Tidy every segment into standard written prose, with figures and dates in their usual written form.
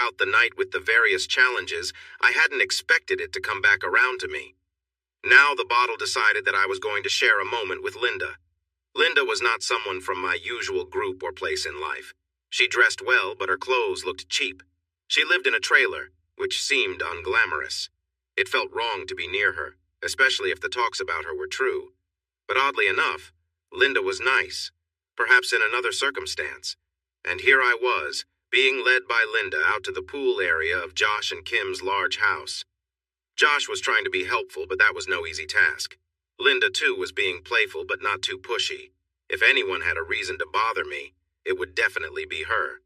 out the night with the various challenges, I hadn't expected it to come back around to me. Now the bottle decided that I was going to share a moment with Linda. Linda was not someone from my usual group or place in life. She dressed well, but her clothes looked cheap. She lived in a trailer, which seemed unglamorous. It felt wrong to be near her, especially if the talks about her were true. But oddly enough, Linda was nice, perhaps in another circumstance. And here I was, being led by Linda out to the pool area of Josh and Kim's large house. Josh was trying to be helpful, but that was no easy task. Linda, too, was being playful but not too pushy. If anyone had a reason to bother me, it would definitely be her.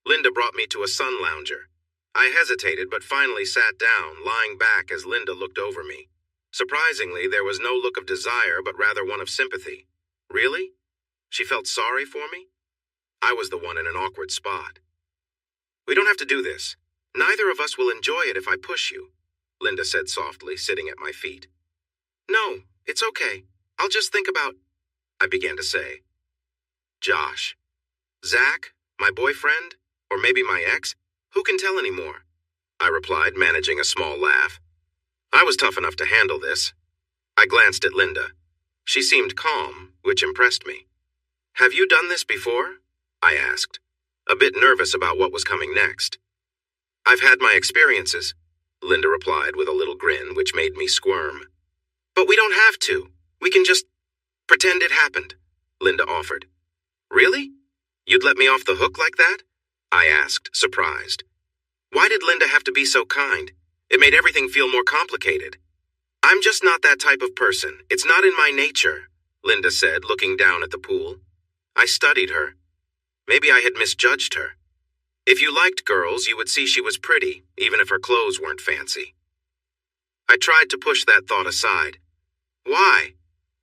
Linda brought me to a sun lounger. I hesitated but finally sat down, lying back as Linda looked over me. Surprisingly, there was no look of desire but rather one of sympathy. Really? She felt sorry for me? I was the one in an awkward spot. "We don't have to do this. Neither of us will enjoy it if I push you," Linda said softly, sitting at my feet. "No, it's okay. I'll just think about," I began to say. "Josh. Zach? My boyfriend? Or maybe my ex? Who can tell anymore?" I replied, managing a small laugh. I was tough enough to handle this. I glanced at Linda. She seemed calm, which impressed me. "Have you done this before?" I asked, a bit nervous about what was coming next. "I've had my experiences," Linda replied with a little grin, which made me squirm. "But we don't have to. We can just pretend it happened," Linda offered. "Really? You'd let me off the hook like that?" I asked, surprised. Why did Linda have to be so kind? It made everything feel more complicated. "I'm just not that type of person. It's not in my nature," Linda said, looking down at the pool. I studied her. Maybe I had misjudged her. If you liked girls, you would see she was pretty, even if her clothes weren't fancy. I tried to push that thought aside. "Why?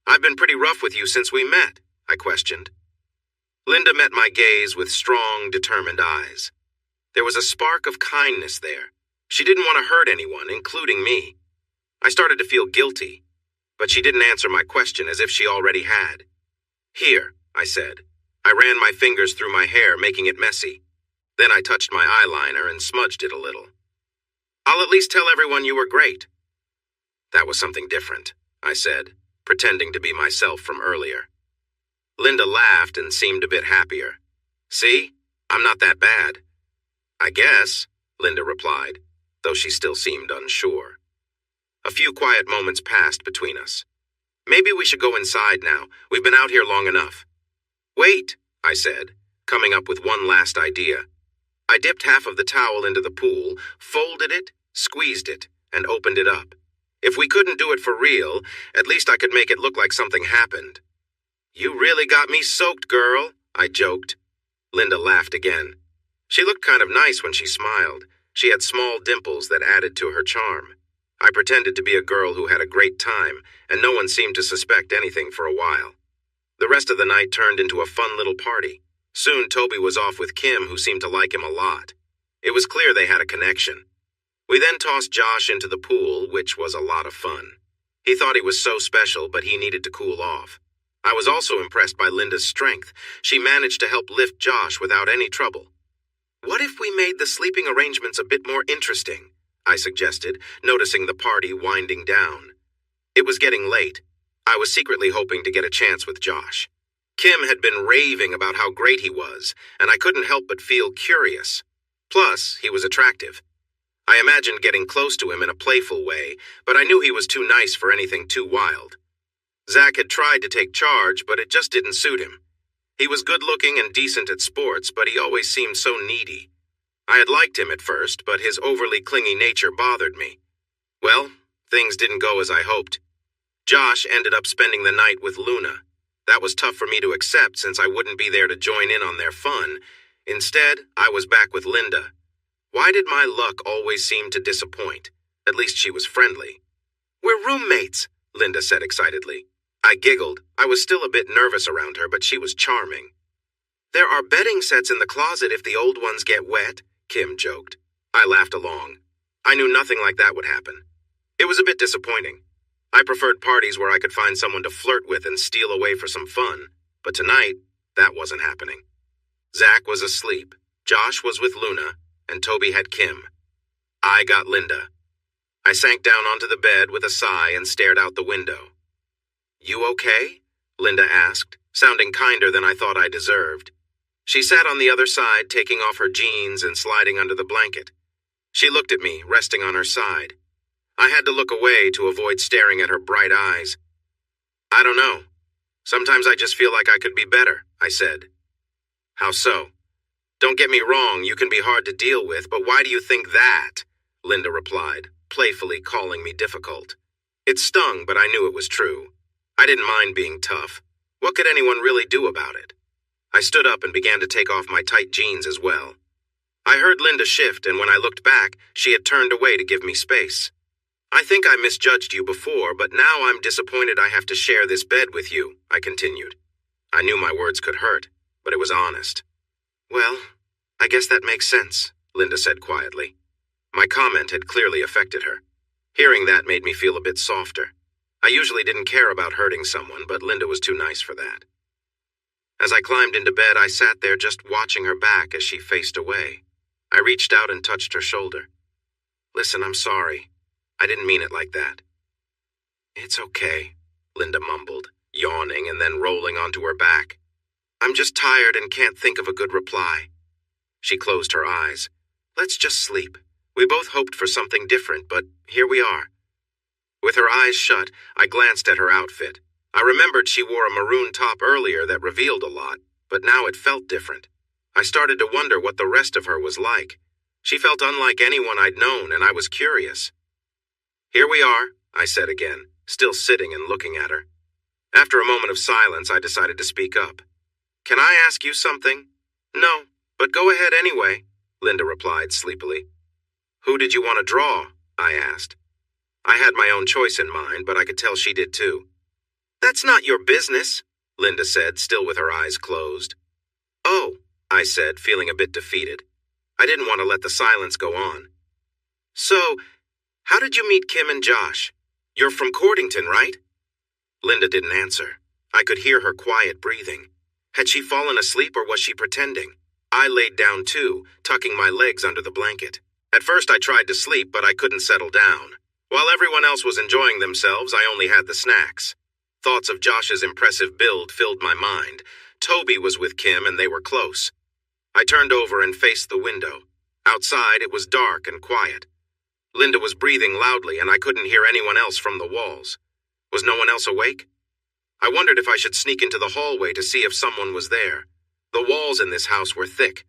I've been pretty rough with you since we met," I questioned. Linda met my gaze with strong, determined eyes. There was a spark of kindness there. She didn't want to hurt anyone, including me. I started to feel guilty, but she didn't answer my question as if she already had. "Here," I said. I ran my fingers through my hair, making it messy. Then I touched my eyeliner and smudged it a little. "I'll at least tell everyone you were great." That was something different, I said, pretending to be myself from earlier. Linda laughed and seemed a bit happier. "See? I'm not that bad." "I guess," Linda replied, though she still seemed unsure. A few quiet moments passed between us. "Maybe we should go inside now. We've been out here long enough." "Wait," I said, coming up with one last idea. I dipped half of the towel into the pool, folded it, squeezed it, and opened it up. If we couldn't do it for real, at least I could make it look like something happened. "You really got me soaked, girl," I joked. Linda laughed again. She looked kind of nice when she smiled. She had small dimples that added to her charm. I pretended to be a girl who had a great time, and no one seemed to suspect anything for a while. The rest of the night turned into a fun little party. Soon Toby was off with Kim, who seemed to like him a lot. It was clear they had a connection. We then tossed Josh into the pool, which was a lot of fun. He thought he was so special, but he needed to cool off. I was also impressed by Linda's strength. She managed to help lift Josh without any trouble. "What if we made the sleeping arrangements a bit more interesting?" I suggested, noticing the party winding down. It was getting late. I was secretly hoping to get a chance with Josh. Kim had been raving about how great he was, and I couldn't help but feel curious. Plus, he was attractive. I imagined getting close to him in a playful way, but I knew he was too nice for anything too wild. Zach had tried to take charge, but it just didn't suit him. He was good-looking and decent at sports, but he always seemed so needy. I had liked him at first, but his overly clingy nature bothered me. Well, things didn't go as I hoped. Josh ended up spending the night with Luna. That was tough for me to accept since I wouldn't be there to join in on their fun. Instead, I was back with Linda. Why did my luck always seem to disappoint? At least she was friendly. "We're roommates," Linda said excitedly. I giggled. I was still a bit nervous around her, but she was charming. "There are bedding sets in the closet if the old ones get wet," Kim joked. I laughed along. I knew nothing like that would happen. It was a bit disappointing. I preferred parties where I could find someone to flirt with and steal away for some fun, but tonight, that wasn't happening. Zach was asleep. Josh was with Luna. and Toby had Kim. I got Linda. I sank down onto the bed with a sigh and stared out the window. "You okay?" Linda asked, sounding kinder than I thought I deserved. She sat on the other side, taking off her jeans and sliding under the blanket. She looked at me, resting on her side. I had to look away to avoid staring at her bright eyes. "I don't know. Sometimes I just feel like I could be better," I said. "How so?" "Don't get me wrong, you can be hard to deal with, but why do you think that?" Linda replied, playfully calling me difficult. It stung, but I knew it was true. I didn't mind being tough. What could anyone really do about it? I stood up and began to take off my tight jeans as well. I heard Linda shift, and when I looked back, she had turned away to give me space. "I think I misjudged you before, but now I'm disappointed I have to share this bed with you," I continued. I knew my words could hurt, but it was honest. "Well, I guess that makes sense," Linda said quietly. My comment had clearly affected her. Hearing that made me feel a bit softer. I usually didn't care about hurting someone, but Linda was too nice for that. As I climbed into bed, I sat there just watching her back as she faced away. I reached out and touched her shoulder. "Listen, I'm sorry. I didn't mean it like that." "It's okay," Linda mumbled, yawning and then rolling onto her back. "I'm just tired and can't think of a good reply." She closed her eyes. "Let's just sleep. We both hoped for something different, but here we are." With her eyes shut, I glanced at her outfit. I remembered she wore a maroon top earlier that revealed a lot, but now it felt different. I started to wonder what the rest of her was like. She felt unlike anyone I'd known, and I was curious. "Here we are," I said again, still sitting and looking at her. After a moment of silence, I decided to speak up. "Can I ask you something?" "No, but go ahead anyway," Linda replied sleepily. "Who did you want to draw?" I asked. I had my own choice in mind, but I could tell she did too. "That's not your business," Linda said, still with her eyes closed. "Oh," I said, feeling a bit defeated. I didn't want to let the silence go on. "So, how did you meet Kim and Josh? You're from Cordington, right?" Linda didn't answer. I could hear her quiet breathing. Had she fallen asleep or was she pretending? I laid down too, tucking my legs under the blanket. At first I tried to sleep, but I couldn't settle down. While everyone else was enjoying themselves, I only had the snacks. Thoughts of Josh's impressive build filled my mind. Toby was with Kim and they were close. I turned over and faced the window. Outside, it was dark and quiet. Linda was breathing loudly and I couldn't hear anyone else from the walls. Was no one else awake? I wondered if I should sneak into the hallway to see if someone was there. The walls in this house were thick.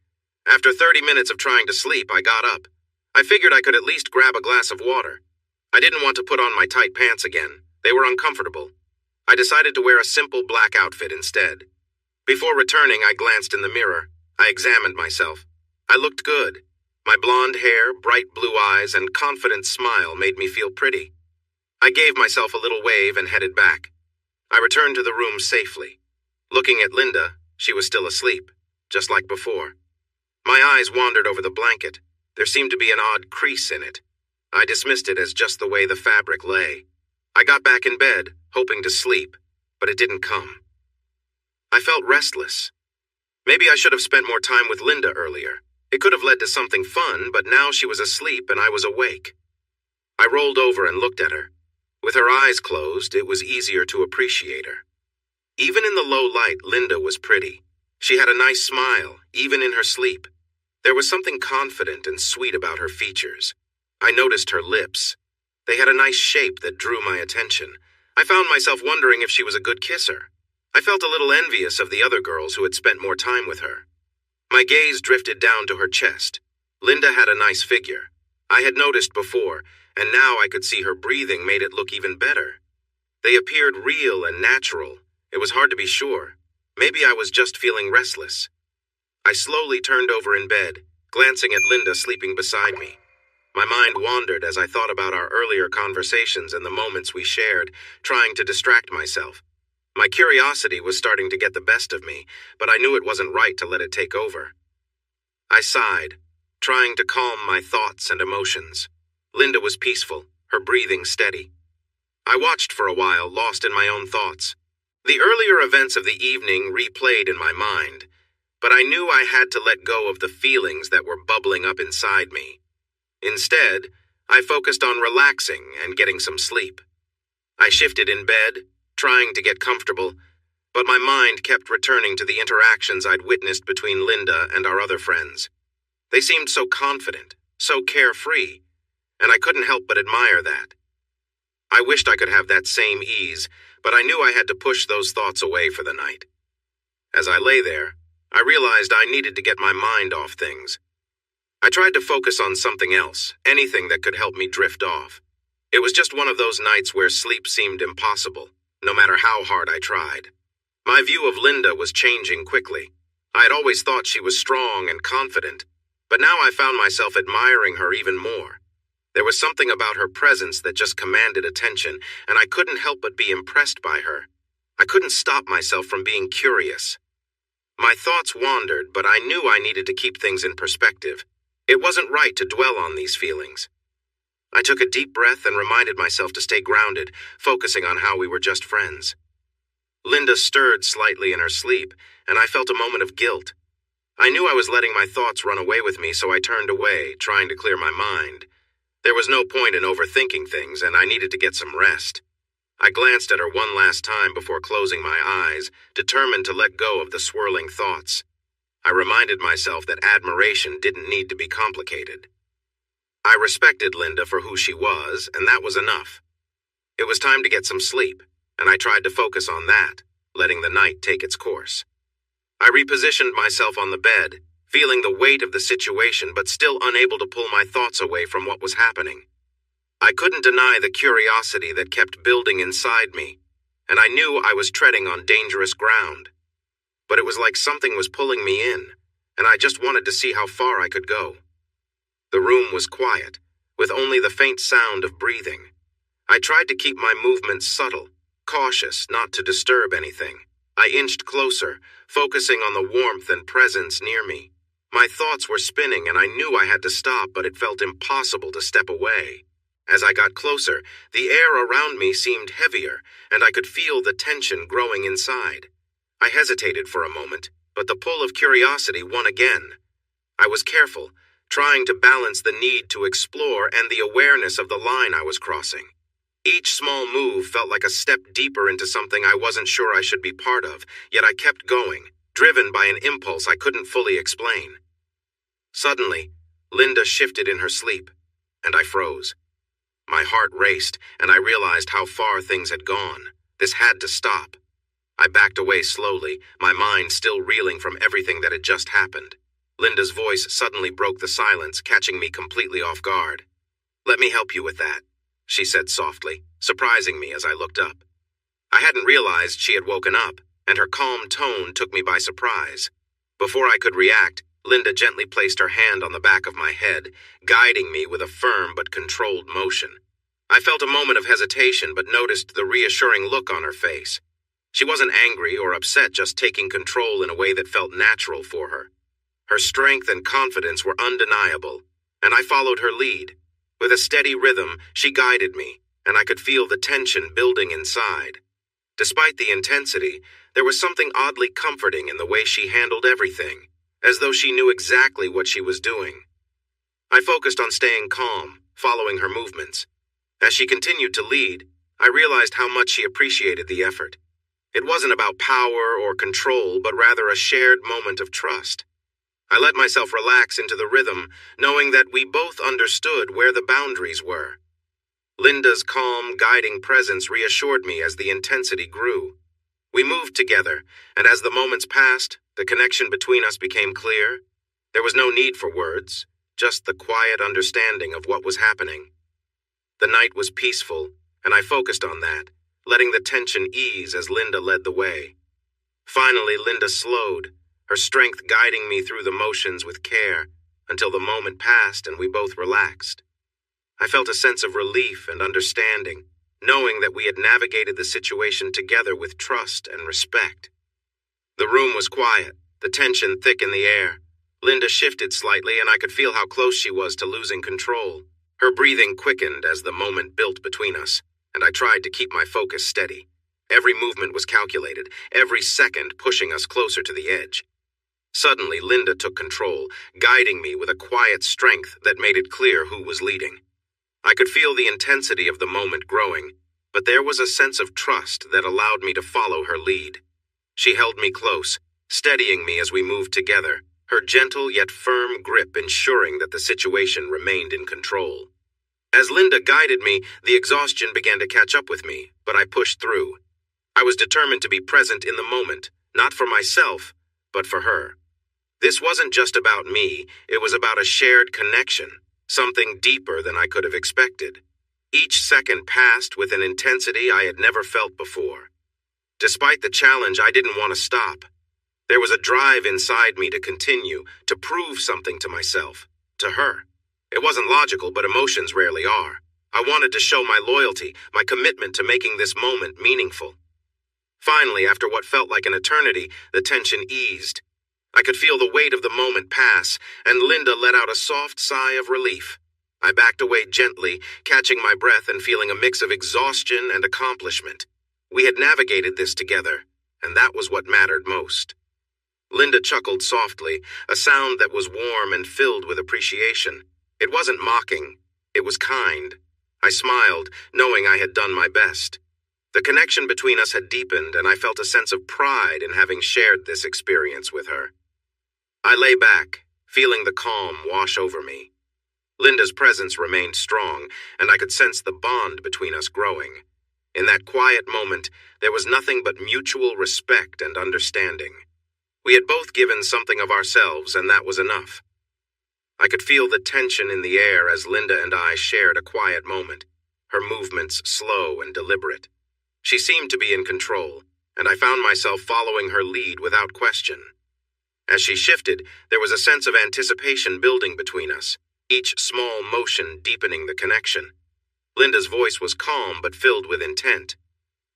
After 30 minutes of trying to sleep, I got up. I figured I could at least grab a glass of water. I didn't want to put on my tight pants again. They were uncomfortable. I decided to wear a simple black outfit instead. Before returning, I glanced in the mirror. I examined myself. I looked good. My blonde hair, bright blue eyes, and confident smile made me feel pretty. I gave myself a little wave and headed back. I returned to the room safely. Looking at Linda, she was still asleep, just like before. My eyes wandered over the blanket. There seemed to be an odd crease in it. I dismissed it as just the way the fabric lay. I got back in bed, hoping to sleep, but it didn't come. I felt restless. Maybe I should have spent more time with Linda earlier. It could have led to something fun, but now she was asleep and I was awake. I rolled over and looked at her. With her eyes closed, it was easier to appreciate her. Even in the low light, Linda was pretty. She had a nice smile, even in her sleep. There was something confident and sweet about her features. I noticed her lips. They had a nice shape that drew my attention. I found myself wondering if she was a good kisser. I felt a little envious of the other girls who had spent more time with her. My gaze drifted down to her chest. Linda had a nice figure. I had noticed before, and now I could see her breathing made it look even better. They appeared real and natural. It was hard to be sure. Maybe I was just feeling restless. I slowly turned over in bed, glancing at Linda sleeping beside me. My mind wandered as I thought about our earlier conversations and the moments we shared, trying to distract myself. My curiosity was starting to get the best of me, but I knew it wasn't right to let it take over. I sighed, trying to calm my thoughts and emotions. Linda was peaceful, her breathing steady. I watched for a while, lost in my own thoughts. The earlier events of the evening replayed in my mind. but I knew I had to let go of the feelings that were bubbling up inside me. Instead, I focused on relaxing and getting some sleep. I shifted in bed, trying to get comfortable, but my mind kept returning to the interactions I'd witnessed between Linda and our other friends. They seemed so confident, so carefree, and I couldn't help but admire that. I wished I could have that same ease, but I knew I had to push those thoughts away for the night. As I lay there, I realized I needed to get my mind off things. I tried to focus on something else, anything that could help me drift off. It was just one of those nights where sleep seemed impossible, no matter how hard I tried. My view of Linda was changing quickly. I had always thought she was strong and confident, but now I found myself admiring her even more. There was something about her presence that just commanded attention, and I couldn't help but be impressed by her. I couldn't stop myself from being curious. My thoughts wandered, but I knew I needed to keep things in perspective. It wasn't right to dwell on these feelings. I took a deep breath and reminded myself to stay grounded, focusing on how we were just friends. Linda stirred slightly in her sleep, and I felt a moment of guilt. I knew I was letting my thoughts run away with me, so I turned away, trying to clear my mind. There was no point in overthinking things, and I needed to get some rest. I glanced at her one last time before closing my eyes, determined to let go of the swirling thoughts. I reminded myself that admiration didn't need to be complicated. I respected Linda for who she was, and that was enough. It was time to get some sleep, and I tried to focus on that, letting the night take its course. I repositioned myself on the bed, feeling the weight of the situation but still unable to pull my thoughts away from what was happening. I couldn't deny the curiosity that kept building inside me, and I knew I was treading on dangerous ground. But it was like something was pulling me in, and I just wanted to see how far I could go. The room was quiet, with only the faint sound of breathing. I tried to keep my movements subtle, cautious not to disturb anything. I inched closer, focusing on the warmth and presence near me. My thoughts were spinning and I knew I had to stop, but it felt impossible to step away. As I got closer, the air around me seemed heavier, and I could feel the tension growing inside. I hesitated for a moment, but the pull of curiosity won again. I was careful, trying to balance the need to explore and the awareness of the line I was crossing. Each small move felt like a step deeper into something I wasn't sure I should be part of, yet I kept going, driven by an impulse I couldn't fully explain. Suddenly, Linda shifted in her sleep, and I froze. My heart raced, and I realized how far things had gone. This had to stop. I backed away slowly, my mind still reeling from everything that had just happened. Linda's voice suddenly broke the silence, catching me completely off guard. "Let me help you with that," she said softly, surprising me as I looked up. I hadn't realized she had woken up, and her calm tone took me by surprise. Before I could react, Linda gently placed her hand on the back of my head, guiding me with a firm but controlled motion. I felt a moment of hesitation but noticed the reassuring look on her face. She wasn't angry or upset, just taking control in a way that felt natural for her. Her strength and confidence were undeniable, and I followed her lead. With a steady rhythm, she guided me, and I could feel the tension building inside. Despite the intensity, there was something oddly comforting in the way she handled everything, as though she knew exactly what she was doing. I focused on staying calm, following her movements. As she continued to lead, I realized how much she appreciated the effort. It wasn't about power or control, but rather a shared moment of trust. I let myself relax into the rhythm, knowing that we both understood where the boundaries were. Linda's calm, guiding presence reassured me as the intensity grew. We moved together, and as the moments passed, the connection between us became clear. There was no need for words, just the quiet understanding of what was happening. The night was peaceful, and I focused on that, letting the tension ease as Linda led the way. Finally, Linda slowed, her strength guiding me through the motions with care, until the moment passed and we both relaxed. I felt a sense of relief and understanding, knowing that we had navigated the situation together with trust and respect. The room was quiet, the tension thick in the air. Linda shifted slightly, and I could feel how close she was to losing control. Her breathing quickened as the moment built between us, and I tried to keep my focus steady. Every movement was calculated, every second pushing us closer to the edge. Suddenly, Linda took control, guiding me with a quiet strength that made it clear who was leading. I could feel the intensity of the moment growing, but there was a sense of trust that allowed me to follow her lead. She held me close, steadying me as we moved together, her gentle yet firm grip ensuring that the situation remained in control. As Linda guided me, the exhaustion began to catch up with me, but I pushed through. I was determined to be present in the moment, not for myself, but for her. This wasn't just about me, it was about a shared connection, something deeper than I could have expected. Each second passed with an intensity I had never felt before. Despite the challenge, I didn't want to stop. There was a drive inside me to continue, to prove something to myself, to her. It wasn't logical, but emotions rarely are. I wanted to show my loyalty, my commitment to making this moment meaningful. Finally, after what felt like an eternity, the tension eased. I could feel the weight of the moment pass, and Linda let out a soft sigh of relief. I backed away gently, catching my breath and feeling a mix of exhaustion and accomplishment. We had navigated this together, and that was what mattered most. Linda chuckled softly, a sound that was warm and filled with appreciation. It wasn't mocking, it was kind. I smiled, knowing I had done my best. The connection between us had deepened, and I felt a sense of pride in having shared this experience with her. I lay back, feeling the calm wash over me. Linda's presence remained strong, and I could sense the bond between us growing. In that quiet moment, there was nothing but mutual respect and understanding. We had both given something of ourselves, and that was enough. I could feel the tension in the air as Linda and I shared a quiet moment, her movements slow and deliberate. She seemed to be in control, and I found myself following her lead without question. As she shifted, there was a sense of anticipation building between us, each small motion deepening the connection. Linda's voice was calm but filled with intent.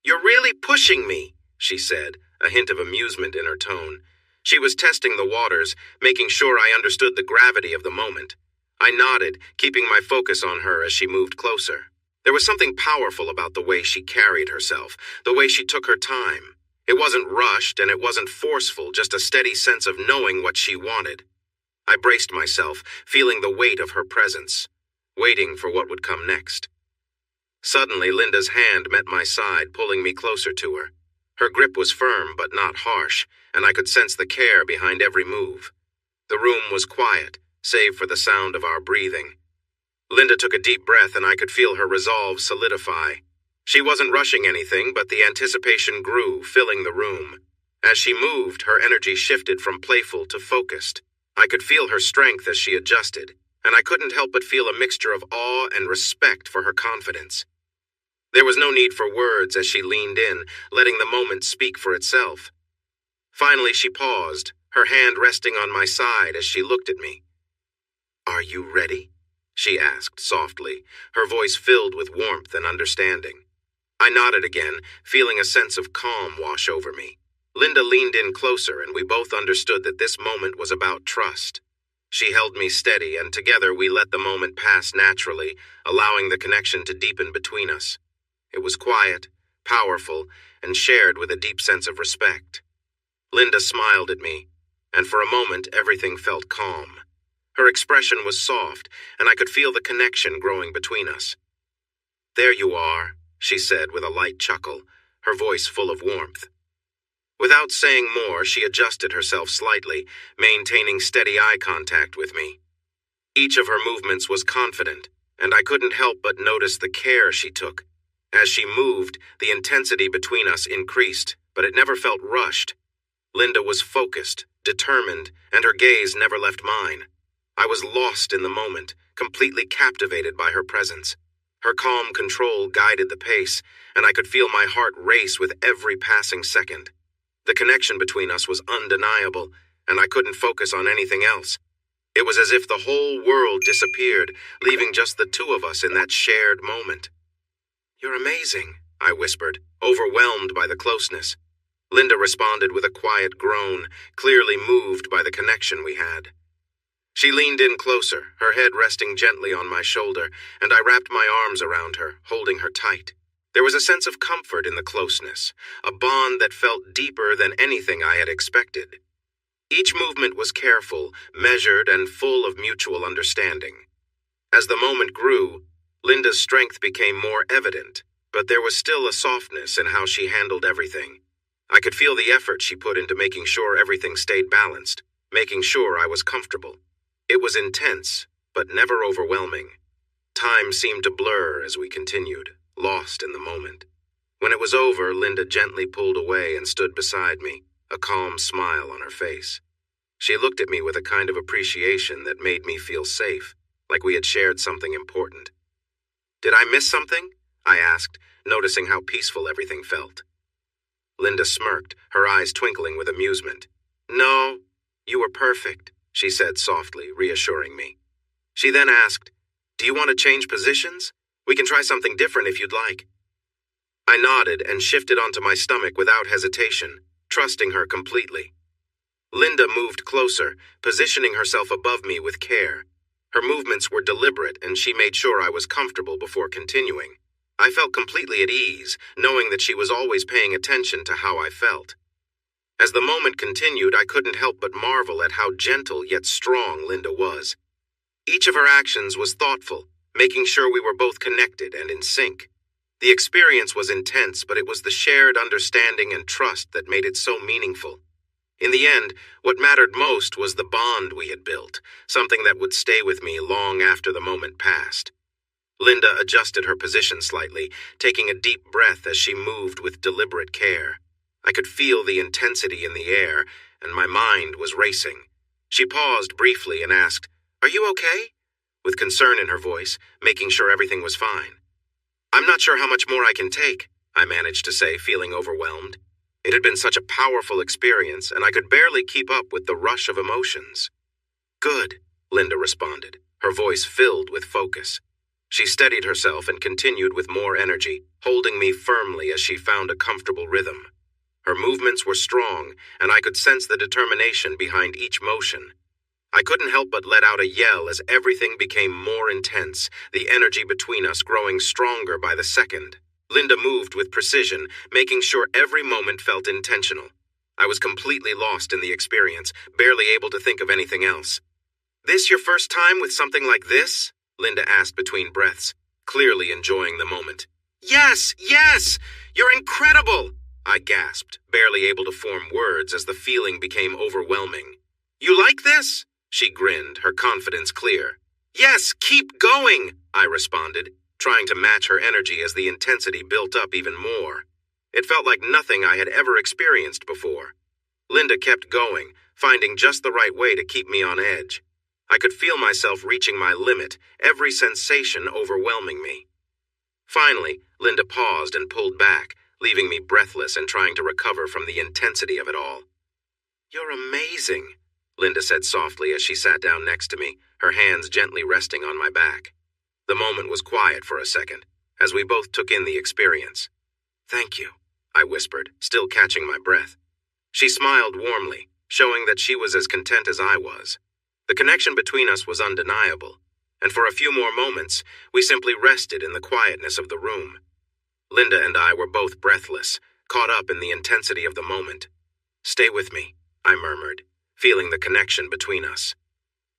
"You're really pushing me," she said, a hint of amusement in her tone. She was testing the waters, making sure I understood the gravity of the moment. I nodded, keeping my focus on her as she moved closer. There was something powerful about the way she carried herself, the way she took her time. It wasn't rushed and it wasn't forceful, just a steady sense of knowing what she wanted. I braced myself, feeling the weight of her presence, waiting for what would come next. Suddenly, Linda's hand met my side, pulling me closer to her. Her grip was firm but not harsh, and I could sense the care behind every move. The room was quiet, save for the sound of our breathing. Linda took a deep breath, and I could feel her resolve solidify. She wasn't rushing anything, but the anticipation grew, filling the room. As she moved, her energy shifted from playful to focused. I could feel her strength as she adjusted, and I couldn't help but feel a mixture of awe and respect for her confidence. There was no need for words as she leaned in, letting the moment speak for itself. Finally, she paused, her hand resting on my side as she looked at me. "Are you ready?" she asked softly, her voice filled with warmth and understanding. I nodded again, feeling a sense of calm wash over me. Linda leaned in closer, and we both understood that this moment was about trust. She held me steady, and together we let the moment pass naturally, allowing the connection to deepen between us. It was quiet, powerful, and shared with a deep sense of respect. Linda smiled at me, and for a moment everything felt calm. Her expression was soft, and I could feel the connection growing between us. "There you are," she said with a light chuckle, her voice full of warmth. Without saying more, she adjusted herself slightly, maintaining steady eye contact with me. Each of her movements was confident, and I couldn't help but notice the care she took. As she moved, the intensity between us increased, but it never felt rushed. Linda was focused, determined, and her gaze never left mine. I was lost in the moment, completely captivated by her presence. Her calm control guided the pace, and I could feel my heart race with every passing second. The connection between us was undeniable, and I couldn't focus on anything else. It was as if the whole world disappeared, leaving just the two of us in that shared moment. "You're amazing," I whispered, overwhelmed by the closeness. Linda responded with a quiet groan, clearly moved by the connection we had. She leaned in closer, her head resting gently on my shoulder, and I wrapped my arms around her, holding her tight. There was a sense of comfort in the closeness, a bond that felt deeper than anything I had expected. Each movement was careful, measured, and full of mutual understanding. As the moment grew, Linda's strength became more evident, but there was still a softness in how she handled everything. I could feel the effort she put into making sure everything stayed balanced, making sure I was comfortable. It was intense, but never overwhelming. Time seemed to blur as we continued, lost in the moment. When it was over, Linda gently pulled away and stood beside me, a calm smile on her face. She looked at me with a kind of appreciation that made me feel safe, like we had shared something important. "Did I miss something?" I asked, noticing how peaceful everything felt. Linda smirked, her eyes twinkling with amusement. "No, you were perfect," she said softly, reassuring me. She then asked, "Do you want to change positions? We can try something different if you'd like." I nodded and shifted onto my stomach without hesitation, trusting her completely. Linda moved closer, positioning herself above me with care. Her movements were deliberate, and she made sure I was comfortable before continuing. I felt completely at ease, knowing that she was always paying attention to how I felt. As the moment continued, I couldn't help but marvel at how gentle yet strong Linda was. Each of her actions was thoughtful, making sure we were both connected and in sync. The experience was intense, but it was the shared understanding and trust that made it so meaningful. In the end, what mattered most was the bond we had built, something that would stay with me long after the moment passed. Linda adjusted her position slightly, taking a deep breath as she moved with deliberate care. I could feel the intensity in the air, and my mind was racing. She paused briefly and asked, "Are you okay?" with concern in her voice, making sure everything was fine. "I'm not sure how much more I can take," I managed to say, feeling overwhelmed. It had been such a powerful experience, and I could barely keep up with the rush of emotions. "Good," Linda responded, her voice filled with focus. She steadied herself and continued with more energy, holding me firmly as she found a comfortable rhythm. Her movements were strong, and I could sense the determination behind each motion. I couldn't help but let out a yell as everything became more intense, the energy between us growing stronger by the second. Linda moved with precision, making sure every moment felt intentional. I was completely lost in the experience, barely able to think of anything else. "This your first time with something like this?" Linda asked between breaths, clearly enjoying the moment. "Yes, yes! You're incredible!" I gasped, barely able to form words as the feeling became overwhelming. "You like this?" She grinned, her confidence clear. "Yes, keep going," I responded, trying to match her energy as the intensity built up even more. It felt like nothing I had ever experienced before. Linda kept going, finding just the right way to keep me on edge. I could feel myself reaching my limit, every sensation overwhelming me. Finally, Linda paused and pulled back, leaving me breathless and trying to recover from the intensity of it all. "You're amazing," Linda said softly as she sat down next to me, her hands gently resting on my back. The moment was quiet for a second, as we both took in the experience. "Thank you," I whispered, still catching my breath. She smiled warmly, showing that she was as content as I was. The connection between us was undeniable, and for a few more moments, we simply rested in the quietness of the room. Linda and I were both breathless, caught up in the intensity of the moment. "Stay with me," I murmured, feeling the connection between us.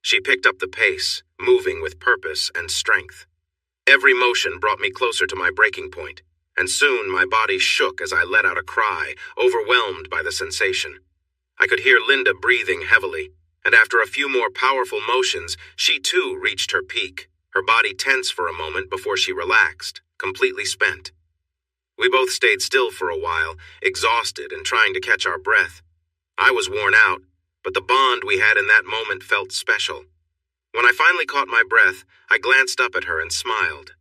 She picked up the pace, moving with purpose and strength. Every motion brought me closer to my breaking point, and soon my body shook as I let out a cry, overwhelmed by the sensation. I could hear Linda breathing heavily, and after a few more powerful motions, she too reached her peak, her body tense for a moment before she relaxed, completely spent. We both stayed still for a while, exhausted and trying to catch our breath. I was worn out, but the bond we had in that moment felt special. When I finally caught my breath, I glanced up at her and smiled.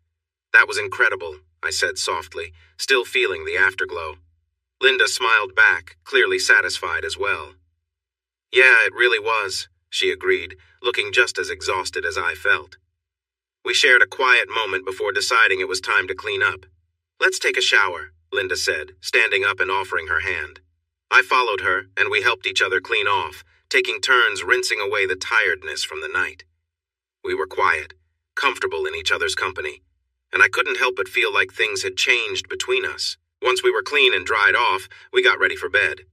"That was incredible," I said softly, still feeling the afterglow. Linda smiled back, clearly satisfied as well. "Yeah, it really was," she agreed, looking just as exhausted as I felt. We shared a quiet moment before deciding it was time to clean up. "Let's take a shower," Linda said, standing up and offering her hand. I followed her, and we helped each other clean off, taking turns rinsing away the tiredness from the night. We were quiet, comfortable in each other's company, and I couldn't help but feel like things had changed between us. Once we were clean and dried off, we got ready for bed.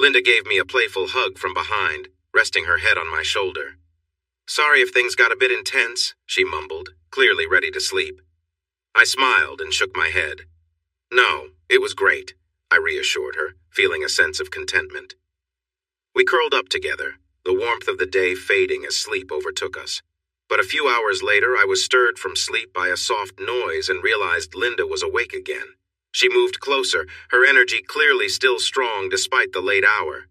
Linda gave me a playful hug from behind, resting her head on my shoulder. "Sorry if things got a bit intense," she mumbled, clearly ready to sleep. I smiled and shook my head. "No, it was great," I reassured her, feeling a sense of contentment. We curled up together, the warmth of the day fading as sleep overtook us. But a few hours later, I was stirred from sleep by a soft noise and realized Linda was awake again. She moved closer, her energy clearly still strong despite the late hour.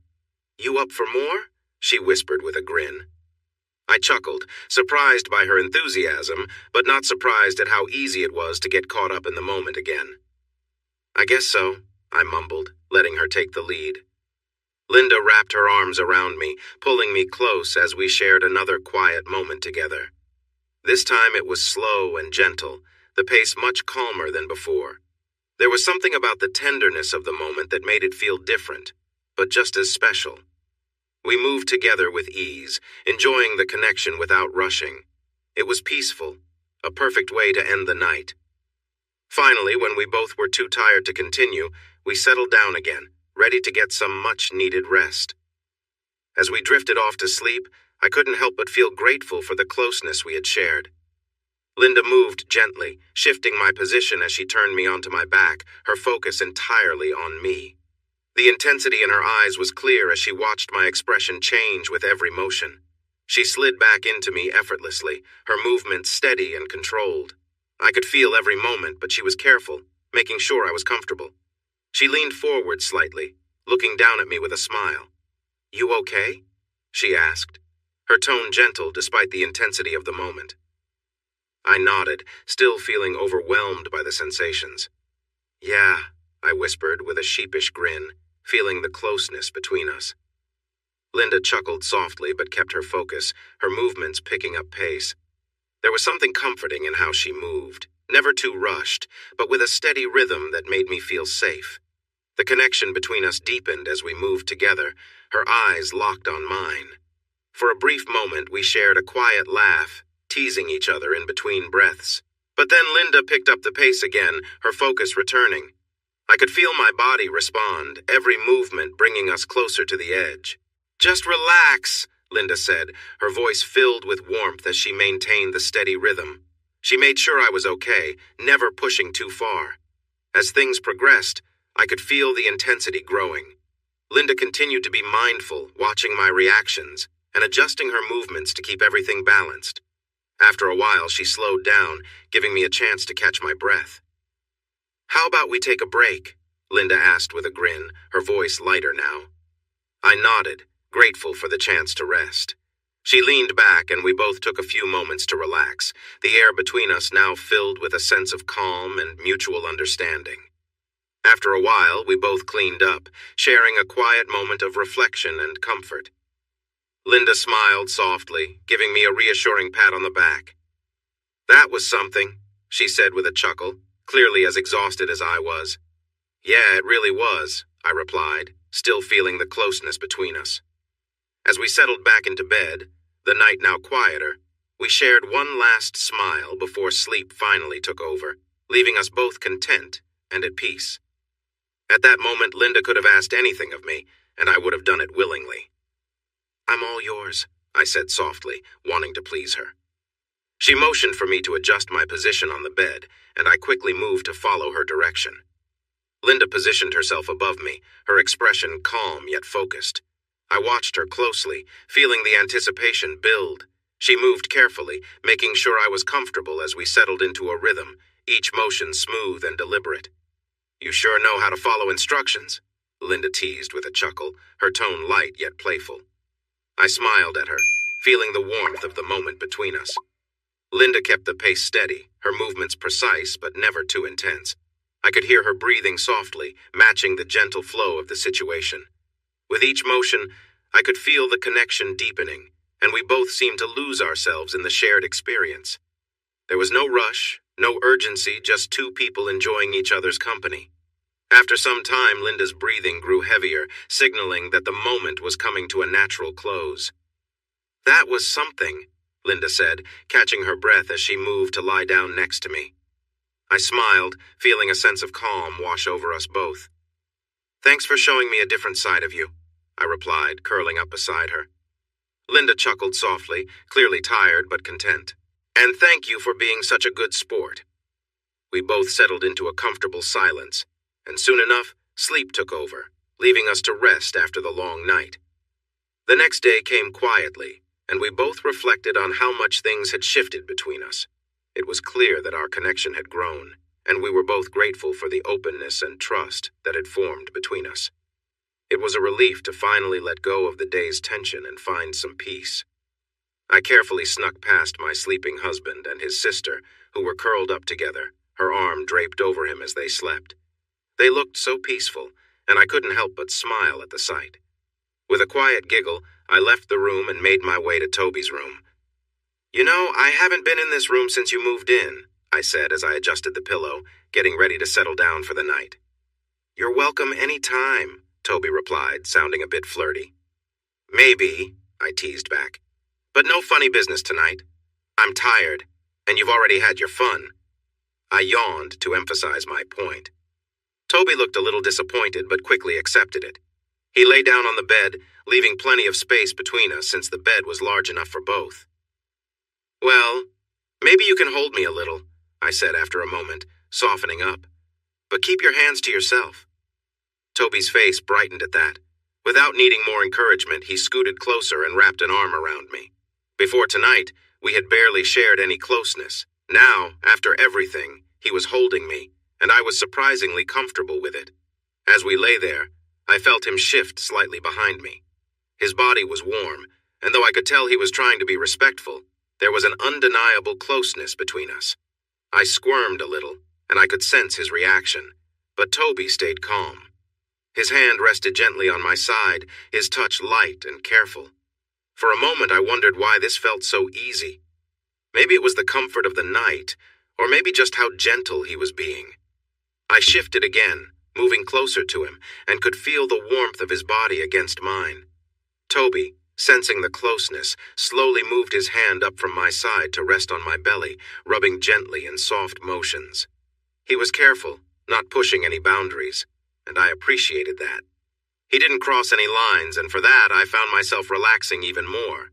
"You up for more?" she whispered with a grin. I chuckled, surprised by her enthusiasm, but not surprised at how easy it was to get caught up in the moment again. "I guess so," I mumbled, letting her take the lead. Linda wrapped her arms around me, pulling me close as we shared another quiet moment together. This time it was slow and gentle, the pace much calmer than before. There was something about the tenderness of the moment that made it feel different, but just as special. We moved together with ease, enjoying the connection without rushing. It was peaceful, a perfect way to end the night. Finally, when we both were too tired to continue, we settled down again, ready to get some much-needed rest. As we drifted off to sleep, I couldn't help but feel grateful for the closeness we had shared. Linda moved gently, shifting my position as she turned me onto my back, her focus entirely on me. The intensity in her eyes was clear as she watched my expression change with every motion. She slid back into me effortlessly, her movements steady and controlled. I could feel every moment, but she was careful, making sure I was comfortable. She leaned forward slightly, looking down at me with a smile. "You okay?" she asked, her tone gentle despite the intensity of the moment. I nodded, still feeling overwhelmed by the sensations. "Yeah," I whispered with a sheepish grin, feeling the closeness between us. Linda chuckled softly but kept her focus, her movements picking up pace. There was something comforting in how she moved, never too rushed, but with a steady rhythm that made me feel safe. The connection between us deepened as we moved together, her eyes locked on mine. For a brief moment, we shared a quiet laugh, teasing each other in between breaths. But then Linda picked up the pace again, her focus returning. I could feel my body respond, every movement bringing us closer to the edge. "Just relax," Linda said, her voice filled with warmth as she maintained the steady rhythm. She made sure I was okay, never pushing too far. As things progressed, I could feel the intensity growing. Linda continued to be mindful, watching my reactions, and adjusting her movements to keep everything balanced. After a while, she slowed down, giving me a chance to catch my breath. "How about we take a break?" Linda asked with a grin, her voice lighter now. I nodded, grateful for the chance to rest. She leaned back and we both took a few moments to relax, the air between us now filled with a sense of calm and mutual understanding. After a while, we both cleaned up, sharing a quiet moment of reflection and comfort. Linda smiled softly, giving me a reassuring pat on the back. "That was something," she said with a chuckle, clearly as exhausted as I was. "Yeah, it really was," I replied, still feeling the closeness between us. As we settled back into bed, the night now quieter, we shared one last smile before sleep finally took over, leaving us both content and at peace. At that moment, Linda could have asked anything of me, and I would have done it willingly. "I'm all yours," I said softly, wanting to please her. She motioned for me to adjust my position on the bed, and I quickly moved to follow her direction. Linda positioned herself above me, her expression calm yet focused. I watched her closely, feeling the anticipation build. She moved carefully, making sure I was comfortable as we settled into a rhythm, each motion smooth and deliberate. "You sure know how to follow instructions?" Linda teased with a chuckle, her tone light yet playful. I smiled at her, feeling the warmth of the moment between us. Linda kept the pace steady, her movements precise but never too intense. I could hear her breathing softly, matching the gentle flow of the situation. With each motion, I could feel the connection deepening, and we both seemed to lose ourselves in the shared experience. There was no rush, no urgency, just two people enjoying each other's company. After some time, Linda's breathing grew heavier, signaling that the moment was coming to a natural close. "That was something," Linda said, catching her breath as she moved to lie down next to me. I smiled, feeling a sense of calm wash over us both. "Thanks for showing me a different side of you." I replied, curling up beside her. Linda chuckled softly, clearly tired but content. And thank you for being such a good sport. We both settled into a comfortable silence, and soon enough, sleep took over, leaving us to rest after the long night. The next day came quietly, and we both reflected on how much things had shifted between us. It was clear that our connection had grown, and we were both grateful for the openness and trust that had formed between us. It was a relief to finally let go of the day's tension and find some peace. I carefully snuck past my sleeping husband and his sister, who were curled up together, her arm draped over him as they slept. They looked so peaceful, and I couldn't help but smile at the sight. With a quiet giggle, I left the room and made my way to Toby's room. "You know, I haven't been in this room since you moved in," I said as I adjusted the pillow, getting ready to settle down for the night. "You're welcome any time," Toby replied, sounding a bit flirty. "Maybe," I teased back. "But no funny business tonight. I'm tired, and you've already had your fun." I yawned to emphasize my point. Toby looked a little disappointed but quickly accepted it. He lay down on the bed, leaving plenty of space between us since the bed was large enough for both. "Well, maybe you can hold me a little," I said after a moment, softening up. "But keep your hands to yourself." Toby's face brightened at that. Without needing more encouragement, he scooted closer and wrapped an arm around me. Before tonight, we had barely shared any closeness. Now, after everything, he was holding me, and I was surprisingly comfortable with it. As we lay there, I felt him shift slightly behind me. His body was warm, and though I could tell he was trying to be respectful, there was an undeniable closeness between us. I squirmed a little, and I could sense his reaction, but Toby stayed calm. His hand rested gently on my side, his touch light and careful. For a moment I wondered why this felt so easy. Maybe it was the comfort of the night, or maybe just how gentle he was being. I shifted again, moving closer to him, and could feel the warmth of his body against mine. Toby, sensing the closeness, slowly moved his hand up from my side to rest on my belly, rubbing gently in soft motions. He was careful, not pushing any boundaries, and I appreciated that. He didn't cross any lines, and for that I found myself relaxing even more.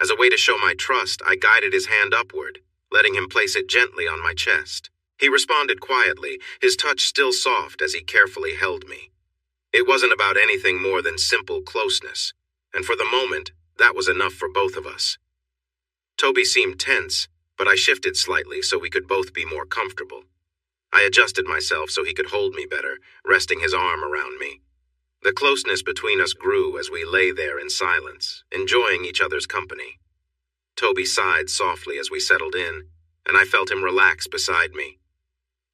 As a way to show my trust, I guided his hand upward, letting him place it gently on my chest. He responded quietly, his touch still soft as he carefully held me. It wasn't about anything more than simple closeness, and for the moment, that was enough for both of us. Toby seemed tense, but I shifted slightly so we could both be more comfortable. I adjusted myself so he could hold me better, resting his arm around me. The closeness between us grew as we lay there in silence, enjoying each other's company. Toby sighed softly as we settled in, and I felt him relax beside me.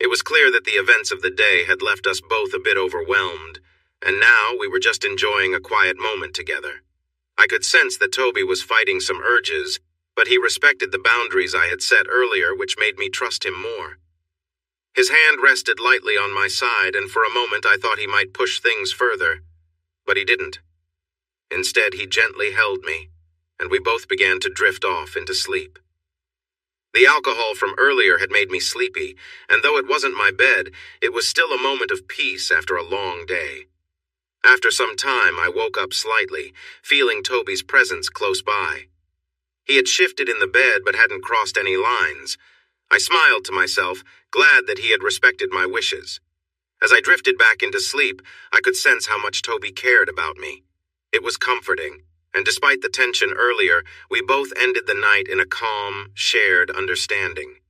It was clear that the events of the day had left us both a bit overwhelmed, and now we were just enjoying a quiet moment together. I could sense that Toby was fighting some urges, but he respected the boundaries I had set earlier, which made me trust him more. His hand rested lightly on my side, and for a moment I thought he might push things further, but he didn't. Instead, he gently held me, and we both began to drift off into sleep. The alcohol from earlier had made me sleepy, and though it wasn't my bed, it was still a moment of peace after a long day. After some time, I woke up slightly, feeling Toby's presence close by. He had shifted in the bed but hadn't crossed any lines. I smiled to myself, glad that he had respected my wishes. As I drifted back into sleep, I could sense how much Toby cared about me. It was comforting, and despite the tension earlier, we both ended the night in a calm, shared understanding.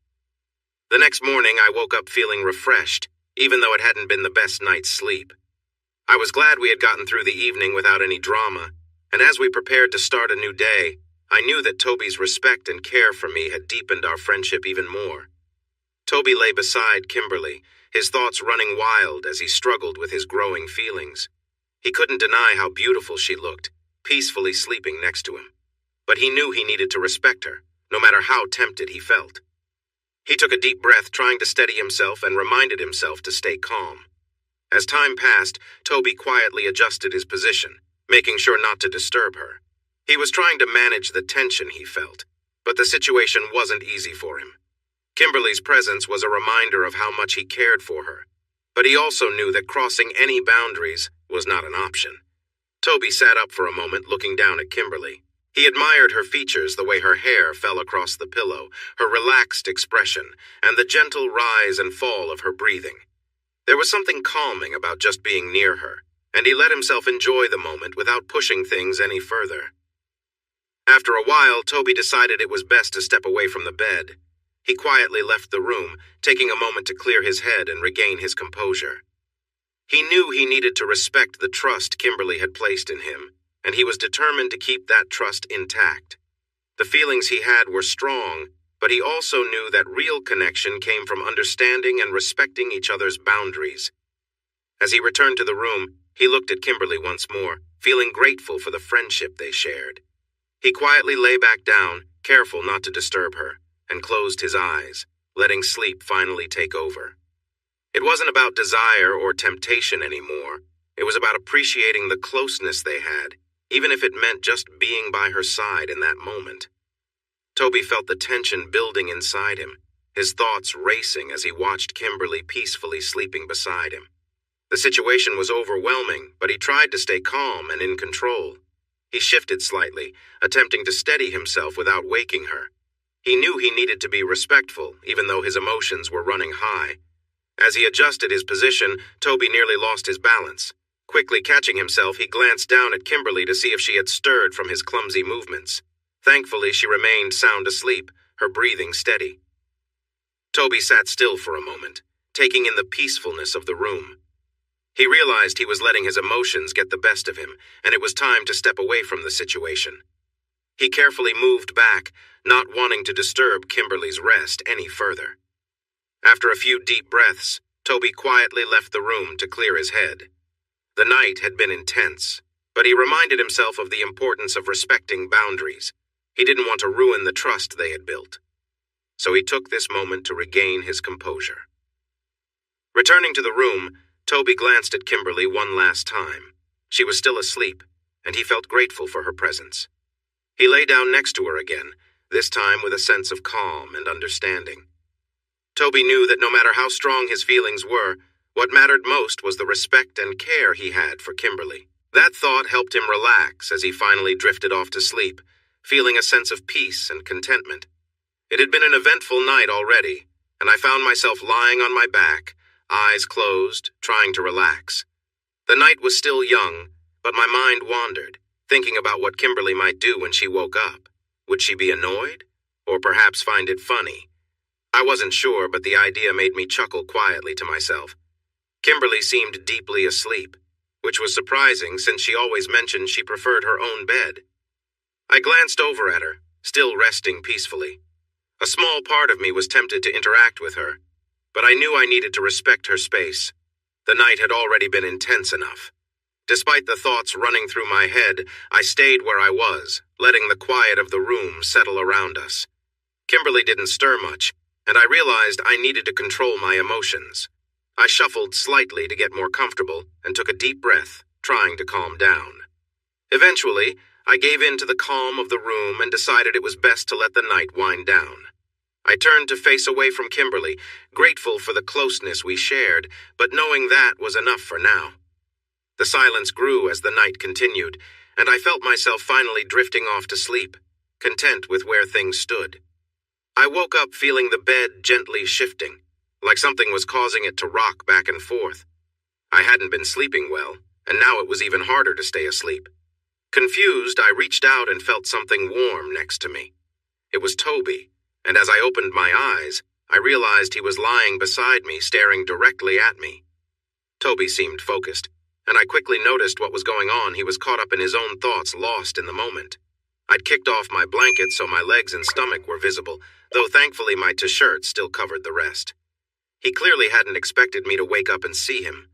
The next morning, I woke up feeling refreshed, even though it hadn't been the best night's sleep. I was glad we had gotten through the evening without any drama, and as we prepared to start a new day, I knew that Toby's respect and care for me had deepened our friendship even more. Toby lay beside Kimberly, his thoughts running wild as he struggled with his growing feelings. He couldn't deny how beautiful she looked, peacefully sleeping next to him. But he knew he needed to respect her, no matter how tempted he felt. He took a deep breath, trying to steady himself, and reminded himself to stay calm. As time passed, Toby quietly adjusted his position, making sure not to disturb her. He was trying to manage the tension he felt, but the situation wasn't easy for him. Kimberly's presence was a reminder of how much he cared for her, but he also knew that crossing any boundaries was not an option. Toby sat up for a moment, looking down at Kimberly. He admired her features, the way her hair fell across the pillow, her relaxed expression, and the gentle rise and fall of her breathing. There was something calming about just being near her, and he let himself enjoy the moment without pushing things any further. After a while, Toby decided it was best to step away from the bed. He quietly left the room, taking a moment to clear his head and regain his composure. He knew he needed to respect the trust Kimberly had placed in him, and he was determined to keep that trust intact. The feelings he had were strong, but he also knew that real connection came from understanding and respecting each other's boundaries. As he returned to the room, he looked at Kimberly once more, feeling grateful for the friendship they shared. He quietly lay back down, careful not to disturb her, and closed his eyes, letting sleep finally take over. It wasn't about desire or temptation anymore. It was about appreciating the closeness they had, even if it meant just being by her side in that moment. Toby felt the tension building inside him, his thoughts racing as he watched Kimberly peacefully sleeping beside him. The situation was overwhelming, but he tried to stay calm and in control. He shifted slightly, attempting to steady himself without waking her. He knew he needed to be respectful, even though his emotions were running high. As he adjusted his position, Toby nearly lost his balance. Quickly catching himself, he glanced down at Kimberly to see if she had stirred from his clumsy movements. Thankfully, she remained sound asleep, her breathing steady. Toby sat still for a moment, taking in the peacefulness of the room. He realized he was letting his emotions get the best of him, and it was time to step away from the situation. He carefully moved back, not wanting to disturb Kimberly's rest any further. After a few deep breaths, Toby quietly left the room to clear his head. The night had been intense, but he reminded himself of the importance of respecting boundaries. He didn't want to ruin the trust they had built. So he took this moment to regain his composure. Returning to the room, Toby glanced at Kimberly one last time. She was still asleep, and he felt grateful for her presence. He lay down next to her again, this time with a sense of calm and understanding. Toby knew that no matter how strong his feelings were, what mattered most was the respect and care he had for Kimberly. That thought helped him relax as he finally drifted off to sleep, feeling a sense of peace and contentment. It had been an eventful night already, and I found myself lying on my back, eyes closed, trying to relax. The night was still young, but my mind wandered, thinking about what Kimberly might do when she woke up. Would she be annoyed? Or perhaps find it funny? I wasn't sure, but the idea made me chuckle quietly to myself. Kimberly seemed deeply asleep, which was surprising since she always mentioned she preferred her own bed. I glanced over at her, still resting peacefully. A small part of me was tempted to interact with her, but I knew I needed to respect her space. The night had already been intense enough. Despite the thoughts running through my head, I stayed where I was, letting the quiet of the room settle around us. Kimberly didn't stir much, and I realized I needed to control my emotions. I shuffled slightly to get more comfortable and took a deep breath, trying to calm down. Eventually, I gave in to the calm of the room and decided it was best to let the night wind down. I turned to face away from Kimberly, grateful for the closeness we shared, but knowing that was enough for now. The silence grew as the night continued, and I felt myself finally drifting off to sleep, content with where things stood. I woke up feeling the bed gently shifting, like something was causing it to rock back and forth. I hadn't been sleeping well, and now it was even harder to stay asleep. Confused, I reached out and felt something warm next to me. It was Toby, and as I opened my eyes, I realized he was lying beside me, staring directly at me. Toby seemed focused, and I quickly noticed what was going on. He was caught up in his own thoughts, lost in the moment. I'd kicked off my blanket so my legs and stomach were visible, though thankfully my t-shirt still covered the rest. He clearly hadn't expected me to wake up and see him.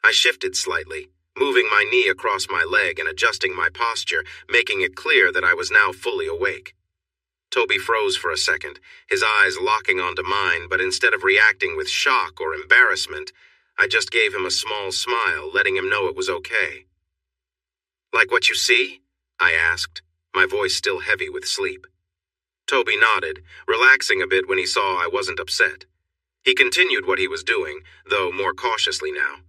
I shifted slightly, moving my knee across my leg and adjusting my posture, making it clear that I was now fully awake. Toby froze for a second, his eyes locking onto mine, but instead of reacting with shock or embarrassment, I just gave him a small smile, letting him know it was okay. "Like what you see?" I asked, my voice still heavy with sleep. Toby nodded, relaxing a bit when he saw I wasn't upset. He continued what he was doing, though more cautiously now.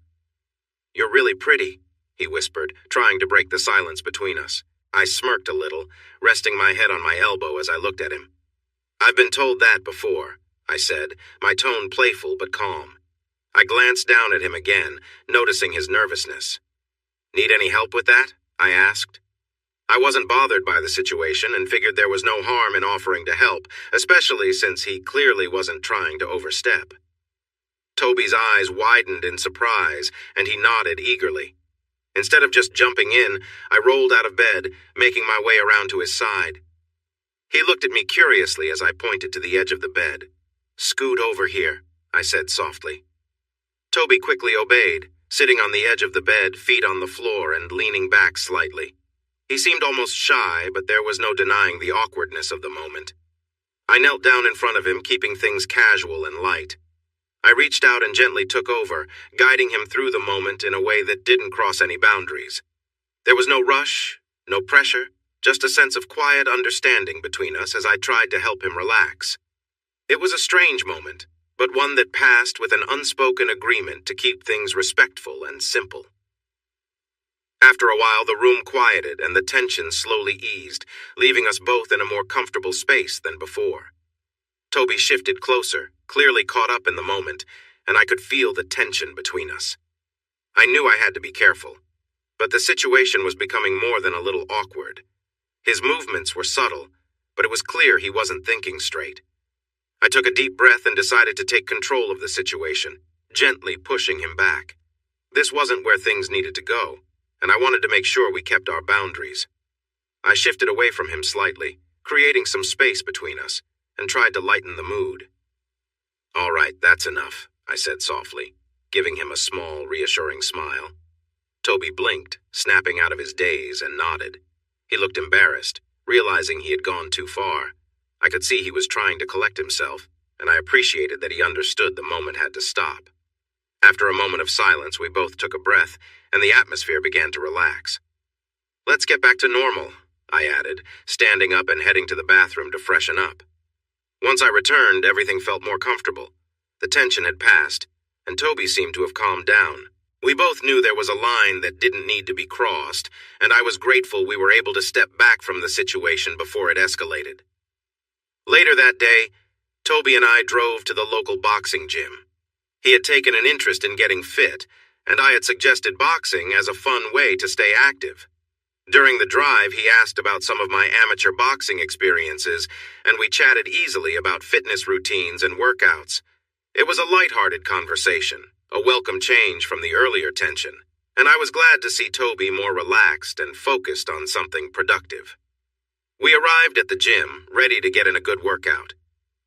"You're really pretty," he whispered, trying to break the silence between us. I smirked a little, resting my head on my elbow as I looked at him. I've been told that before, I said, my tone playful but calm. I glanced down at him again, noticing his nervousness. Need any help with that? I asked. I wasn't bothered by the situation and figured there was no harm in offering to help, especially since he clearly wasn't trying to overstep. Toby's eyes widened in surprise, and he nodded eagerly. Instead of just jumping in, I rolled out of bed, making my way around to his side. He looked at me curiously as I pointed to the edge of the bed. "Scoot over here," I said softly. Toby quickly obeyed, sitting on the edge of the bed, feet on the floor and leaning back slightly. He seemed almost shy, but there was no denying the awkwardness of the moment. I knelt down in front of him, keeping things casual and light. I reached out and gently took over, guiding him through the moment in a way that didn't cross any boundaries. There was no rush, no pressure, just a sense of quiet understanding between us as I tried to help him relax. It was a strange moment, but one that passed with an unspoken agreement to keep things respectful and simple. After a while, the room quieted and the tension slowly eased, leaving us both in a more comfortable space than before. Toby shifted closer, clearly caught up in the moment, and I could feel the tension between us. I knew I had to be careful, but the situation was becoming more than a little awkward. His movements were subtle, but it was clear he wasn't thinking straight. I took a deep breath and decided to take control of the situation, gently pushing him back. This wasn't where things needed to go, and I wanted to make sure we kept our boundaries. I shifted away from him slightly, creating some space between us, and tried to lighten the mood. "All right, that's enough," I said softly, giving him a small, reassuring smile. Toby blinked, snapping out of his daze, and nodded. He looked embarrassed, realizing he had gone too far. I could see he was trying to collect himself, and I appreciated that he understood the moment had to stop. After a moment of silence, we both took a breath, and the atmosphere began to relax. "Let's get back to normal," I added, standing up and heading to the bathroom to freshen up. Once I returned, everything felt more comfortable. The tension had passed, and Toby seemed to have calmed down. We both knew there was a line that didn't need to be crossed, and I was grateful we were able to step back from the situation before it escalated. Later that day, Toby and I drove to the local boxing gym. He had taken an interest in getting fit, and I had suggested boxing as a fun way to stay active. During the drive, he asked about some of my amateur boxing experiences, and we chatted easily about fitness routines and workouts. It was a lighthearted conversation, a welcome change from the earlier tension, and I was glad to see Toby more relaxed and focused on something productive. We arrived at the gym, ready to get in a good workout.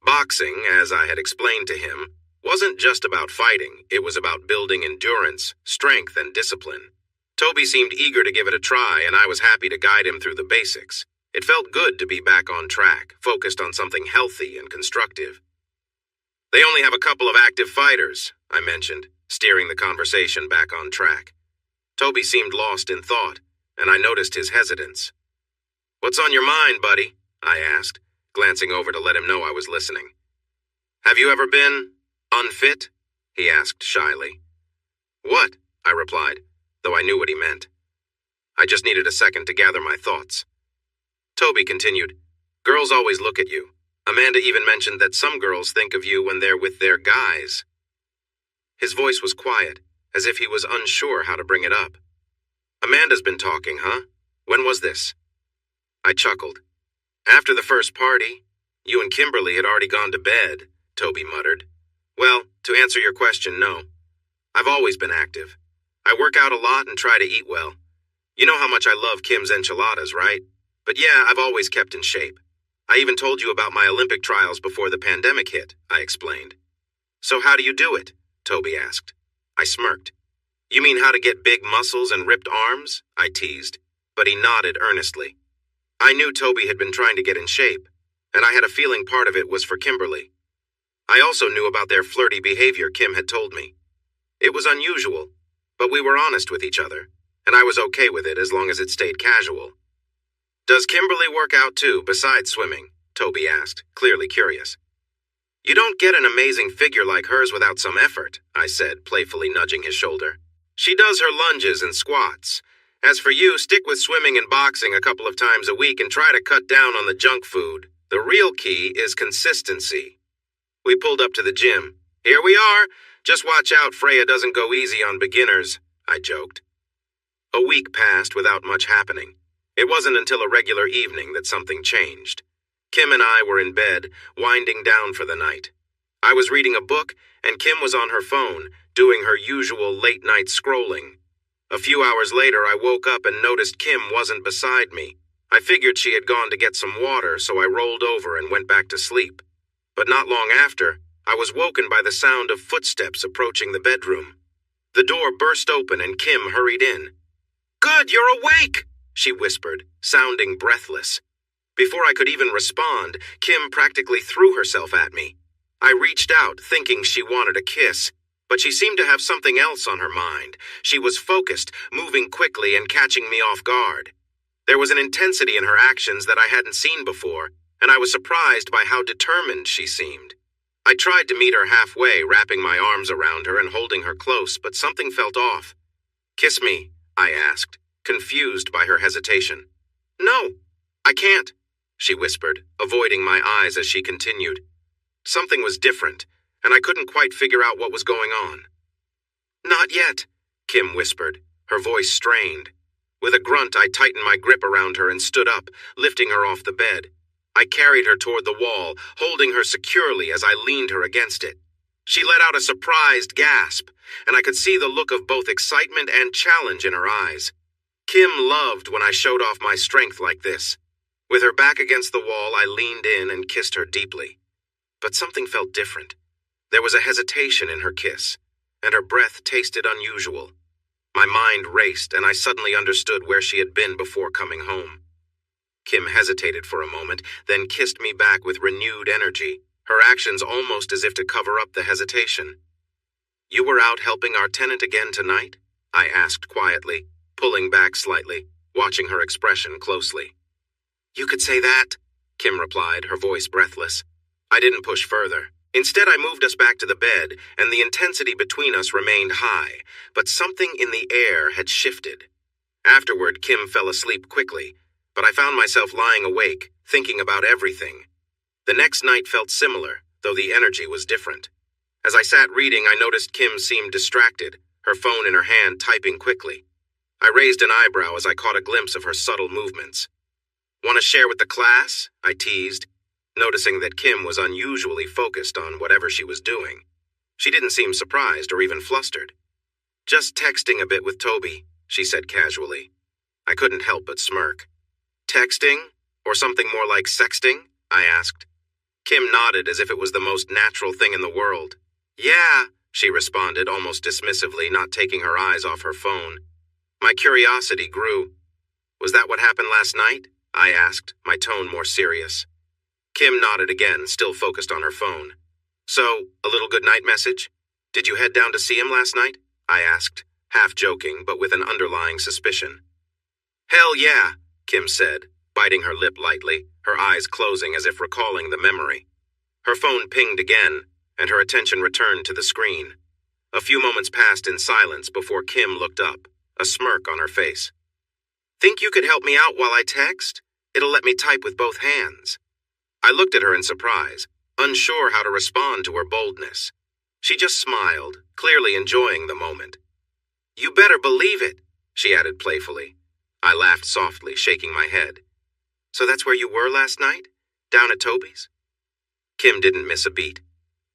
Boxing, as I had explained to him, wasn't just about fighting, it was about building endurance, strength, and discipline. Toby seemed eager to give it a try, and I was happy to guide him through the basics. It felt good to be back on track, focused on something healthy and constructive. "They only have a couple of active fighters," I mentioned, steering the conversation back on track. Toby seemed lost in thought, and I noticed his hesitance. "What's on your mind, buddy?" I asked, glancing over to let him know I was listening. "Have you ever been unfit?" he asked shyly. "What?" I replied, though I knew what he meant. I just needed a second to gather my thoughts. Toby continued, "Girls always look at you. Amanda even mentioned that some girls think of you when they're with their guys." His voice was quiet, as if he was unsure how to bring it up. "Amanda's been talking, huh? When was this?" I chuckled. "After the first party. You and Kimberly had already gone to bed," Toby muttered. "Well, to answer your question, no. I've always been active. I work out a lot and try to eat well. You know how much I love Kim's enchiladas, right? But yeah, I've always kept in shape. I even told you about my Olympic trials before the pandemic hit," I explained. "So how do you do it?" Toby asked. I smirked. "You mean how to get big muscles and ripped arms?" I teased, but he nodded earnestly. I knew Toby had been trying to get in shape, and I had a feeling part of it was for Kimberly. I also knew about their flirty behavior Kim had told me. It was unusual, but we were honest with each other, and I was okay with it as long as it stayed casual. "Does Kimberly work out too, besides swimming?" Toby asked, clearly curious. "You don't get an amazing figure like hers without some effort," I said, playfully nudging his shoulder. She does her lunges and squats. As for you, stick with swimming and boxing a couple of times a week and try to cut down on the junk food. The real key is consistency. We pulled up to the gym. Here we are. Just watch out Freya doesn't go easy on beginners, I joked. A week passed without much happening. It wasn't until a regular evening that something changed. Kim and I were in bed, winding down for the night. I was reading a book, and Kim was on her phone, doing her usual late-night scrolling. A few hours later, I woke up and noticed Kim wasn't beside me. I figured she had gone to get some water, so I rolled over and went back to sleep. But not long after, I was woken by the sound of footsteps approaching the bedroom. The door burst open and Kim hurried in. "Good, you're awake!" she whispered, sounding breathless. Before I could even respond, Kim practically threw herself at me. I reached out, thinking she wanted a kiss, but she seemed to have something else on her mind. She was focused, moving quickly and catching me off guard. There was an intensity in her actions that I hadn't seen before, and I was surprised by how determined she seemed. I tried to meet her halfway, wrapping my arms around her and holding her close, but something felt off. "Kiss me," I asked, confused by her hesitation. "No, I can't," she whispered, avoiding my eyes as she continued. Something was different, and I couldn't quite figure out what was going on. "Not yet," Kim whispered, her voice strained. With a grunt, I tightened my grip around her and stood up, lifting her off the bed. I carried her toward the wall, holding her securely as I leaned her against it. She let out a surprised gasp, and I could see the look of both excitement and challenge in her eyes. Kim loved when I showed off my strength like this. With her back against the wall, I leaned in and kissed her deeply. But something felt different. There was a hesitation in her kiss, and her breath tasted unusual. My mind raced, and I suddenly understood where she had been before coming home. Kim hesitated for a moment, then kissed me back with renewed energy, her actions almost as if to cover up the hesitation. "You were out helping our tenant again tonight?" I asked quietly, pulling back slightly, watching her expression closely. "You could say that," Kim replied, her voice breathless. I didn't push further. Instead, I moved us back to the bed, and the intensity between us remained high, but something in the air had shifted. Afterward, Kim fell asleep quickly, but I found myself lying awake, thinking about everything. The next night felt similar, though the energy was different. As I sat reading, I noticed Kim seemed distracted, her phone in her hand typing quickly. I raised an eyebrow as I caught a glimpse of her subtle movements. "Want to share with the class?" I teased, noticing that Kim was unusually focused on whatever she was doing. She didn't seem surprised or even flustered. "Just texting a bit with Toby," she said casually. I couldn't help but smirk. "Texting? Or something more like sexting?" I asked. Kim nodded as if it was the most natural thing in the world. "Yeah," she responded almost dismissively, not taking her eyes off her phone. My curiosity grew. "Was that what happened last night?" I asked, my tone more serious. Kim nodded again, still focused on her phone. "So, a little goodnight message? Did you head down to see him last night?" I asked, half joking, but with an underlying suspicion. "Hell yeah," Kim said, biting her lip lightly, her eyes closing as if recalling the memory. Her phone pinged again, and her attention returned to the screen. A few moments passed in silence before Kim looked up, a smirk on her face. "Think you could help me out while I text? It'll let me type with both hands." I looked at her in surprise, unsure how to respond to her boldness. She just smiled, clearly enjoying the moment. "You better believe it," she added playfully. I laughed softly, shaking my head. "So that's where you were last night? Down at Toby's?" Kim didn't miss a beat.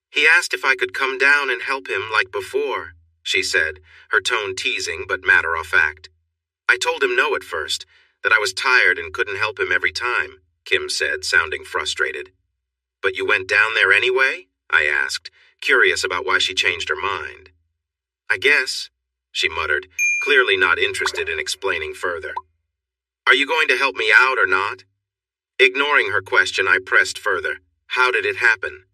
"He asked if I could come down and help him like before," she said, her tone teasing but matter-of-fact. "I told him no at first, that I was tired and couldn't help him every time," Kim said, sounding frustrated. "But you went down there anyway?" I asked, curious about why she changed her mind. "I guess," she muttered, clearly not interested in explaining further. "Are you going to help me out or not?" Ignoring her question, I pressed further. "How did it happen?"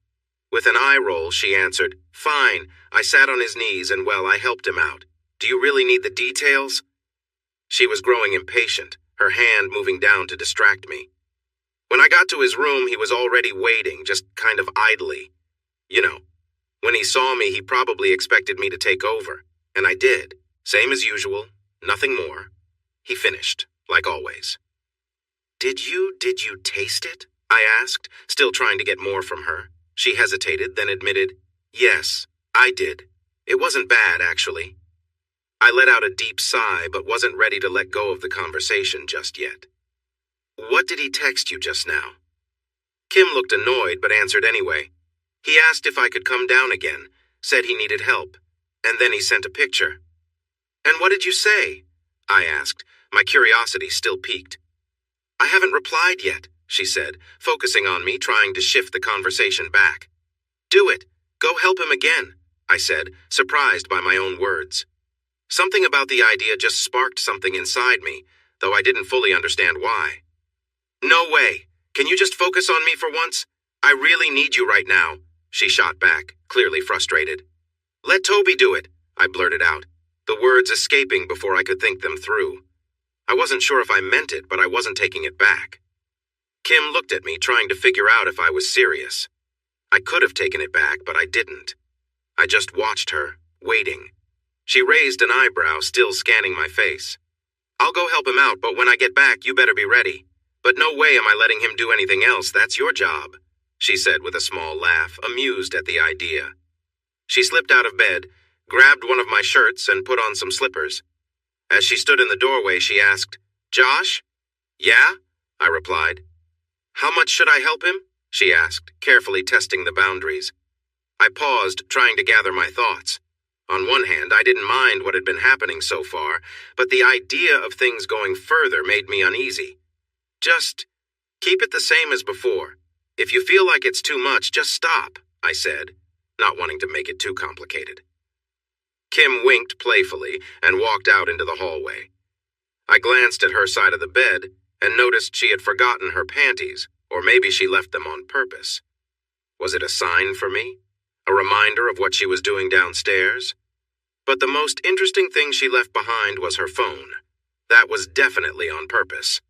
With an eye roll, she answered, "Fine, I sat on his knees and, well, I helped him out. Do you really need the details?" She was growing impatient, her hand moving down to distract me. When I got to his room, he was already waiting, just kind of idly. You know, when he saw me, he probably expected me to take over, and I did. Same as usual, nothing more. He finished, like always. Did you taste it? I asked, still trying to get more from her. She hesitated, then admitted, yes, I did. It wasn't bad, actually. I let out a deep sigh, but wasn't ready to let go of the conversation just yet. What did he text you just now? Kim looked annoyed, but answered anyway. He asked if I could come down again, said he needed help, and then he sent a picture. And what did you say? I asked, my curiosity still piqued. I haven't replied yet, she said, focusing on me, trying to shift the conversation back. Do it. Go help him again, I said, surprised by my own words. Something about the idea just sparked something inside me, though I didn't fully understand why. No way. Can you just focus on me for once? I really need you right now, she shot back, clearly frustrated. Let Toby do it, I blurted out, the words escaping before I could think them through. I wasn't sure if I meant it, but I wasn't taking it back. Kim looked at me, trying to figure out if I was serious. I could have taken it back, but I didn't. I just watched her, waiting. She raised an eyebrow, still scanning my face. I'll go help him out, but when I get back, you better be ready. But no way am I letting him do anything else, that's your job, she said with a small laugh, amused at the idea. She slipped out of bed, grabbed one of my shirts, and put on some slippers. As she stood in the doorway, she asked, Josh? Yeah? I replied. How much should I help him? She asked, carefully testing the boundaries. I paused, trying to gather my thoughts. On one hand, I didn't mind what had been happening so far, but the idea of things going further made me uneasy. Just keep it the same as before. If you feel like it's too much, just stop, I said, not wanting to make it too complicated. Kim winked playfully and walked out into the hallway. I glanced at her side of the bed and noticed she had forgotten her panties, or maybe she left them on purpose. Was it a sign for me? A reminder of what she was doing downstairs? But the most interesting thing she left behind was her phone. That was definitely on purpose.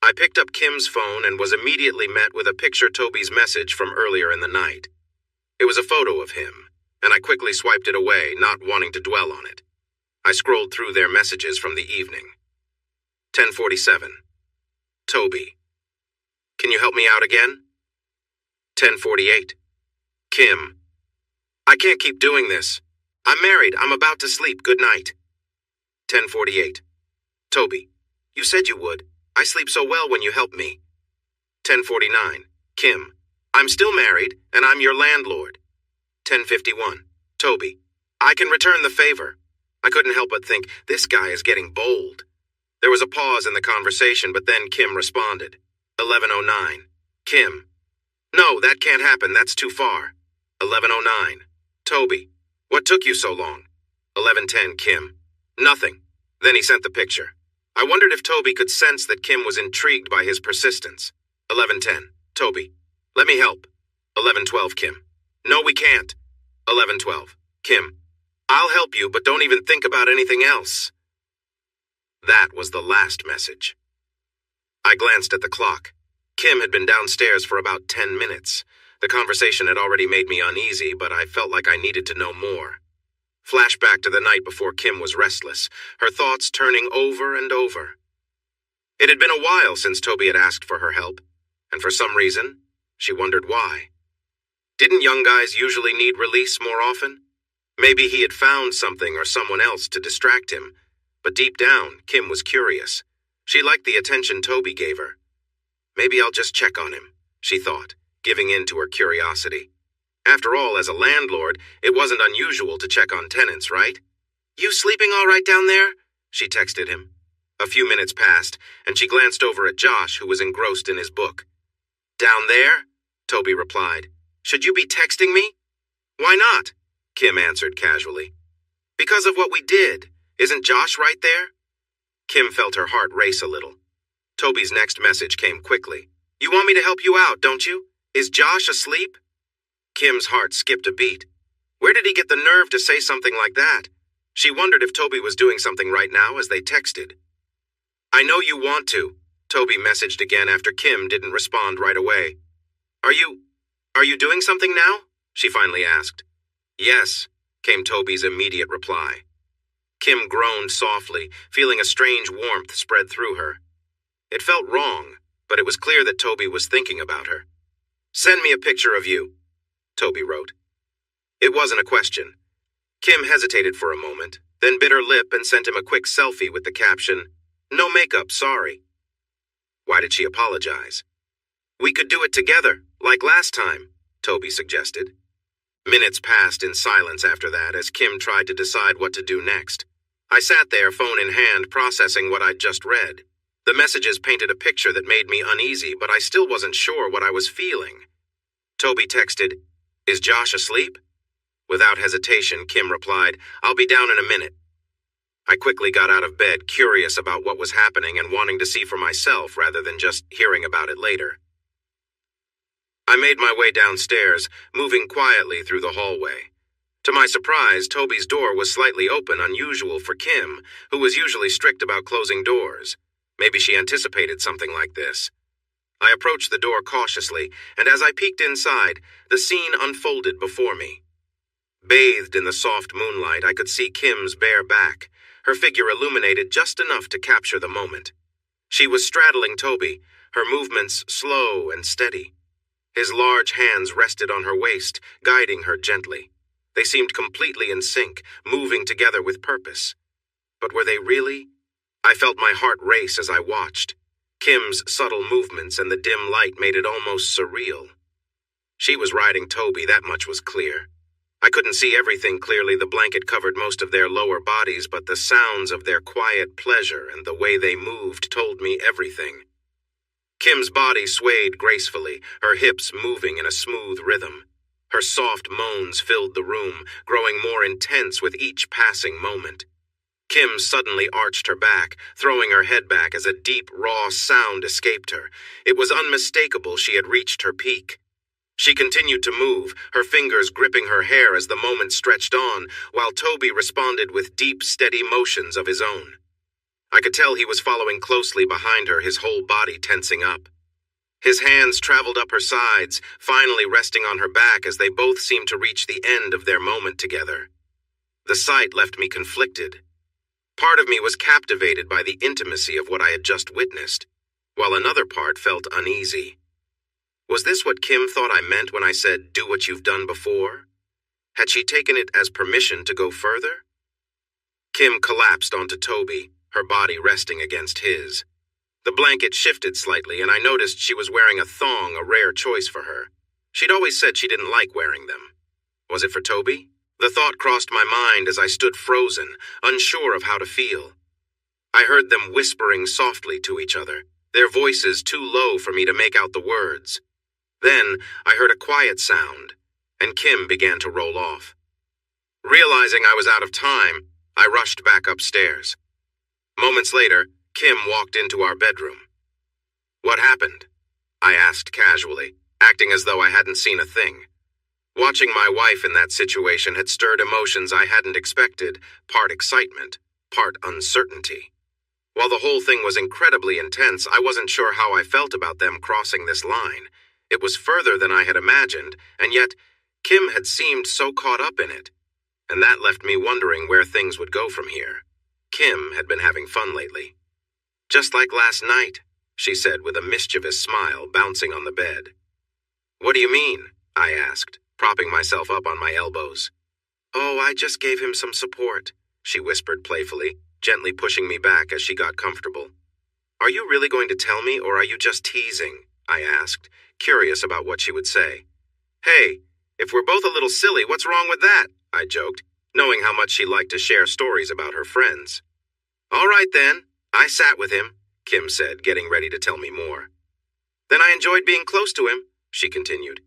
I picked up Kim's phone and was immediately met with a picture Toby's message from earlier in the night. It was a photo of him, and I quickly swiped it away, not wanting to dwell on it. I scrolled through their messages from the evening. 10:47. Toby. Can you help me out again? 10:48. Kim. I can't keep doing this. I'm married. I'm about to sleep. Good night. 10:48. Toby. You said you would. I sleep so well when you help me. 10:49. Kim. I'm still married, and I'm your landlord. 10:51. Toby. I can return the favor. I couldn't help but think, this guy is getting bold. There was a pause in the conversation, but then Kim responded. 11:09. Kim. No, that can't happen. That's too far. 11:09. Toby. What took you so long? 11:10. Kim. Nothing. Then he sent the picture. I wondered if Toby could sense that Kim was intrigued by his persistence. 11:10. Toby. Let me help. 11:12. Kim. No, we can't. 11:12. Kim. I'll help you, but don't even think about anything else. That was the last message. I glanced at the clock. Kim had been downstairs for about 10 minutes. The conversation had already made me uneasy, but I felt like I needed to know more. Flashback to the night before Kim was restless, her thoughts turning over and over. It had been a while since Toby had asked for her help, and for some reason, she wondered why. Didn't young guys usually need release more often? Maybe he had found something or someone else to distract him, but deep down, Kim was curious. She liked the attention Toby gave her. Maybe I'll just check on him, she thought, giving in to her curiosity. After all, as a landlord, it wasn't unusual to check on tenants, right? You sleeping all right down there? She texted him. A few minutes passed, and she glanced over at Josh, who was engrossed in his book. Down there? Toby replied. Should you be texting me? Why not? Kim answered casually. Because of what we did. Isn't Josh right there? Kim felt her heart race a little. Toby's next message came quickly. You want me to help you out, don't you? Is Josh asleep? Kim's heart skipped a beat. Where did he get the nerve to say something like that? She wondered if Toby was doing something right now as they texted. I know you want to, Toby messaged again after Kim didn't respond right away. Are you doing something now? She finally asked. Yes, came Toby's immediate reply. Kim groaned softly, feeling a strange warmth spread through her. It felt wrong, but it was clear that Toby was thinking about her. "Send me a picture of you," Toby wrote. It wasn't a question. Kim hesitated for a moment, then bit her lip and sent him a quick selfie with the caption, "No makeup, sorry." Why did she apologize? "We could do it together, like last time," Toby suggested. Minutes passed in silence after that as Kim tried to decide what to do next. I sat there, phone in hand, processing what I'd just read. The messages painted a picture that made me uneasy, but I still wasn't sure what I was feeling. Toby texted, "Is Josh asleep?" Without hesitation, Kim replied, "I'll be down in a minute." I quickly got out of bed, curious about what was happening and wanting to see for myself rather than just hearing about it later. I made my way downstairs, moving quietly through the hallway. To my surprise, Toby's door was slightly open, unusual for Kim, who was usually strict about closing doors. Maybe she anticipated something like this. I approached the door cautiously, and as I peeked inside, the scene unfolded before me. Bathed in the soft moonlight, I could see Kim's bare back, her figure illuminated just enough to capture the moment. She was straddling Toby, her movements slow and steady. His large hands rested on her waist, guiding her gently. They seemed completely in sync, moving together with purpose. But were they really? I felt my heart race as I watched. Kim's subtle movements and the dim light made it almost surreal. She was riding Toby, that much was clear. I couldn't see everything clearly, the blanket covered most of their lower bodies, but the sounds of their quiet pleasure and the way they moved told me everything. Kim's body swayed gracefully, her hips moving in a smooth rhythm. Her soft moans filled the room, growing more intense with each passing moment. Kim suddenly arched her back, throwing her head back as a deep, raw sound escaped her. It was unmistakable she had reached her peak. She continued to move, her fingers gripping her hair as the moment stretched on, while Toby responded with deep, steady motions of his own. I could tell he was following closely behind her, his whole body tensing up. His hands traveled up her sides, finally resting on her back as they both seemed to reach the end of their moment together. The sight left me conflicted. Part of me was captivated by the intimacy of what I had just witnessed, while another part felt uneasy. Was this what Kim thought I meant when I said, "Do what you've done before"? Had she taken it as permission to go further? Kim collapsed onto Toby, her body resting against his. The blanket shifted slightly, and I noticed she was wearing a thong, a rare choice for her. She'd always said she didn't like wearing them. Was it for Toby? The thought crossed my mind as I stood frozen, unsure of how to feel. I heard them whispering softly to each other, their voices too low for me to make out the words. Then I heard a quiet sound, and Kim began to roll off. Realizing I was out of time, I rushed back upstairs. Moments later, Kim walked into our bedroom. "What happened?" I asked casually, acting as though I hadn't seen a thing. Watching my wife in that situation had stirred emotions I hadn't expected, part excitement, part uncertainty. While the whole thing was incredibly intense, I wasn't sure how I felt about them crossing this line. It was further than I had imagined, and yet Kim had seemed so caught up in it, and that left me wondering where things would go from here. Kim had been having fun lately. "Just like last night," she said with a mischievous smile, bouncing on the bed. "What do you mean?" I asked, propping myself up on my elbows. "Oh, I just gave him some support," she whispered playfully, gently pushing me back as she got comfortable. "Are you really going to tell me, or are you just teasing?" I asked, curious about what she would say. "Hey, if we're both a little silly, what's wrong with that?" I joked, knowing how much she liked to share stories about her friends. "All right then, I sat with him," Kim said, getting ready to tell me more. "Then I enjoyed being close to him," she continued.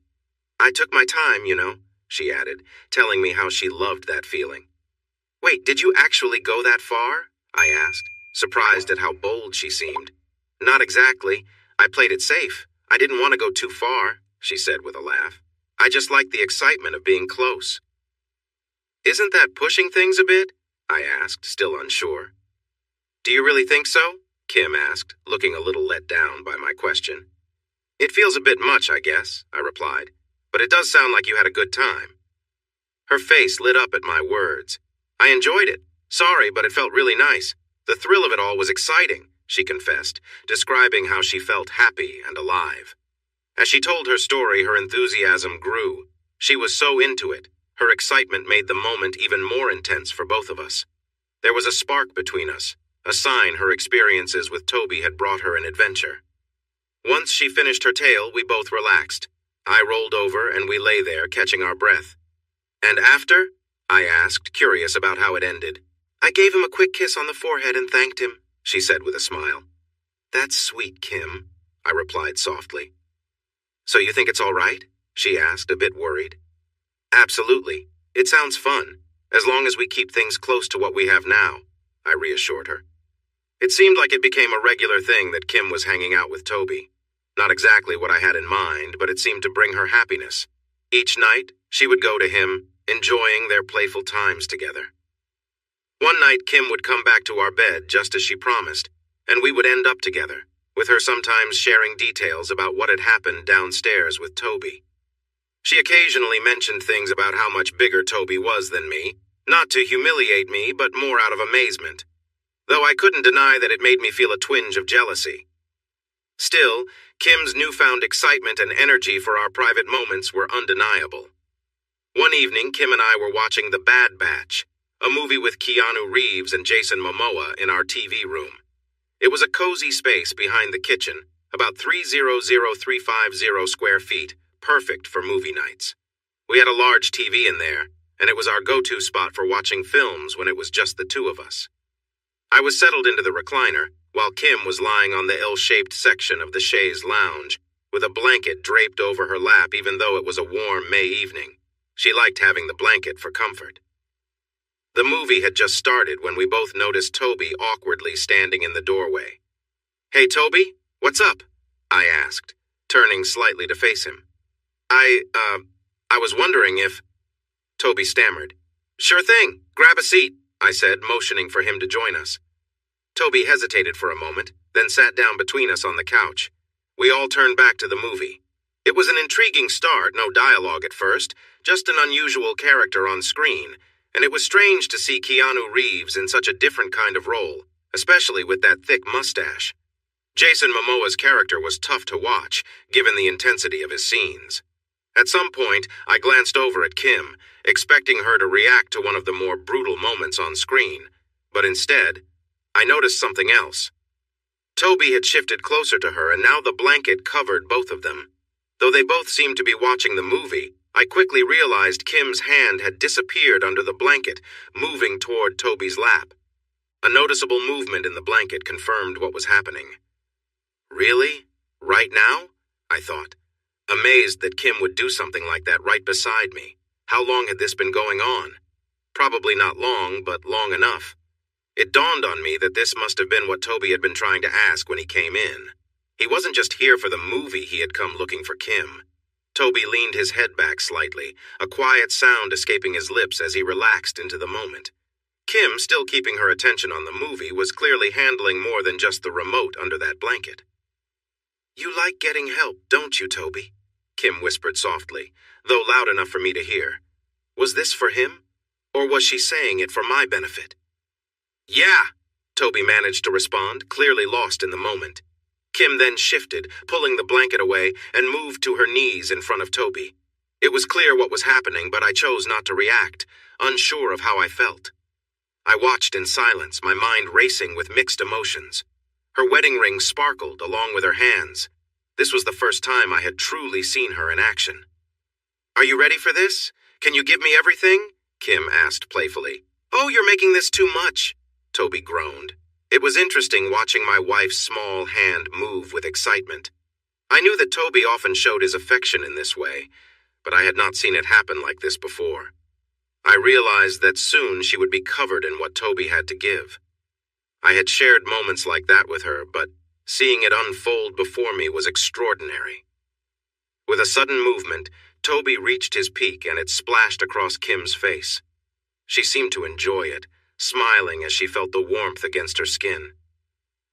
"I took my time, she added, telling me how she loved that feeling. "Wait, did you actually go that far?" I asked, surprised at how bold she seemed. "Not exactly. I played it safe. I didn't want to go too far," she said with a laugh. "I just liked the excitement of being close." "Isn't that pushing things a bit?" I asked, still unsure. "Do you really think so?" Kim asked, looking a little let down by my question. "It feels a bit much, I guess," I replied, "but it does sound like you had a good time." Her face lit up at my words. "I enjoyed it. Sorry, but it felt really nice. The thrill of it all was exciting, she confessed, describing how she felt happy and alive. As she told her story, her enthusiasm grew. She was so into it. Her excitement made the moment even more intense for both of us. There was a spark between us, a sign her experiences with Toby had brought her an adventure. Once she finished her tale, we both relaxed. I rolled over and we lay there, catching our breath. "And after?" I asked, curious about how it ended. "I gave him a quick kiss on the forehead and thanked him," she said with a smile. "That's sweet, Kim," I replied softly. "So you think it's all right?" she asked, a bit worried. "Absolutely. It sounds fun, as long as we keep things close to what we have now," I reassured her. It seemed like it became a regular thing that Kim was hanging out with Toby. Not exactly what I had in mind, but it seemed to bring her happiness. Each night, she would go to him, enjoying their playful times together. One night, Kim would come back to our bed just as she promised, and we would end up together, with her sometimes sharing details about what had happened downstairs with Toby. She occasionally mentioned things about how much bigger Toby was than me, not to humiliate me, but more out of amazement, though I couldn't deny that it made me feel a twinge of jealousy. Still, Kim's newfound excitement and energy for our private moments were undeniable. One evening, Kim and I were watching The Bad Batch, a movie with Keanu Reeves and Jason Momoa in our TV room. It was a cozy space behind the kitchen, about 300,350 square feet, perfect for movie nights. We had a large TV in there, and it was our go-to spot for watching films when it was just the two of us. I was settled into the recliner, while Kim was lying on the L-shaped section of the chaise lounge, with a blanket draped over her lap even though it was a warm May evening. She liked having the blanket for comfort. The movie had just started when we both noticed Toby awkwardly standing in the doorway. "Hey, Toby, what's up?" I asked, turning slightly to face him. I was wondering if..." Toby stammered. "Sure thing, grab a seat," I said, motioning for him to join us. Toby hesitated for a moment, then sat down between us on the couch. We all turned back to the movie. It was an intriguing start, no dialogue at first, just an unusual character on screen, and it was strange to see Keanu Reeves in such a different kind of role, especially with that thick mustache. Jason Momoa's character was tough to watch, given the intensity of his scenes. At some point, I glanced over at Kim, expecting her to react to one of the more brutal moments on screen, but instead, I noticed something else. Toby had shifted closer to her, and now the blanket covered both of them. Though they both seemed to be watching the movie, I quickly realized Kim's hand had disappeared under the blanket, moving toward Toby's lap. A noticeable movement in the blanket confirmed what was happening. "Really? Right now?" I thought, amazed that Kim would do something like that right beside me. How long had this been going on? Probably not long, but long enough. It dawned on me that this must have been what Toby had been trying to ask when he came in. He wasn't just here for the movie, he had come looking for Kim. Toby leaned his head back slightly, a quiet sound escaping his lips as he relaxed into the moment. Kim, still keeping her attention on the movie, was clearly handling more than just the remote under that blanket. "You like getting help, don't you, Toby?" Kim whispered softly, though loud enough for me to hear. Was this for him? Or was she saying it for my benefit? "Yeah," Toby managed to respond, clearly lost in the moment. Kim then shifted, pulling the blanket away, and moved to her knees in front of Toby. It was clear what was happening, but I chose not to react, unsure of how I felt. I watched in silence, my mind racing with mixed emotions. Her wedding ring sparkled along with her hands. This was the first time I had truly seen her in action. "Are you ready for this? Can you give me everything?" Kim asked playfully. "Oh, you're making this too much," Toby groaned. It was interesting watching my wife's small hand move with excitement. I knew that Toby often showed his affection in this way, but I had not seen it happen like this before. I realized that soon she would be covered in what Toby had to give. I had shared moments like that with her, but seeing it unfold before me was extraordinary. With a sudden movement, Toby reached his peak and it splashed across Kim's face. She seemed to enjoy it, smiling as she felt the warmth against her skin.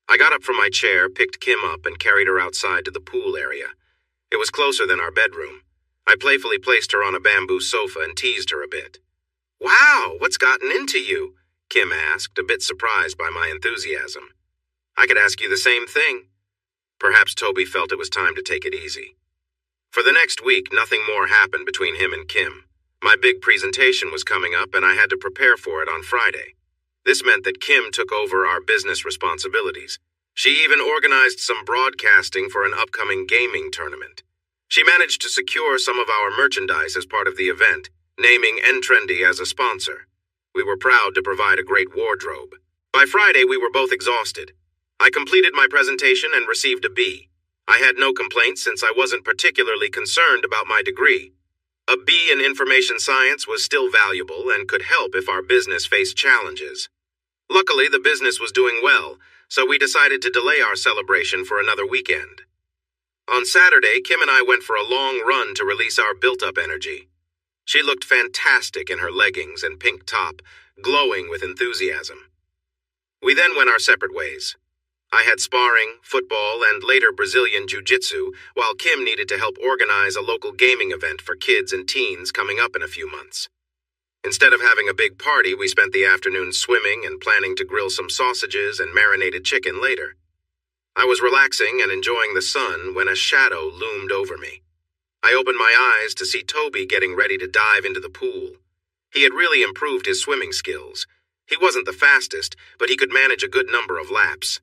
I got up from my chair, picked Kim up, and carried her outside to the pool area. It was closer than our bedroom. I playfully placed her on a bamboo sofa and teased her a bit. "Wow, what's gotten into you?" Kim asked, a bit surprised by my enthusiasm. I could ask you the same thing. Perhaps Toby felt it was time to take it easy. For the next week, nothing more happened between him and Kim. My big presentation was coming up and I had to prepare for it on Friday. This meant that Kim took over our business responsibilities. She even organized some broadcasting for an upcoming gaming tournament. She managed to secure some of our merchandise as part of the event, naming N-Trendy as a sponsor. We were proud to provide a great wardrobe. By Friday, we were both exhausted. I completed my presentation and received a B. I had no complaints since I wasn't particularly concerned about my degree. A B in information science was still valuable and could help if our business faced challenges. Luckily, the business was doing well, so we decided to delay our celebration for another weekend. On Saturday, Kim and I went for a long run to release our built-up energy. She looked fantastic in her leggings and pink top, glowing with enthusiasm. We then went our separate ways. I had sparring, football, and later Brazilian jiu-jitsu, while Kim needed to help organize a local gaming event for kids and teens coming up in a few months. Instead of having a big party, we spent the afternoon swimming and planning to grill some sausages and marinated chicken later. I was relaxing and enjoying the sun when a shadow loomed over me. I opened my eyes to see Toby getting ready to dive into the pool. He had really improved his swimming skills. He wasn't the fastest, but he could manage a good number of laps.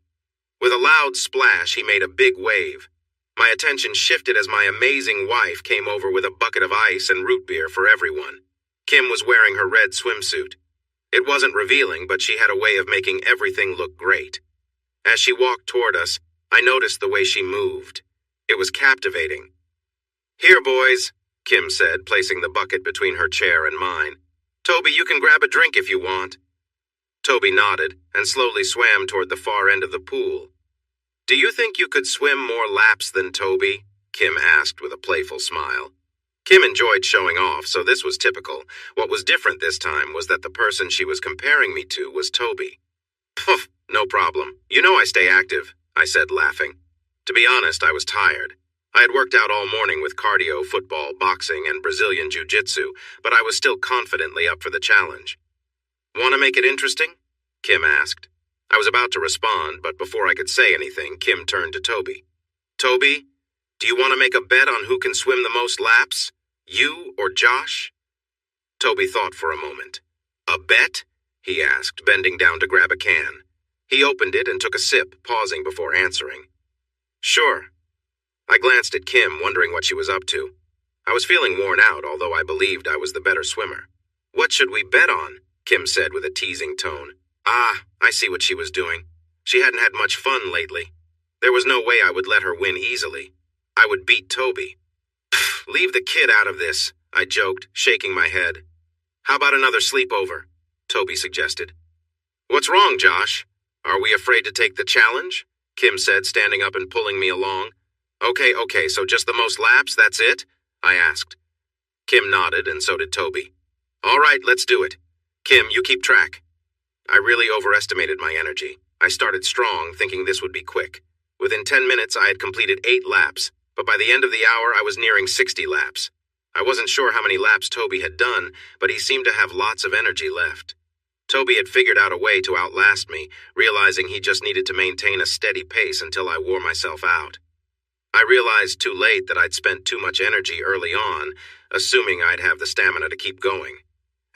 With a loud splash, he made a big wave. My attention shifted as my amazing wife came over with a bucket of ice and root beer for everyone. Kim was wearing her red swimsuit. It wasn't revealing, but she had a way of making everything look great. As she walked toward us, I noticed the way she moved. It was captivating. "Here, boys," Kim said, placing the bucket between her chair and mine. "Toby, you can grab a drink if you want." Toby nodded and slowly swam toward the far end of the pool. "Do you think you could swim more laps than Toby?" Kim asked with a playful smile. Kim enjoyed showing off, so this was typical. What was different this time was that the person she was comparing me to was Toby. "Poof, no problem. You know I stay active," I said, laughing. To be honest, I was tired. I had worked out all morning with cardio, football, boxing, and Brazilian jiu-jitsu, but I was still confidently up for the challenge. "Want to make it interesting?" Kim asked. I was about to respond, but before I could say anything, Kim turned to Toby. "Toby, do you want to make a bet on who can swim the most laps? You or Josh?" Toby thought for a moment. "A bet?" he asked, bending down to grab a can. He opened it and took a sip, pausing before answering. "Sure." I glanced at Kim, wondering what she was up to. I was feeling worn out, although I believed I was the better swimmer. "What should we bet on?" Kim said with a teasing tone. "Ah, I see what she was doing. She hadn't had much fun lately. There was no way I would let her win easily. I would beat Toby." "Pfft, leave the kid out of this," I joked, shaking my head. "How about another sleepover?" Toby suggested. "What's wrong, Josh? Are we afraid to take the challenge?" Kim said, standing up and pulling me along. Okay, so just the most laps, that's it?" I asked. Kim nodded, and so did Toby. "All right, let's do it. Kim, you keep track." I really overestimated my energy. I started strong, thinking this would be quick. Within 10 minutes, I had completed 8 laps, but by the end of the hour, I was nearing 60 laps. I wasn't sure how many laps Toby had done, but he seemed to have lots of energy left. Toby had figured out a way to outlast me, realizing he just needed to maintain a steady pace until I wore myself out. I realized too late that I'd spent too much energy early on, assuming I'd have the stamina to keep going.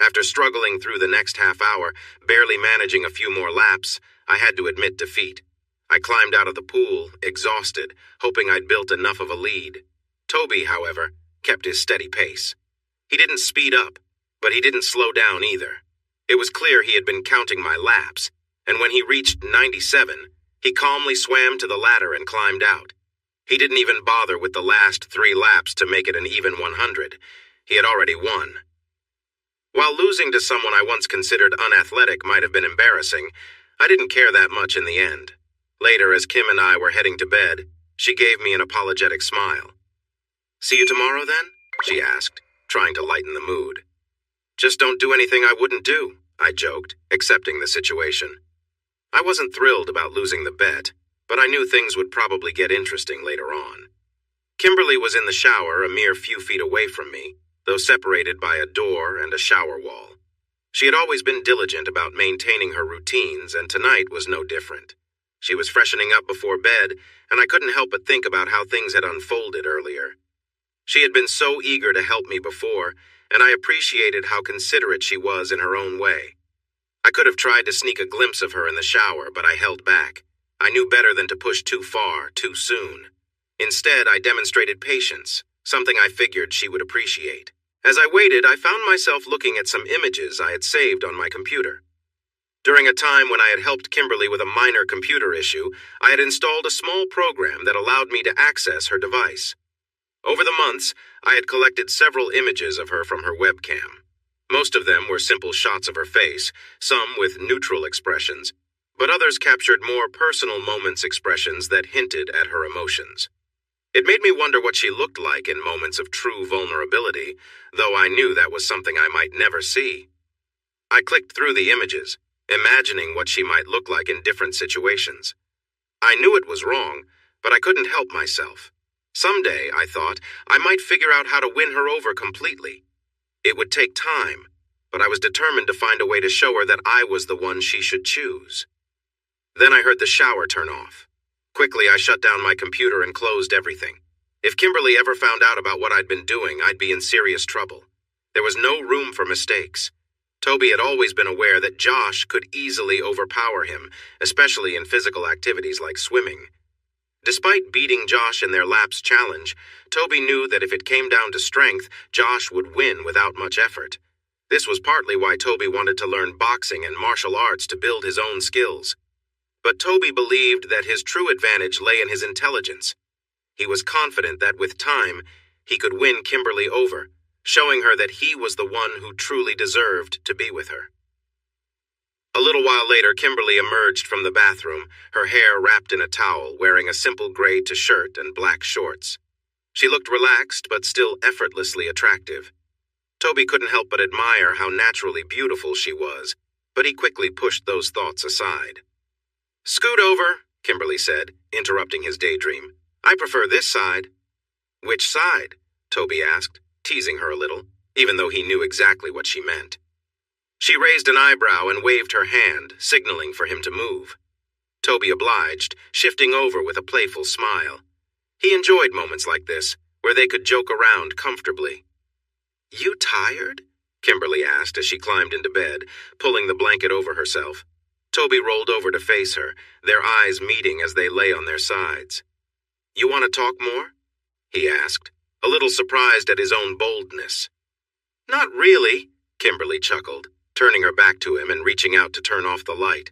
After struggling through the next half hour, barely managing a few more laps, I had to admit defeat. I climbed out of the pool, exhausted, hoping I'd built enough of a lead. Toby, however, kept his steady pace. He didn't speed up, but he didn't slow down either. It was clear he had been counting my laps, and when he reached 97, he calmly swam to the ladder and climbed out. He didn't even bother with the last 3 laps to make it an even 100. He had already won. While losing to someone I once considered unathletic might have been embarrassing, I didn't care that much in the end. Later, as Kim and I were heading to bed, she gave me an apologetic smile. "See you tomorrow, then?" she asked, trying to lighten the mood. "Just don't do anything I wouldn't do," I joked, accepting the situation. I wasn't thrilled about losing the bet, but I knew things would probably get interesting later on. Kimberly was in the shower a mere few feet away from me, though separated by a door and a shower wall. She had always been diligent about maintaining her routines, and tonight was no different. She was freshening up before bed, and I couldn't help but think about how things had unfolded earlier. She had been so eager to help me before, and I appreciated how considerate she was in her own way. I could have tried to sneak a glimpse of her in the shower, but I held back. I knew better than to push too far, too soon. Instead, I demonstrated patience, something I figured she would appreciate. As I waited, I found myself looking at some images I had saved on my computer. During a time when I had helped Kimberly with a minor computer issue, I had installed a small program that allowed me to access her device. Over the months, I had collected several images of her from her webcam. Most of them were simple shots of her face, some with neutral expressions, but others captured more personal moments expressions that hinted at her emotions. It made me wonder what she looked like in moments of true vulnerability, though I knew that was something I might never see. I clicked through the images, imagining what she might look like in different situations. I knew it was wrong, but I couldn't help myself. Someday, I thought, I might figure out how to win her over completely. It would take time, but I was determined to find a way to show her that I was the one she should choose. Then I heard the shower turn off. Quickly, I shut down my computer and closed everything. If Kimberly ever found out about what I'd been doing, I'd be in serious trouble. There was no room for mistakes. Toby had always been aware that Josh could easily overpower him, especially in physical activities like swimming. Despite beating Josh in their laps challenge, Toby knew that if it came down to strength, Josh would win without much effort. This was partly why Toby wanted to learn boxing and martial arts to build his own skills. But Toby believed that his true advantage lay in his intelligence. He was confident that with time, he could win Kimberly over, showing her that he was the one who truly deserved to be with her. A little while later, Kimberly emerged from the bathroom, her hair wrapped in a towel, wearing a simple gray t-shirt and black shorts. She looked relaxed, but still effortlessly attractive. Toby couldn't help but admire how naturally beautiful she was, but he quickly pushed those thoughts aside. "Scoot over," Kimberly said, interrupting his daydream. "I prefer this side." "Which side?" Toby asked, teasing her a little, even though he knew exactly what she meant. She raised an eyebrow and waved her hand, signaling for him to move. Toby obliged, shifting over with a playful smile. He enjoyed moments like this, where they could joke around comfortably. "You tired?" Kimberly asked as she climbed into bed, pulling the blanket over herself. Toby rolled over to face her, their eyes meeting as they lay on their sides. "You want to talk more?" he asked, a little surprised at his own boldness. "Not really," Kimberly chuckled, turning her back to him and reaching out to turn off the light.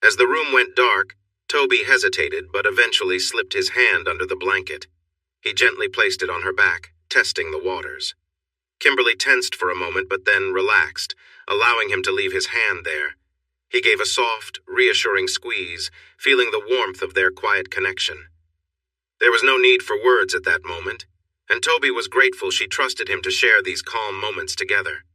As the room went dark, Toby hesitated but eventually slipped his hand under the blanket. He gently placed it on her back, testing the waters. Kimberly tensed for a moment but then relaxed, allowing him to leave his hand there. He gave a soft, reassuring squeeze, feeling the warmth of their quiet connection. There was no need for words at that moment, and Toby was grateful she trusted him to share these calm moments together.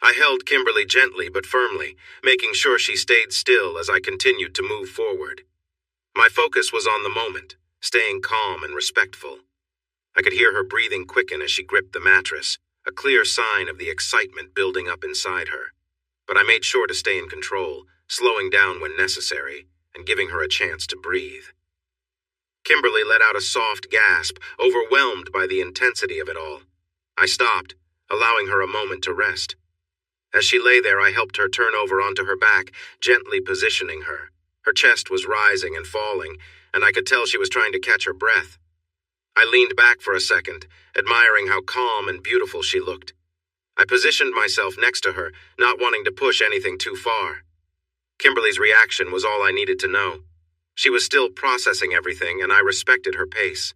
I held Kimberly gently but firmly, making sure she stayed still as I continued to move forward. My focus was on the moment, staying calm and respectful. I could hear her breathing quicken as she gripped the mattress, a clear sign of the excitement building up inside her. But I made sure to stay in control, slowing down when necessary, and giving her a chance to breathe. Kimberly let out a soft gasp, overwhelmed by the intensity of it all. I stopped, allowing her a moment to rest. As she lay there, I helped her turn over onto her back, gently positioning her. Her chest was rising and falling, and I could tell she was trying to catch her breath. I leaned back for a second, admiring how calm and beautiful she looked. I positioned myself next to her, not wanting to push anything too far. Kimberly's reaction was all I needed to know. She was still processing everything, and I respected her pace.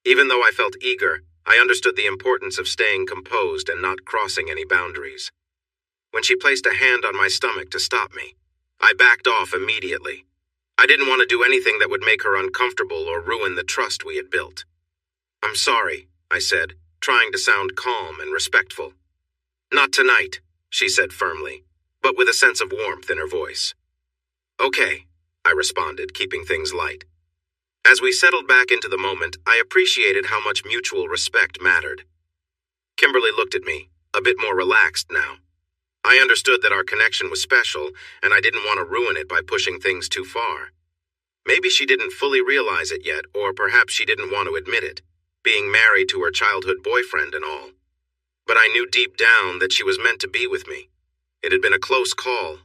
Even though I felt eager, I understood the importance of staying composed and not crossing any boundaries. When she placed a hand on my stomach to stop me, I backed off immediately. I didn't want to do anything that would make her uncomfortable or ruin the trust we had built. "I'm sorry," I said, trying to sound calm and respectful. "Not tonight," she said firmly, but with a sense of warmth in her voice. "Okay," I responded, keeping things light. As we settled back into the moment, I appreciated how much mutual respect mattered. Kimberly looked at me, a bit more relaxed now. I understood that our connection was special, and I didn't want to ruin it by pushing things too far. Maybe she didn't fully realize it yet, or perhaps she didn't want to admit it, being married to her childhood boyfriend and all. But I knew deep down that she was meant to be with me. It had been a close call.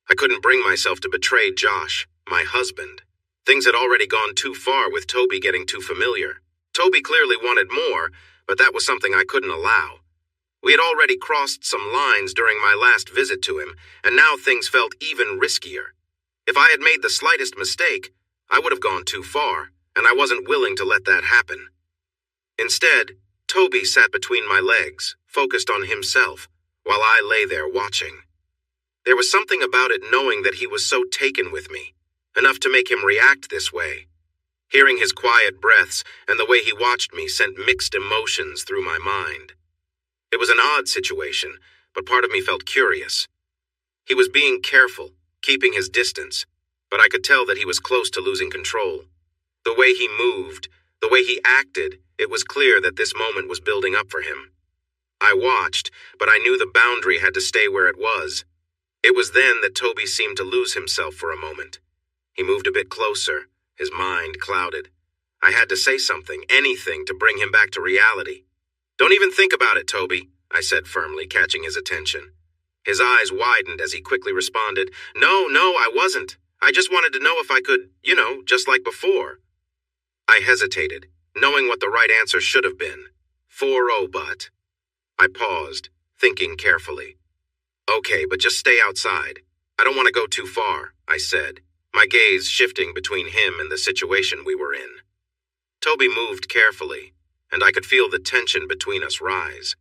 I couldn't bring myself to betray Josh, my husband. Things had already gone too far with Toby getting too familiar. Toby clearly wanted more, but that was something I couldn't allow. We had already crossed some lines during my last visit to him, and now things felt even riskier. If I had made the slightest mistake, I would have gone too far, and I wasn't willing to let that happen. Instead, Toby sat between my legs, focused on himself, while I lay there watching. There was something about it knowing that he was so taken with me, enough to make him react this way. Hearing his quiet breaths and the way he watched me sent mixed emotions through my mind. It was an odd situation, but part of me felt curious. He was being careful, keeping his distance, but I could tell that he was close to losing control. The way he moved, the way he acted, it was clear that this moment was building up for him. I watched, but I knew the boundary had to stay where it was. It was then that Toby seemed to lose himself for a moment. He moved a bit closer, his mind clouded. I had to say something, anything, to bring him back to reality. "Don't even think about it, Toby," I said firmly, catching his attention. His eyes widened as he quickly responded, No, I wasn't. I just wanted to know if I could, just like before." I hesitated, knowing what the right answer should have been. 4-0, but... I paused, thinking carefully. "Okay, but just stay outside. I don't want to go too far," I said, my gaze shifting between him and the situation we were in. Toby moved carefully, and I could feel the tension between us rise.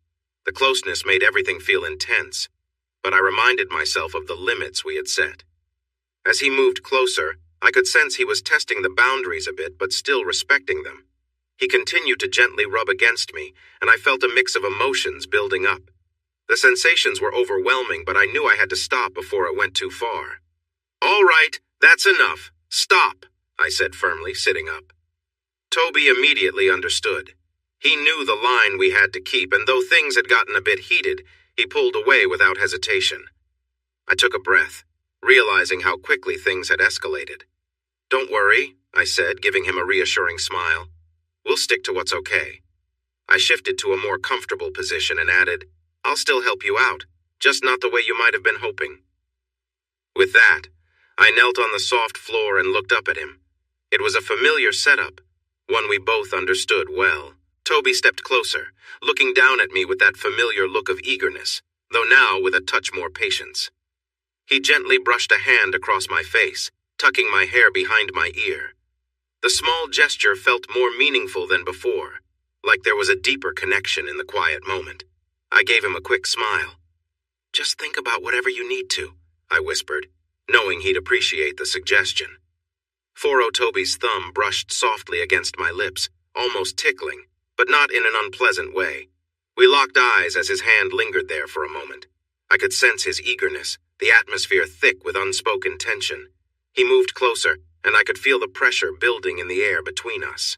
The closeness made everything feel intense, but I reminded myself of the limits we had set. As he moved closer, I could sense he was testing the boundaries a bit, but still respecting them. He continued to gently rub against me, and I felt a mix of emotions building up. The sensations were overwhelming, but I knew I had to stop before it went too far. "All right, that's enough. Stop," I said firmly, sitting up. Toby immediately understood. He knew the line we had to keep, and though things had gotten a bit heated, he pulled away without hesitation. I took a breath, realizing how quickly things had escalated. "Don't worry," I said, giving him a reassuring smile. "We'll stick to what's okay." I shifted to a more comfortable position and added, "I'll still help you out, just not the way you might have been hoping." With that, I knelt on the soft floor and looked up at him. It was a familiar setup, one we both understood well. Toby stepped closer, looking down at me with that familiar look of eagerness, though now with a touch more patience. He gently brushed a hand across my face, tucking my hair behind my ear. The small gesture felt more meaningful than before, like there was a deeper connection in the quiet moment. I gave him a quick smile. "Just think about whatever you need to," I whispered, knowing he'd appreciate the suggestion. 4-0 Toby's thumb brushed softly against my lips, almost tickling, but not in an unpleasant way. We locked eyes as his hand lingered there for a moment. I could sense his eagerness, the atmosphere thick with unspoken tension. He moved closer, and I could feel the pressure building in the air between us.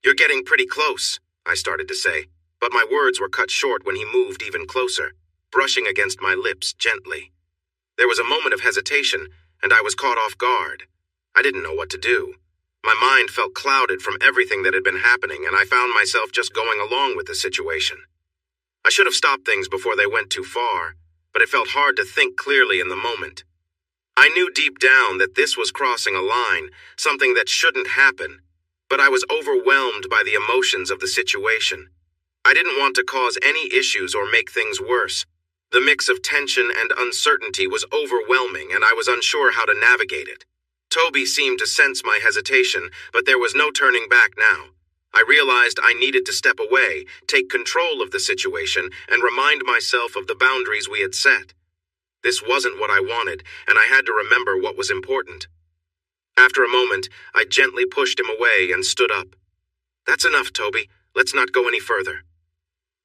"You're getting pretty close," I started to say, but my words were cut short when he moved even closer, brushing against my lips gently. There was a moment of hesitation, and I was caught off guard. I didn't know what to do. My mind felt clouded from everything that had been happening, and I found myself just going along with the situation. I should have stopped things before they went too far, but it felt hard to think clearly in the moment. I knew deep down that this was crossing a line, something that shouldn't happen, but I was overwhelmed by the emotions of the situation. I didn't want to cause any issues or make things worse. The mix of tension and uncertainty was overwhelming, and I was unsure how to navigate it. Toby seemed to sense my hesitation, but there was no turning back now. I realized I needed to step away, take control of the situation, and remind myself of the boundaries we had set. This wasn't what I wanted, and I had to remember what was important. After a moment, I gently pushed him away and stood up. "That's enough, Toby. Let's not go any further."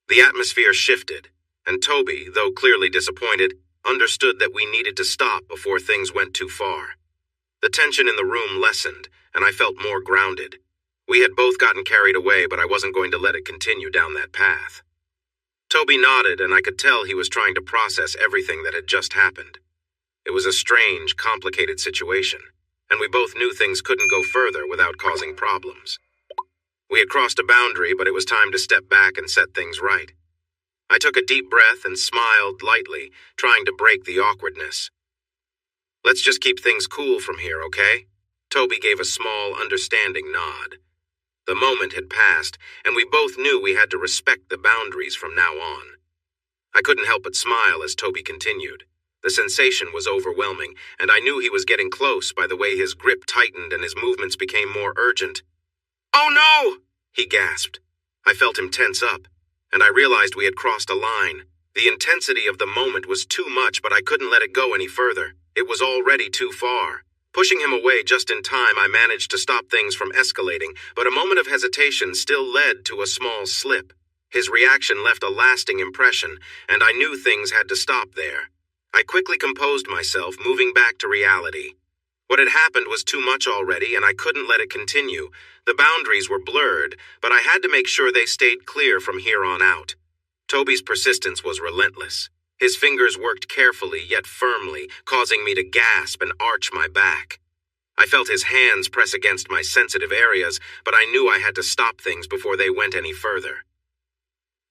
The atmosphere shifted, and Toby, though clearly disappointed, understood that we needed to stop before things went too far. The tension in the room lessened, and I felt more grounded. We had both gotten carried away, but I wasn't going to let it continue down that path. Toby nodded, and I could tell he was trying to process everything that had just happened. It was a strange, complicated situation, and we both knew things couldn't go further without causing problems. We had crossed a boundary, but it was time to step back and set things right. I took a deep breath and smiled lightly, trying to break the awkwardness. "Let's just keep things cool from here, okay?" Toby gave a small, understanding nod. The moment had passed, and we both knew we had to respect the boundaries from now on. I couldn't help but smile as Toby continued. The sensation was overwhelming, and I knew he was getting close by the way his grip tightened and his movements became more urgent. "Oh no!" he gasped. I felt him tense up, and I realized we had crossed a line. The intensity of the moment was too much, but I couldn't let it go any further. It was already too far. Pushing him away just in time, I managed to stop things from escalating, but a moment of hesitation still led to a small slip. His reaction left a lasting impression, and I knew things had to stop there. I quickly composed myself, moving back to reality. What had happened was too much already, and I couldn't let it continue. The boundaries were blurred, but I had to make sure they stayed clear from here on out. Toby's persistence was relentless. His fingers worked carefully yet firmly, causing me to gasp and arch my back. I felt his hands press against my sensitive areas, but I knew I had to stop things before they went any further.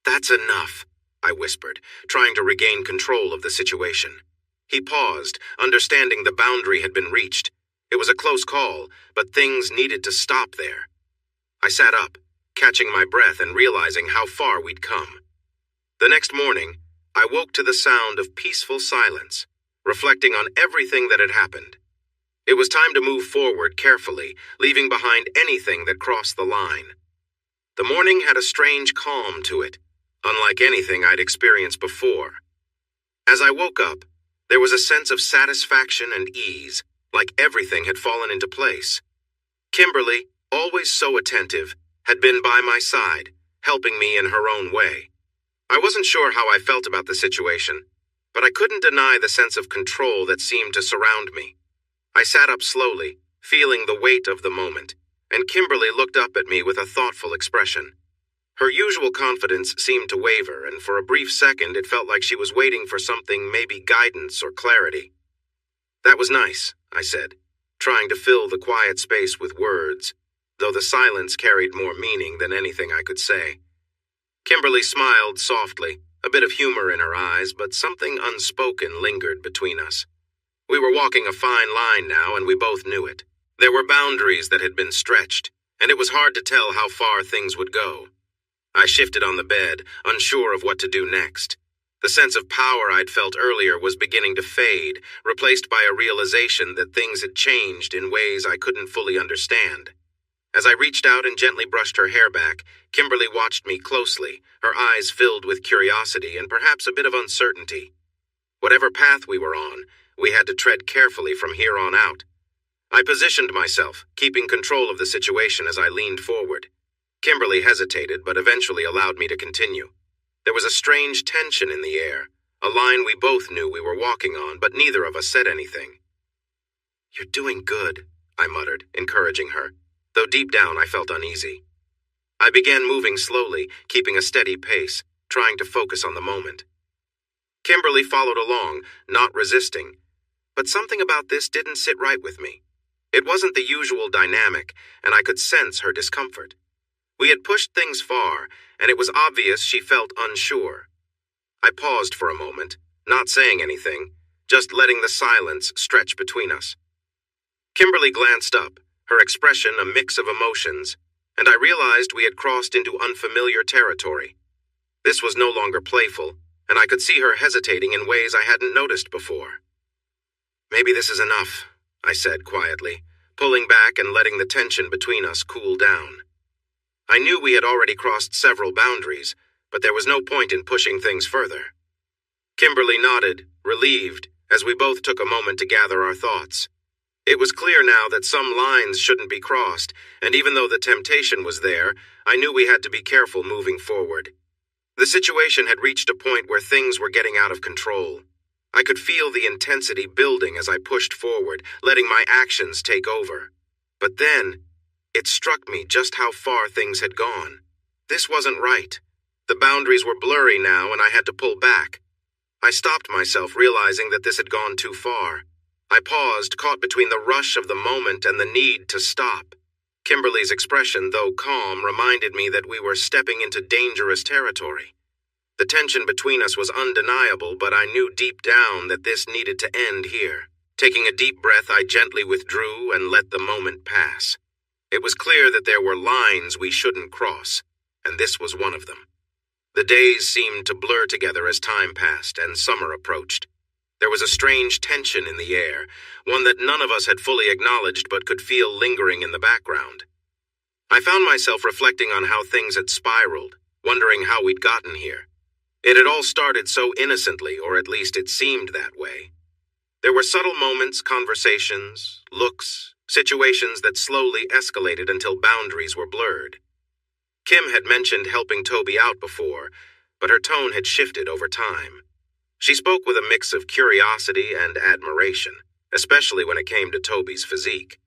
"That's enough," I whispered, trying to regain control of the situation. He paused, understanding the boundary had been reached. It was a close call, but things needed to stop there. I sat up, catching my breath and realizing how far we'd come. The next morning, I woke to the sound of peaceful silence, reflecting on everything that had happened. It was time to move forward carefully, leaving behind anything that crossed the line. The morning had a strange calm to it, unlike anything I'd experienced before. As I woke up, there was a sense of satisfaction and ease, like everything had fallen into place. Kimberly, always so attentive, had been by my side, helping me in her own way. I wasn't sure how I felt about the situation, but I couldn't deny the sense of control that seemed to surround me. I sat up slowly, feeling the weight of the moment, and Kimberly looked up at me with a thoughtful expression. Her usual confidence seemed to waver, and for a brief second it felt like she was waiting for something, maybe guidance or clarity. "That was nice," I said, trying to fill the quiet space with words, though the silence carried more meaning than anything I could say. Kimberly smiled softly, a bit of humor in her eyes, but something unspoken lingered between us. We were walking a fine line now, and we both knew it. There were boundaries that had been stretched, and it was hard to tell how far things would go. I shifted on the bed, unsure of what to do next. The sense of power I'd felt earlier was beginning to fade, replaced by a realization that things had changed in ways I couldn't fully understand. As I reached out and gently brushed her hair back, Kimberly watched me closely, her eyes filled with curiosity and perhaps a bit of uncertainty. Whatever path we were on, we had to tread carefully from here on out. I positioned myself, keeping control of the situation as I leaned forward. Kimberly hesitated, but eventually allowed me to continue. There was a strange tension in the air, a line we both knew we were walking on, but neither of us said anything. "You're doing good," I muttered, encouraging her, though deep down I felt uneasy. I began moving slowly, keeping a steady pace, trying to focus on the moment. Kimberly followed along, not resisting, but something about this didn't sit right with me. It wasn't the usual dynamic, and I could sense her discomfort. We had pushed things far, and it was obvious she felt unsure. I paused for a moment, not saying anything, just letting the silence stretch between us. Kimberly glanced up, her expression a mix of emotions, and I realized we had crossed into unfamiliar territory. This was no longer playful, and I could see her hesitating in ways I hadn't noticed before. "Maybe this is enough," I said quietly, pulling back and letting the tension between us cool down. I knew we had already crossed several boundaries, but there was no point in pushing things further. Kimberly nodded, relieved, as we both took a moment to gather our thoughts. It was clear now that some lines shouldn't be crossed, and even though the temptation was there, I knew we had to be careful moving forward. The situation had reached a point where things were getting out of control. I could feel the intensity building as I pushed forward, letting my actions take over. But then, it struck me just how far things had gone. This wasn't right. The boundaries were blurry now, and I had to pull back. I stopped myself, realizing that this had gone too far. I paused, caught between the rush of the moment and the need to stop. Kimberly's expression, though calm, reminded me that we were stepping into dangerous territory. The tension between us was undeniable, but I knew deep down that this needed to end here. Taking a deep breath, I gently withdrew and let the moment pass. It was clear that there were lines we shouldn't cross, and this was one of them. The days seemed to blur together as time passed and summer approached. There was a strange tension in the air, one that none of us had fully acknowledged but could feel lingering in the background. I found myself reflecting on how things had spiraled, wondering how we'd gotten here. It had all started so innocently, or at least it seemed that way. There were subtle moments, conversations, looks, situations that slowly escalated until boundaries were blurred. Kim had mentioned helping Toby out before, but her tone had shifted over time. She spoke with a mix of curiosity and admiration, especially when it came to Toby's physique.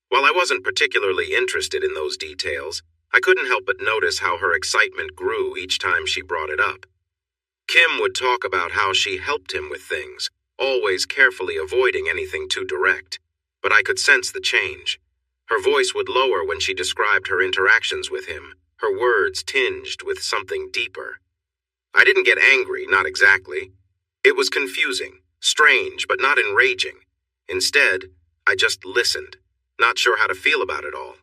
While I wasn't particularly interested in those details, I couldn't help but notice how her excitement grew each time she brought it up. Kim would talk about how she helped him with things, always carefully avoiding anything too direct, but I could sense the change. Her voice would lower when she described her interactions with him, her words tinged with something deeper. I didn't get angry, not exactly. It was confusing, strange, but not enraging. Instead, I just listened, not sure how to feel about it all.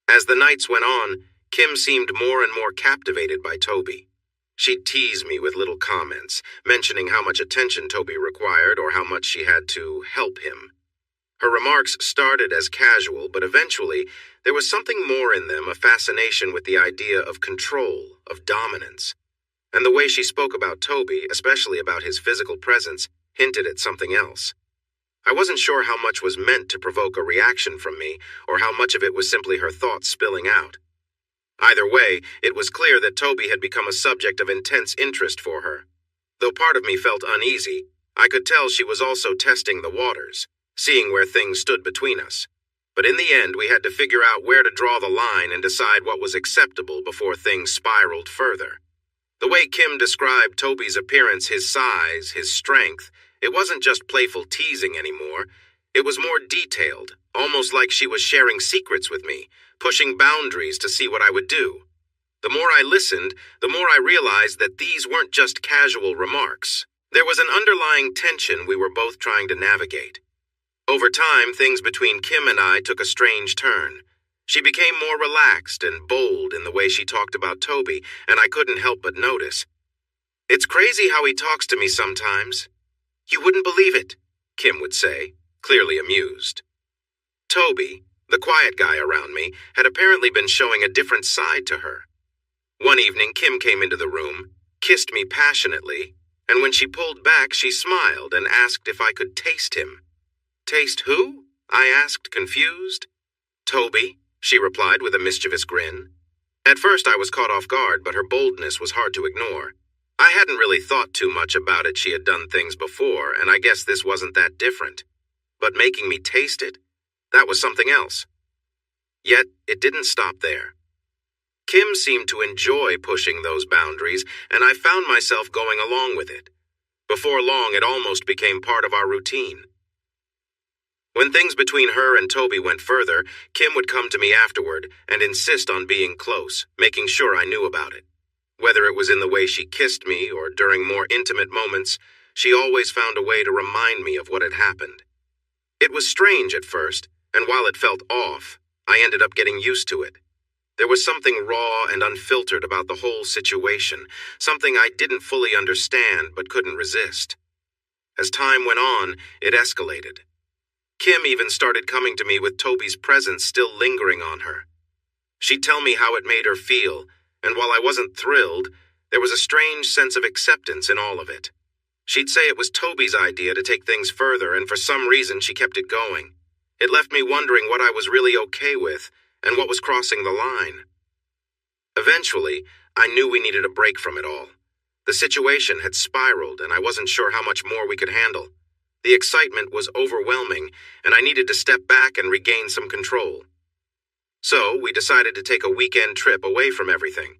As the nights went on, Kim seemed more and more captivated by Toby. She'd tease me with little comments, mentioning how much attention Toby required or how much she had to help him. Her remarks started as casual, but eventually there was something more in them, a fascination with the idea of control, of dominance. And the way she spoke about Toby, especially about his physical presence, hinted at something else. I wasn't sure how much was meant to provoke a reaction from me, or how much of it was simply her thoughts spilling out. Either way, it was clear that Toby had become a subject of intense interest for her. Though part of me felt uneasy, I could tell she was also testing the waters, seeing where things stood between us. But in the end, we had to figure out where to draw the line and decide what was acceptable before things spiraled further. The way Kim described Toby's appearance, his size, his strength, it wasn't just playful teasing anymore. It was more detailed, almost like she was sharing secrets with me, pushing boundaries to see what I would do. The more I listened, the more I realized that these weren't just casual remarks. There was an underlying tension we were both trying to navigate. Over time, things between Kim and I took a strange turn. She became more relaxed and bold in the way she talked about Toby, and I couldn't help but notice. "It's crazy how he talks to me sometimes. You wouldn't believe it," Kim would say, clearly amused. Toby, the quiet guy around me, had apparently been showing a different side to her. One evening, Kim came into the room, kissed me passionately, and when she pulled back, she smiled and asked if I could taste him. "Taste who?" I asked, confused. "Toby," she replied with a mischievous grin. At first, I was caught off guard, but her boldness was hard to ignore. I hadn't really thought too much about it. She had done things before, and I guess this wasn't that different. But making me taste it? That was something else. Yet, it didn't stop there. Kim seemed to enjoy pushing those boundaries, and I found myself going along with it. Before long, it almost became part of our routine. When things between her and Toby went further, Kim would come to me afterward and insist on being close, making sure I knew about it. Whether it was in the way she kissed me or during more intimate moments, she always found a way to remind me of what had happened. It was strange at first, and while it felt off, I ended up getting used to it. There was something raw and unfiltered about the whole situation, something I didn't fully understand but couldn't resist. As time went on, it escalated. Kim even started coming to me with Toby's presence still lingering on her. She'd tell me how it made her feel, and while I wasn't thrilled, there was a strange sense of acceptance in all of it. She'd say it was Toby's idea to take things further, and for some reason she kept it going. It left me wondering what I was really okay with, and what was crossing the line. Eventually, I knew we needed a break from it all. The situation had spiraled, and I wasn't sure how much more we could handle. The excitement was overwhelming, and I needed to step back and regain some control. So, we decided to take a weekend trip away from everything.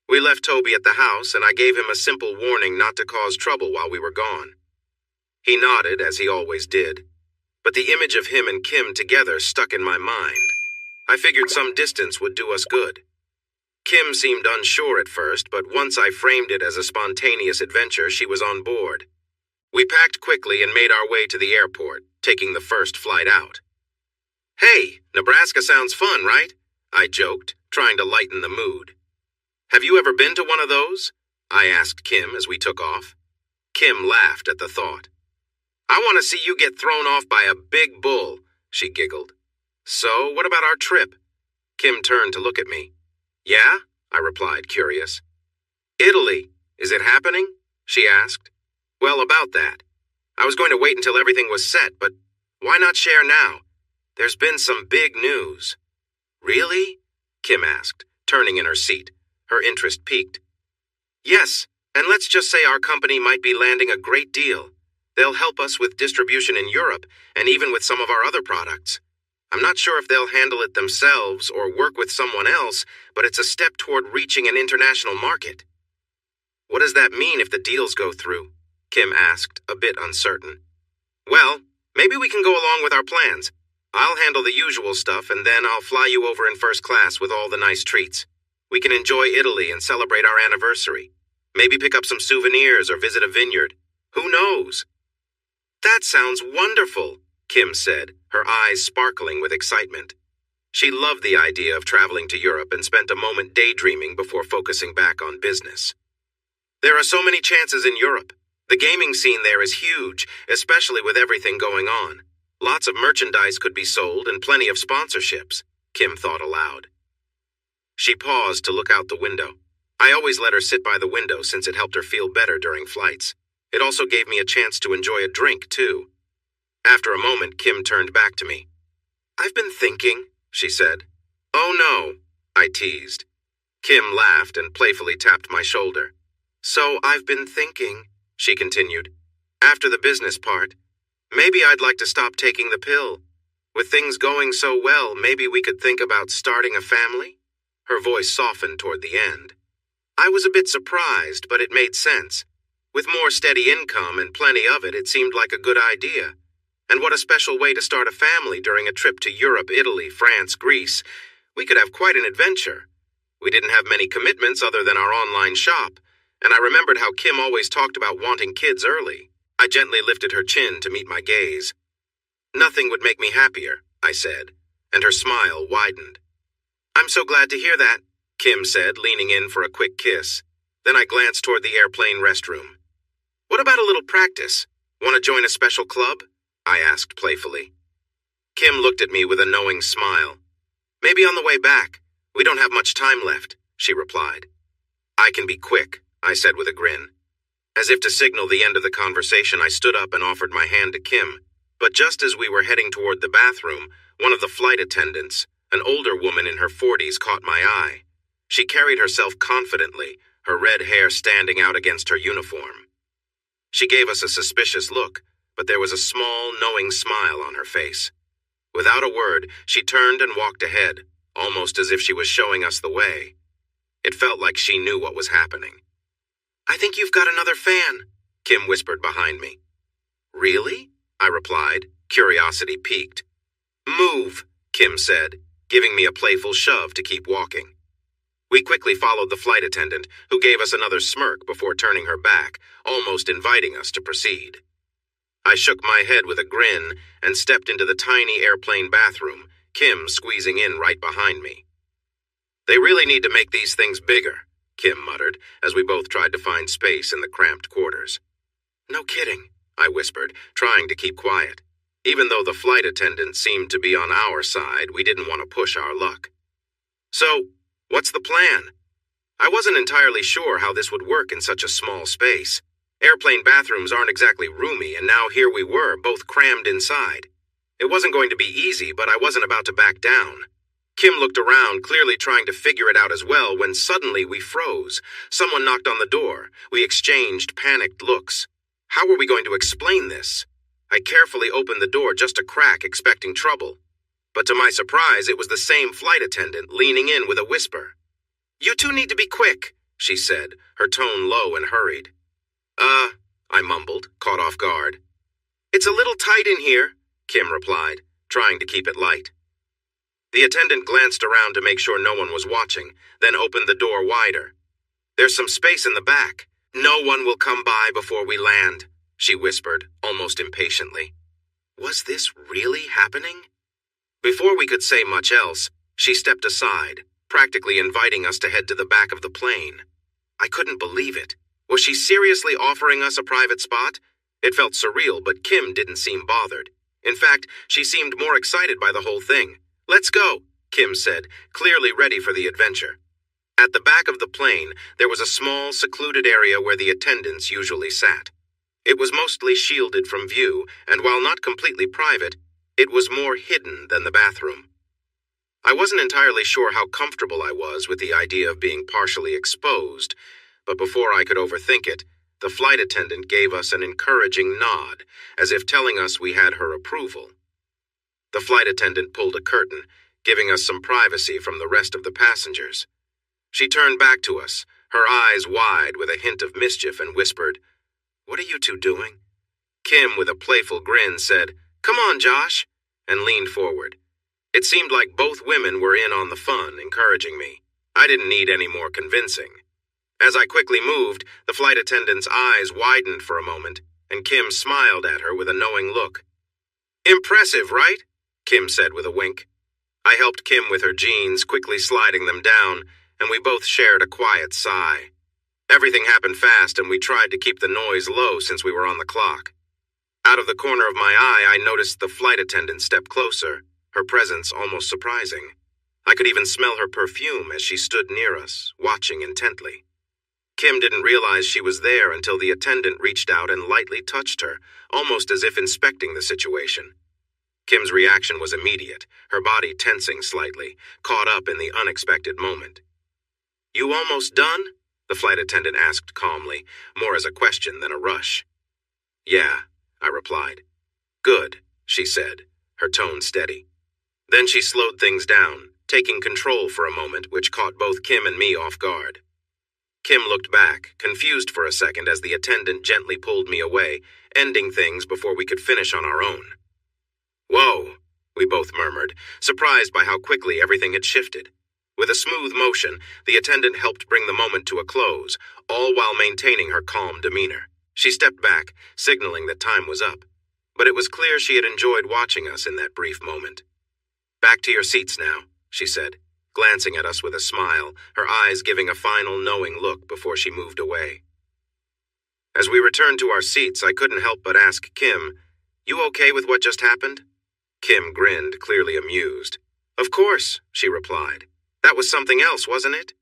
We left Toby at the house, and I gave him a simple warning not to cause trouble while we were gone. He nodded, as he always did, but the image of him and Kim together stuck in my mind. I figured some distance would do us good. Kim seemed unsure at first, but once I framed it as a spontaneous adventure, she was on board. We packed quickly and made our way to the airport, taking the first flight out. "Hey, Nebraska sounds fun, right?" I joked, trying to lighten the mood. "Have you ever been to one of those?" I asked Kim as we took off. Kim laughed at the thought. "I want to see you get thrown off by a big bull," she giggled. "So, what about our trip?" Kim turned to look at me. "Yeah?" I replied, curious. "Italy. Is it happening?" she asked. "Well, about that. I was going to wait until everything was set, but why not share now? There's been some big news." "Really?" Kim asked, turning in her seat. Her interest piqued. "Yes, and let's just say our company might be landing a great deal. They'll help us with distribution in Europe, and even with some of our other products. I'm not sure if they'll handle it themselves or work with someone else, but it's a step toward reaching an international market." "What does that mean if the deals go through?" Kim asked, a bit uncertain. "Well, maybe we can go along with our plans. I'll handle the usual stuff, and then I'll fly you over in first class with all the nice treats. We can enjoy Italy and celebrate our anniversary. Maybe pick up some souvenirs or visit a vineyard. Who knows?" "That sounds wonderful," Kim said, her eyes sparkling with excitement. She loved the idea of traveling to Europe and spent a moment daydreaming before focusing back on business. "There are so many chances in Europe. The gaming scene there is huge, especially with everything going on. Lots of merchandise could be sold and plenty of sponsorships," Kim thought aloud. She paused to look out the window. I always let her sit by the window since it helped her feel better during flights. It also gave me a chance to enjoy a drink, too. After a moment, Kim turned back to me. "I've been thinking," she said. "Oh no," I teased. Kim laughed and playfully tapped my shoulder. "So I've been thinking," she continued, "after the business part, maybe I'd like to stop taking the pill. With things going so well, maybe we could think about starting a family?" Her voice softened toward the end. I was a bit surprised, but it made sense. With more steady income and plenty of it, it seemed like a good idea. And what a special way to start a family during a trip to Europe, Italy, France, Greece. We could have quite an adventure. We didn't have many commitments other than our online shop, and I remembered how Kim always talked about wanting kids early. I gently lifted her chin to meet my gaze. "Nothing would make me happier," I said, and her smile widened. "I'm so glad to hear that," Kim said, leaning in for a quick kiss. Then I glanced toward the airplane restroom. "What about a little practice? Want to join a special club?" I asked playfully. Kim looked at me with a knowing smile. "Maybe on the way back. We don't have much time left," she replied. "I can be quick," I said with a grin. As if to signal the end of the conversation, I stood up and offered my hand to Kim. But just as we were heading toward the bathroom, one of the flight attendants, an older woman in her 40s, caught my eye. She carried herself confidently, her red hair standing out against her uniform. She gave us a suspicious look, but there was a small, knowing smile on her face. Without a word, she turned and walked ahead, almost as if she was showing us the way. It felt like she knew what was happening. "I think you've got another fan," Kim whispered behind me. "Really?" I replied, curiosity piqued. "Move," Kim said, giving me a playful shove to keep walking. We quickly followed the flight attendant, who gave us another smirk before turning her back, almost inviting us to proceed. I shook my head with a grin and stepped into the tiny airplane bathroom, Kim squeezing in right behind me. "They really need to make these things bigger," Kim muttered, as we both tried to find space in the cramped quarters. "No kidding," I whispered, trying to keep quiet. Even though the flight attendant seemed to be on our side, we didn't want to push our luck. "So, what's the plan?" I wasn't entirely sure how this would work in such a small space. Airplane bathrooms aren't exactly roomy, and now here we were, both crammed inside. It wasn't going to be easy, but I wasn't about to back down. Kim looked around, clearly trying to figure it out as well, when suddenly we froze. Someone knocked on the door. We exchanged panicked looks. How were we going to explain this? I carefully opened the door just a crack, expecting trouble. But to my surprise, it was the same flight attendant, leaning in with a whisper. "You two need to be quick. she said, her tone low and hurried. I mumbled, caught off guard. It's a little tight in here, Kim replied, trying to keep it light. The attendant glanced around to make sure no one was watching, then opened the door wider. There's some space in the back. No one will come by before we land, she whispered, almost impatiently. Was this really happening? Before we could say much else, she stepped aside, practically inviting us to head to the back of the plane. I couldn't believe it. Was she seriously offering us a private spot? It felt surreal, but Kim didn't seem bothered. In fact, she seemed more excited by the whole thing. Let's go, Kim said, clearly ready for the adventure. At the back of the plane, there was a small, secluded area where the attendants usually sat. It was mostly shielded from view, and while not completely private, it was more hidden than the bathroom. I wasn't entirely sure how comfortable I was with the idea of being partially exposed, but before I could overthink it, the flight attendant gave us an encouraging nod, as if telling us we had her approval. The flight attendant pulled a curtain, giving us some privacy from the rest of the passengers. She turned back to us, her eyes wide with a hint of mischief, and whispered, "What are you two doing?" Kim, with a playful grin, said, "Come on, Josh," and leaned forward. It seemed like both women were in on the fun, encouraging me. I didn't need any more convincing. As I quickly moved, the flight attendant's eyes widened for a moment, and Kim smiled at her with a knowing look. "Impressive, right?" Kim said with a wink. I helped Kim with her jeans, quickly sliding them down, and we both shared a quiet sigh. Everything happened fast, and we tried to keep the noise low since we were on the clock. Out of the corner of my eye, I noticed the flight attendant step closer, her presence almost surprising. I could even smell her perfume as she stood near us, watching intently. Kim didn't realize she was there until the attendant reached out and lightly touched her, almost as if inspecting the situation. Kim's reaction was immediate, her body tensing slightly, caught up in the unexpected moment. "You almost done?" the flight attendant asked calmly, more as a question than a rush. "Yeah," I replied. "Good," she said, her tone steady. Then she slowed things down, taking control for a moment, which caught both Kim and me off guard. Kim looked back, confused for a second as the attendant gently pulled me away, ending things before we could finish on our own. "Whoa," we both murmured, surprised by how quickly everything had shifted. With a smooth motion, the attendant helped bring the moment to a close, all while maintaining her calm demeanor. She stepped back, signaling that time was up. But it was clear she had enjoyed watching us in that brief moment. "Back to your seats now," she said, glancing at us with a smile, her eyes giving a final knowing look before she moved away. As we returned to our seats, I couldn't help but ask Kim, "You okay with what just happened?" Kim grinned, clearly amused. "Of course," she replied. "That was something else, wasn't it?"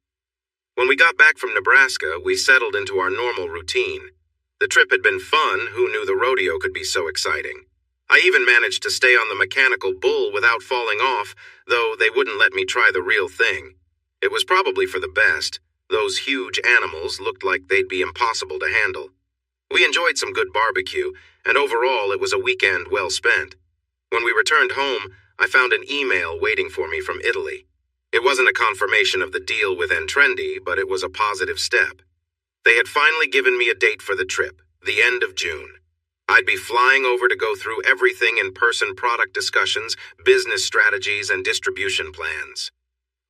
When we got back from Nebraska, we settled into our normal routine. The trip had been fun. Who knew the rodeo could be so exciting? I even managed to stay on the mechanical bull without falling off, though they wouldn't let me try the real thing. It was probably for the best. Those huge animals looked like they'd be impossible to handle. We enjoyed some good barbecue, and overall it was a weekend well spent. When we returned home, I found an email waiting for me from Italy. It wasn't a confirmation of the deal with Entrendi, but it was a positive step. They had finally given me a date for the trip, the end of June. I'd be flying over to go through everything: in-person product discussions, business strategies, and distribution plans.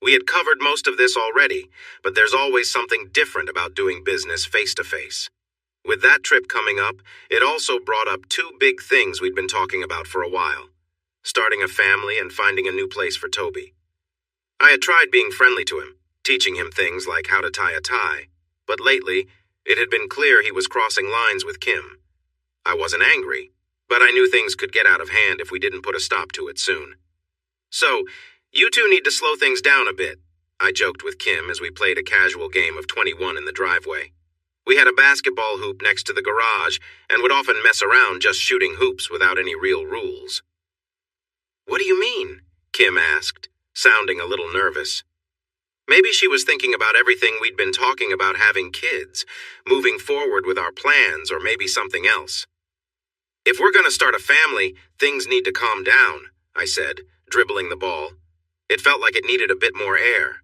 We had covered most of this already, but there's always something different about doing business face-to-face. With that trip coming up, it also brought up two big things we'd been talking about for a while: starting a family and finding a new place for Toby. I had tried being friendly to him, teaching him things like how to tie a tie, but lately, it had been clear he was crossing lines with Kim. I wasn't angry, but I knew things could get out of hand if we didn't put a stop to it soon. "So, you two need to slow things down a bit," I joked with Kim as we played a casual game of 21 in the driveway. We had a basketball hoop next to the garage and would often mess around just shooting hoops without any real rules. "What do you mean?" Kim asked, sounding a little nervous. Maybe she was thinking about everything we'd been talking about having kids, moving forward with our plans, or maybe something else. "If we're going to start a family, things need to calm down," I said, dribbling the ball. It felt like it needed a bit more air.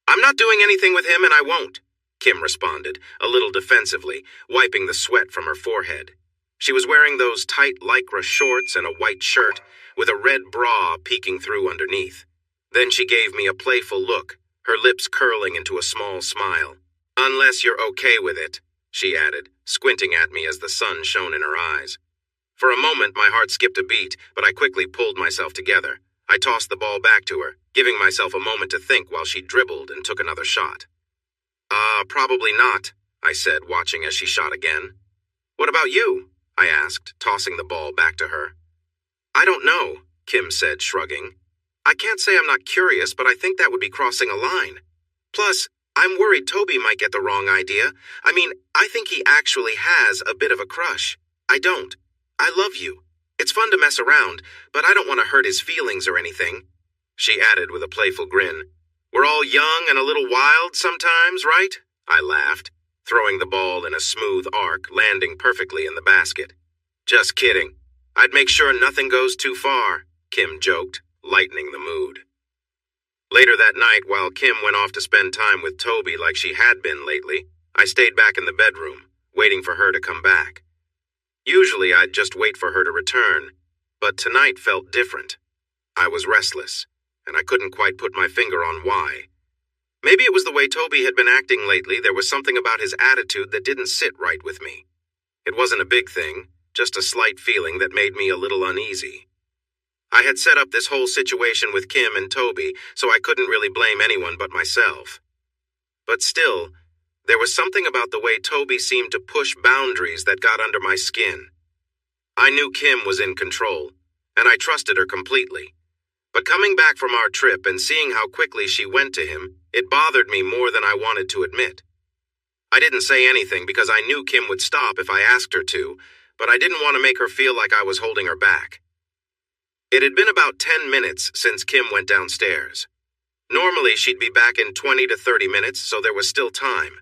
"I'm not doing anything with him, and I won't," Kim responded, a little defensively, wiping the sweat from her forehead. She was wearing those tight lycra shorts and a white shirt, with a red bra peeking through underneath. Then she gave me a playful look, her lips curling into a small smile. "Unless you're okay with it," she added, squinting at me as the sun shone in her eyes. For a moment, my heart skipped a beat, but I quickly pulled myself together. I tossed the ball back to her, giving myself a moment to think while she dribbled and took another shot. Probably not," I said, watching as she shot again. "What about you?" I asked, tossing the ball back to her. "I don't know," Kim said, shrugging. "I can't say I'm not curious, but I think that would be crossing a line. Plus, I'm worried Toby might get the wrong idea. I think he actually has a bit of a crush. I don't. I love you. It's fun to mess around, but I don't want to hurt his feelings or anything," she added with a playful grin. "We're all young and a little wild sometimes, right?" I laughed, throwing the ball in a smooth arc, landing perfectly in the basket. "Just kidding. I'd make sure nothing goes too far," Kim joked, lightening the mood. Later that night, while Kim went off to spend time with Toby like she had been lately, I stayed back in the bedroom, waiting for her to come back. Usually I'd just wait for her to return, but tonight felt different. I was restless, and I couldn't quite put my finger on why. Maybe it was the way Toby had been acting lately. There was something about his attitude that didn't sit right with me. It wasn't a big thing, just a slight feeling that made me a little uneasy. I had set up this whole situation with Kim and Toby, so I couldn't really blame anyone but myself. But still, there was something about the way Toby seemed to push boundaries that got under my skin. I knew Kim was in control, and I trusted her completely. But coming back from our trip and seeing how quickly she went to him, it bothered me more than I wanted to admit. I didn't say anything because I knew Kim would stop if I asked her to, but I didn't want to make her feel like I was holding her back. It had been about 10 minutes since Kim went downstairs. Normally, she'd be back in 20 to 30 minutes, so there was still time.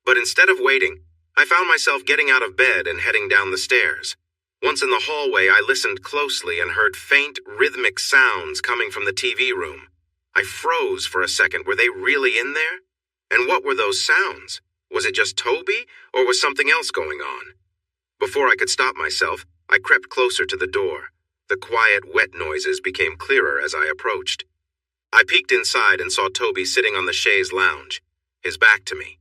But instead of waiting, I found myself getting out of bed and heading down the stairs. Once in the hallway, I listened closely and heard faint, rhythmic sounds coming from the TV room. I froze for a second. Were they really in there? And what were those sounds? Was it just Toby, or was something else going on? Before I could stop myself, I crept closer to the door. The quiet, wet noises became clearer as I approached. I peeked inside and saw Toby sitting on the chaise lounge, his back to me.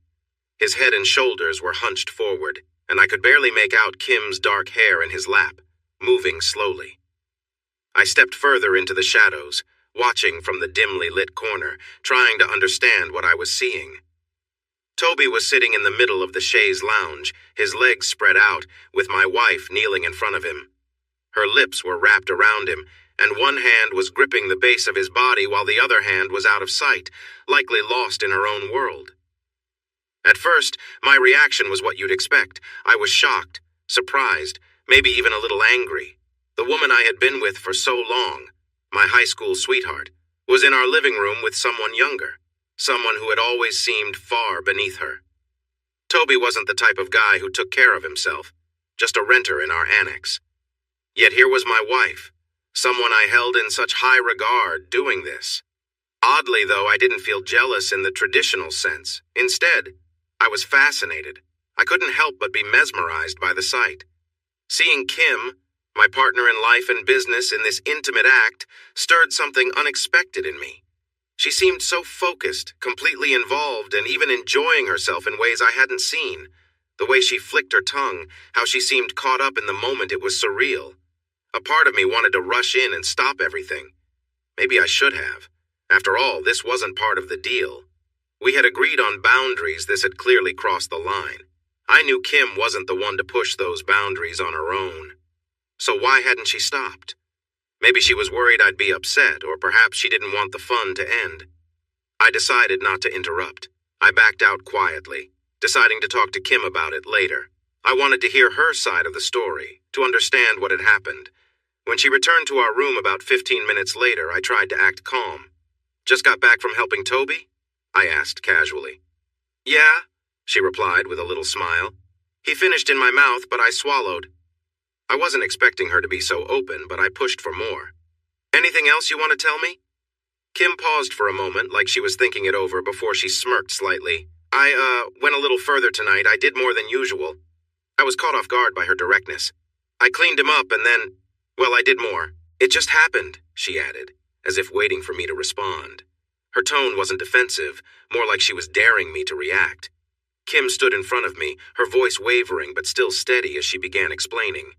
His head and shoulders were hunched forward, and I could barely make out Kim's dark hair in his lap, moving slowly. I stepped further into the shadows, watching from the dimly lit corner, trying to understand what I was seeing. Toby was sitting in the middle of the chaise lounge, his legs spread out, with my wife kneeling in front of him. Her lips were wrapped around him, and one hand was gripping the base of his body while the other hand was out of sight, likely lost in her own world. At first, my reaction was what you'd expect. I was shocked, surprised, maybe even a little angry. The woman I had been with for so long, my high school sweetheart, was in our living room with someone younger, someone who had always seemed far beneath her. Toby wasn't the type of guy who took care of himself, just a renter in our annex. Yet here was my wife, someone I held in such high regard, doing this. Oddly, though, I didn't feel jealous in the traditional sense. Instead, I was fascinated. I couldn't help but be mesmerized by the sight. Seeing Kim, my partner in life and business, in this intimate act stirred something unexpected in me. She seemed so focused, completely involved, and even enjoying herself in ways I hadn't seen. The way she flicked her tongue, how she seemed caught up in the moment, it was surreal. A part of me wanted to rush in and stop everything. Maybe I should have. After all, this wasn't part of the deal. We had agreed on boundaries. This had clearly crossed the line. I knew Kim wasn't the one to push those boundaries on her own. So why hadn't she stopped? Maybe she was worried I'd be upset, or perhaps she didn't want the fun to end. I decided not to interrupt. I backed out quietly, deciding to talk to Kim about it later. I wanted to hear her side of the story, to understand what had happened. When she returned to our room about 15 minutes later, I tried to act calm. "Just got back from helping Toby?" I asked casually. "Yeah," she replied with a little smile. "He finished in my mouth, but I swallowed." I wasn't expecting her to be so open, but I pushed for more. "Anything else you want to tell me?" Kim paused for a moment, like she was thinking it over before she smirked slightly. I went a little further tonight. I did more than usual. I was caught off guard by her directness. I cleaned him up and then, well, I did more. It just happened, she added, as if waiting for me to respond. Her tone wasn't defensive, more like she was daring me to react. Kim stood in front of me, her voice wavering but still steady as she began explaining.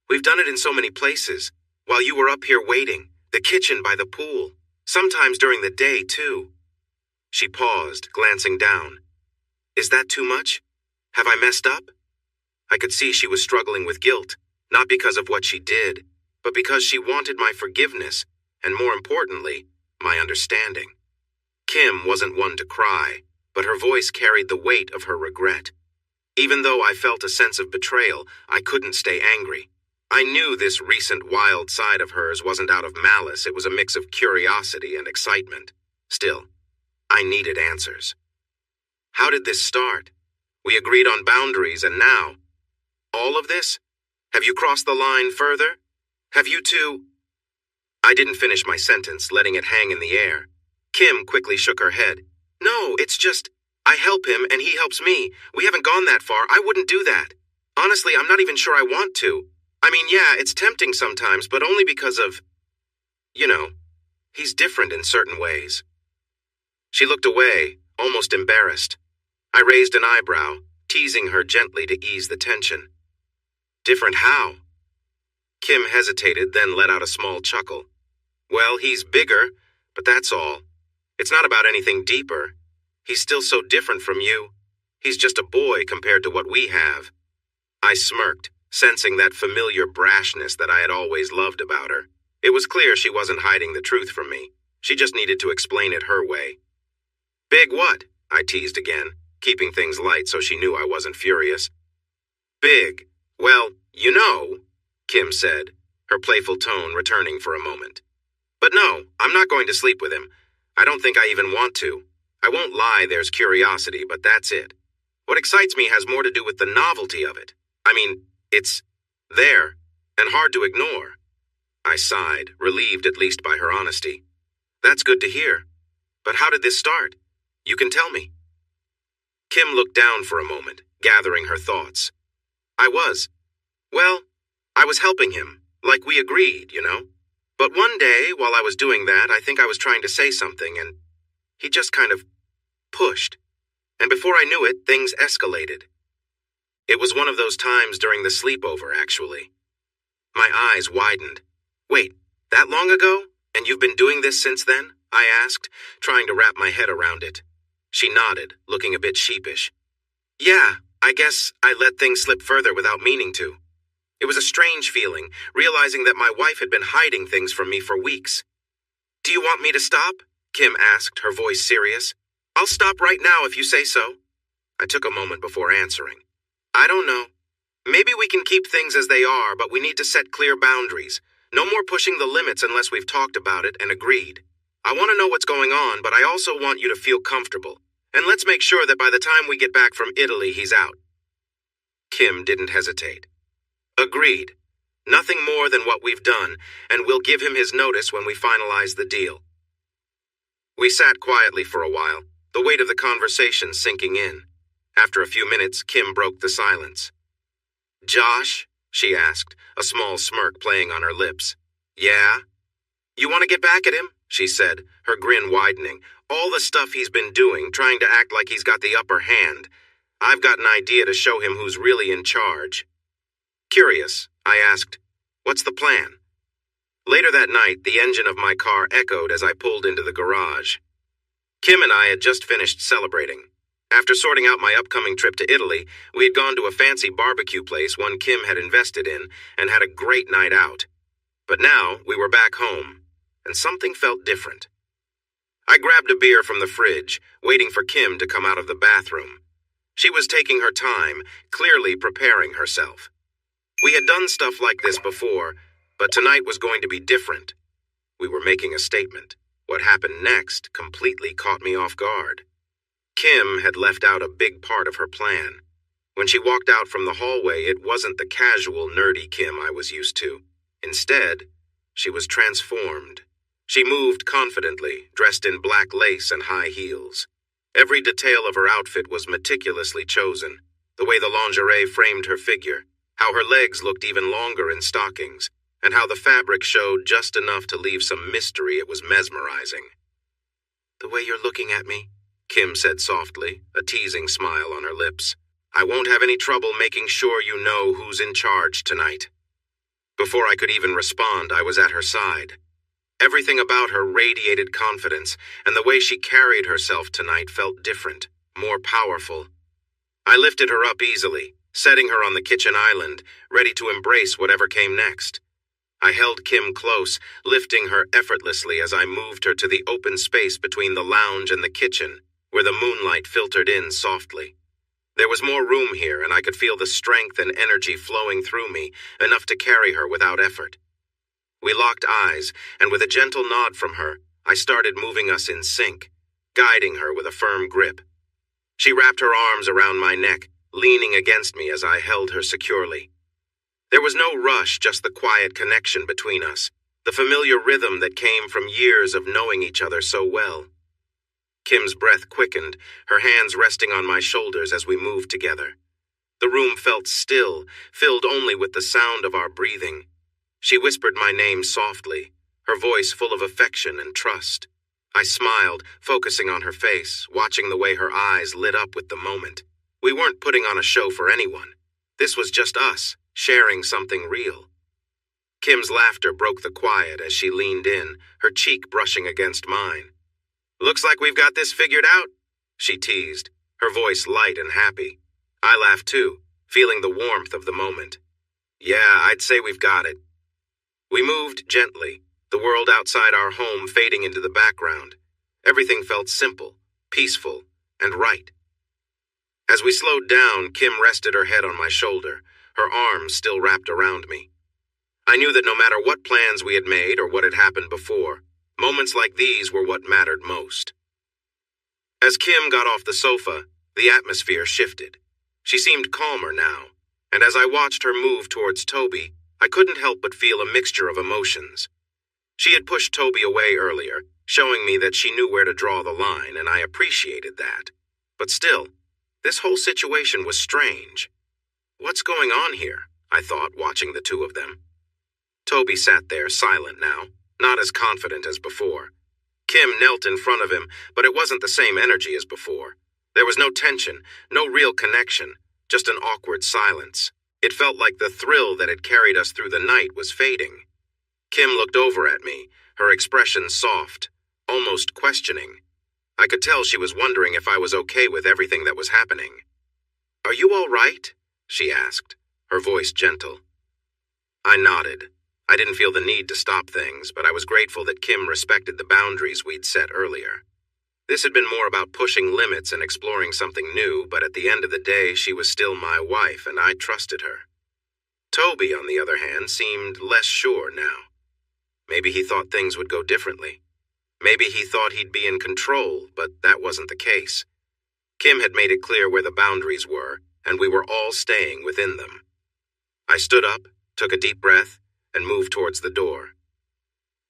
We've done it in so many places. While you were up here waiting, the kitchen by the pool. Sometimes during the day, too. She paused, glancing down. Is that too much? Have I messed up? I could see she was struggling with guilt, not because of what she did, but because she wanted my forgiveness, and more importantly, my understanding. Kim wasn't one to cry, but her voice carried the weight of her regret. Even though I felt a sense of betrayal, I couldn't stay angry. I knew this recent wild side of hers wasn't out of malice, it was a mix of curiosity and excitement. Still, I needed answers. How did this start? We agreed on boundaries and now? All of this? Have you crossed the line further? Have you two? I didn't finish my sentence, letting it hang in the air. Kim quickly shook her head. No, it's just, I help him and he helps me. We haven't gone that far. I wouldn't do that. Honestly, I'm not even sure I want to. I mean, yeah, it's tempting sometimes, but only because of, he's different in certain ways. She looked away, almost embarrassed. I raised an eyebrow, teasing her gently to ease the tension. Different how? Kim hesitated, then let out a small chuckle. Well, he's bigger, but that's all. It's not about anything deeper. He's still so different from you. He's just a boy compared to what we have. I smirked, sensing that familiar brashness that I had always loved about her. It was clear she wasn't hiding the truth from me. She just needed to explain it her way. Big what? I teased again, keeping things light so she knew I wasn't furious. Big. Well, Kim said, her playful tone returning for a moment. But no, I'm not going to sleep with him. I don't think I even want to. I won't lie, there's curiosity, but that's it. What excites me has more to do with the novelty of it. I mean, it's there, and hard to ignore. I sighed, relieved at least by her honesty. That's good to hear. But how did this start? You can tell me. Kim looked down for a moment, gathering her thoughts. I was helping him, like we agreed, But one day, while I was doing that, I think I was trying to say something, and he just kind of pushed. And before I knew it, things escalated. It was one of those times during the sleepover, actually. My eyes widened. Wait, that long ago? And you've been doing this since then? I asked, trying to wrap my head around it. She nodded, looking a bit sheepish. Yeah, I guess I let things slip further without meaning to. It was a strange feeling, realizing that my wife had been hiding things from me for weeks. Do you want me to stop? Kim asked, her voice serious. I'll stop right now if you say so. I took a moment before answering. I don't know. Maybe we can keep things as they are, but we need to set clear boundaries. No more pushing the limits unless we've talked about it and agreed. I want to know what's going on, but I also want you to feel comfortable. And let's make sure that by the time we get back from Italy, he's out. Kim didn't hesitate. Agreed. Nothing more than what we've done, and we'll give him his notice when we finalize the deal. We sat quietly for a while, the weight of the conversation sinking in. After a few minutes, Kim broke the silence. Josh? She asked, a small smirk playing on her lips. Yeah? You want to get back at him? She said, her grin widening. All the stuff he's been doing, trying to act like he's got the upper hand. I've got an idea to show him who's really in charge. Curious, I asked, what's the plan? Later that night, the engine of my car echoed as I pulled into the garage. Kim and I had just finished celebrating. After sorting out my upcoming trip to Italy, we had gone to a fancy barbecue place one Kim had invested in and had a great night out. But now we were back home, and something felt different. I grabbed a beer from the fridge, waiting for Kim to come out of the bathroom. She was taking her time, clearly preparing herself. We had done stuff like this before, but tonight was going to be different. We were making a statement. What happened next completely caught me off guard. Kim had left out a big part of her plan. When she walked out from the hallway, it wasn't the casual, nerdy Kim I was used to. Instead, she was transformed. She moved confidently, dressed in black lace and high heels. Every detail of her outfit was meticulously chosen. The way the lingerie framed her figure, how her legs looked even longer in stockings, and how the fabric showed just enough to leave some mystery. It was mesmerizing. "The way you're looking at me," Kim said softly, a teasing smile on her lips. "I won't have any trouble making sure you know who's in charge tonight." Before I could even respond, I was at her side. Everything about her radiated confidence, and the way she carried herself tonight felt different, more powerful. I lifted her up easily, setting her on the kitchen island, ready to embrace whatever came next. I held Kim close, lifting her effortlessly as I moved her to the open space between the lounge and the kitchen, where the moonlight filtered in softly. There was more room here, and I could feel the strength and energy flowing through me, enough to carry her without effort. We locked eyes, and with a gentle nod from her, I started moving us in sync, guiding her with a firm grip. She wrapped her arms around my neck, leaning against me as I held her securely. There was no rush, just the quiet connection between us, the familiar rhythm that came from years of knowing each other so well. Kim's breath quickened, her hands resting on my shoulders as we moved together. The room felt still, filled only with the sound of our breathing. She whispered my name softly, her voice full of affection and trust. I smiled, focusing on her face, watching the way her eyes lit up with the moment. We weren't putting on a show for anyone. This was just us, sharing something real. Kim's laughter broke the quiet as she leaned in, her cheek brushing against mine. "Looks like we've got this figured out," she teased, her voice light and happy. I laughed too, feeling the warmth of the moment. "Yeah, I'd say we've got it." We moved gently, the world outside our home fading into the background. Everything felt simple, peaceful, and right. As we slowed down, Kim rested her head on my shoulder, her arms still wrapped around me. I knew that no matter what plans we had made or what had happened before, moments like these were what mattered most. As Kim got off the sofa, the atmosphere shifted. She seemed calmer now, and as I watched her move towards Toby, I couldn't help but feel a mixture of emotions. She had pushed Toby away earlier, showing me that she knew where to draw the line, and I appreciated that. But still, this whole situation was strange. What's going on here? I thought, watching the two of them. Toby sat there, silent now, not as confident as before. Kim knelt in front of him, but it wasn't the same energy as before. There was no tension, no real connection, just an awkward silence. It felt like the thrill that had carried us through the night was fading. Kim looked over at me, her expression soft, almost questioning. I could tell she was wondering if I was okay with everything that was happening. "Are you all right?" she asked, her voice gentle. I nodded. I didn't feel the need to stop things, but I was grateful that Kim respected the boundaries we'd set earlier. This had been more about pushing limits and exploring something new, but at the end of the day, she was still my wife, and I trusted her. Toby, on the other hand, seemed less sure now. Maybe he thought things would go differently. Maybe he thought he'd be in control, but that wasn't the case. Kim had made it clear where the boundaries were, and we were all staying within them. I stood up, took a deep breath, and moved towards the door.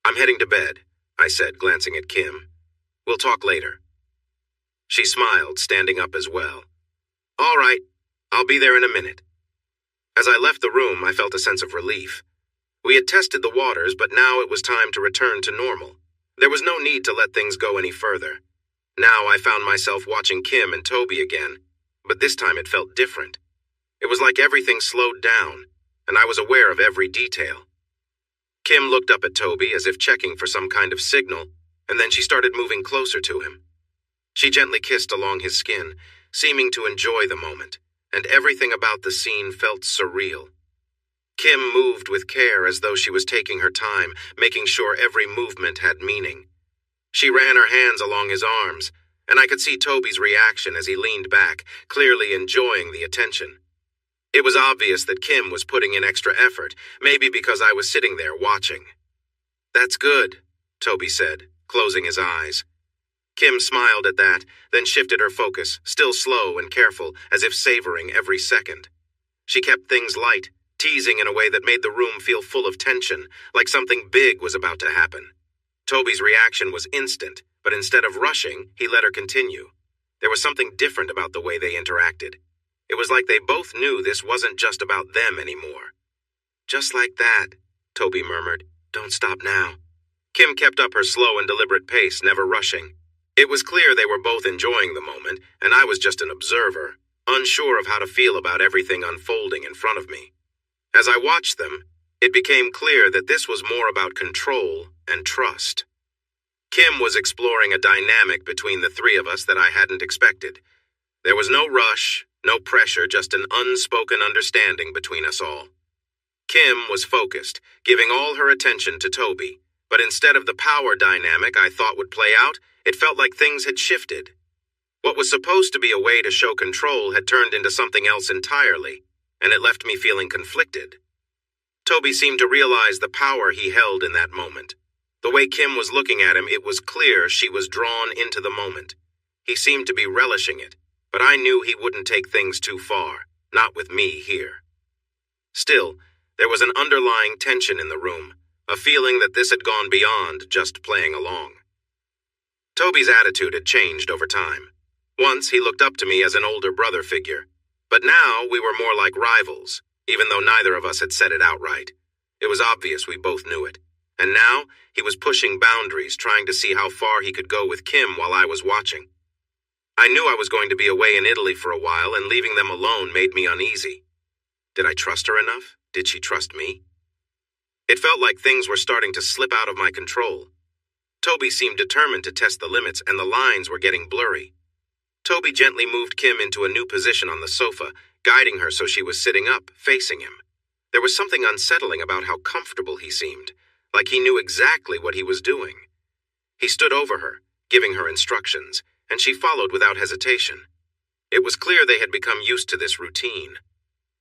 "I'm heading to bed," I said, glancing at Kim. "We'll talk later." She smiled, standing up as well. "All right, I'll be there in a minute." As I left the room, I felt a sense of relief. We had tested the waters, but now it was time to return to normal. There was no need to let things go any further. Now I found myself watching Kim and Toby again, but this time it felt different. It was like everything slowed down, and I was aware of every detail. Kim looked up at Toby as if checking for some kind of signal, and then she started moving closer to him. She gently kissed along his skin, seeming to enjoy the moment, and everything about the scene felt surreal. Kim moved with care as though she was taking her time, making sure every movement had meaning. She ran her hands along his arms, and I could see Toby's reaction as he leaned back, clearly enjoying the attention. It was obvious that Kim was putting in extra effort, maybe because I was sitting there watching. "That's good," Toby said, closing his eyes. Kim smiled at that, then shifted her focus, still slow and careful, as if savoring every second. She kept things light, teasing in a way that made the room feel full of tension, like something big was about to happen. Toby's reaction was instant, but instead of rushing, he let her continue. There was something different about the way they interacted. It was like they both knew this wasn't just about them anymore. "Just like that," Toby murmured. "Don't stop now." Kim kept up her slow and deliberate pace, never rushing. It was clear they were both enjoying the moment, and I was just an observer, unsure of how to feel about everything unfolding in front of me. As I watched them, it became clear that this was more about control and trust. Kim was exploring a dynamic between the three of us that I hadn't expected. There was no rush, no pressure, just an unspoken understanding between us all. Kim was focused, giving all her attention to Toby, but instead of the power dynamic I thought would play out, it felt like things had shifted. What was supposed to be a way to show control had turned into something else entirely, and it left me feeling conflicted. Toby seemed to realize the power he held in that moment. The way Kim was looking at him, it was clear she was drawn into the moment. He seemed to be relishing it, but I knew he wouldn't take things too far, not with me here. Still, there was an underlying tension in the room, a feeling that this had gone beyond just playing along. Toby's attitude had changed over time. Once he looked up to me as an older brother figure, but now we were more like rivals, even though neither of us had said it outright. It was obvious we both knew it. And now he was pushing boundaries, trying to see how far he could go with Kim while I was watching. I knew I was going to be away in Italy for a while, and leaving them alone made me uneasy. Did I trust her enough? Did she trust me? It felt like things were starting to slip out of my control. Toby seemed determined to test the limits, and the lines were getting blurry. Toby gently moved Kim into a new position on the sofa, guiding her so she was sitting up, facing him. There was something unsettling about how comfortable he seemed, like he knew exactly what he was doing. He stood over her, giving her instructions, and she followed without hesitation. It was clear they had become used to this routine.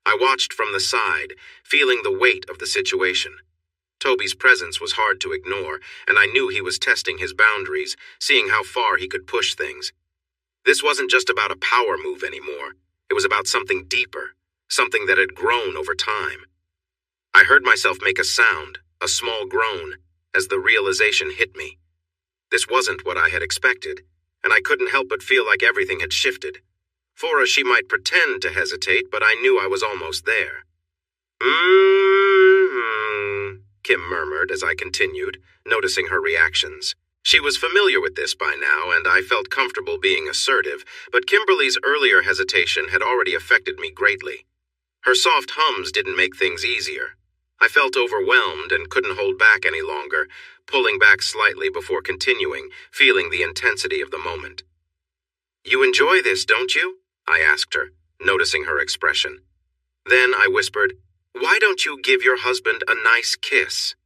I watched from the side, feeling the weight of the situation. Toby's presence was hard to ignore, and I knew he was testing his boundaries, seeing how far he could push things. This wasn't just about a power move anymore. It was about something deeper, something that had grown over time. I heard myself make a sound, a small groan, as the realization hit me. This wasn't what I had expected, and I couldn't help but feel like everything had shifted. For she might pretend to hesitate, but I knew I was almost there. Kim murmured as I continued, noticing her reactions. She was familiar with this by now, and I felt comfortable being assertive, but Kimberly's earlier hesitation had already affected me greatly. Her soft hums didn't make things easier. I felt overwhelmed and couldn't hold back any longer, pulling back slightly before continuing, feeling the intensity of the moment. "You enjoy this, don't you?" I asked her, noticing her expression. Then I whispered, "Why don't you give your husband a nice kiss?"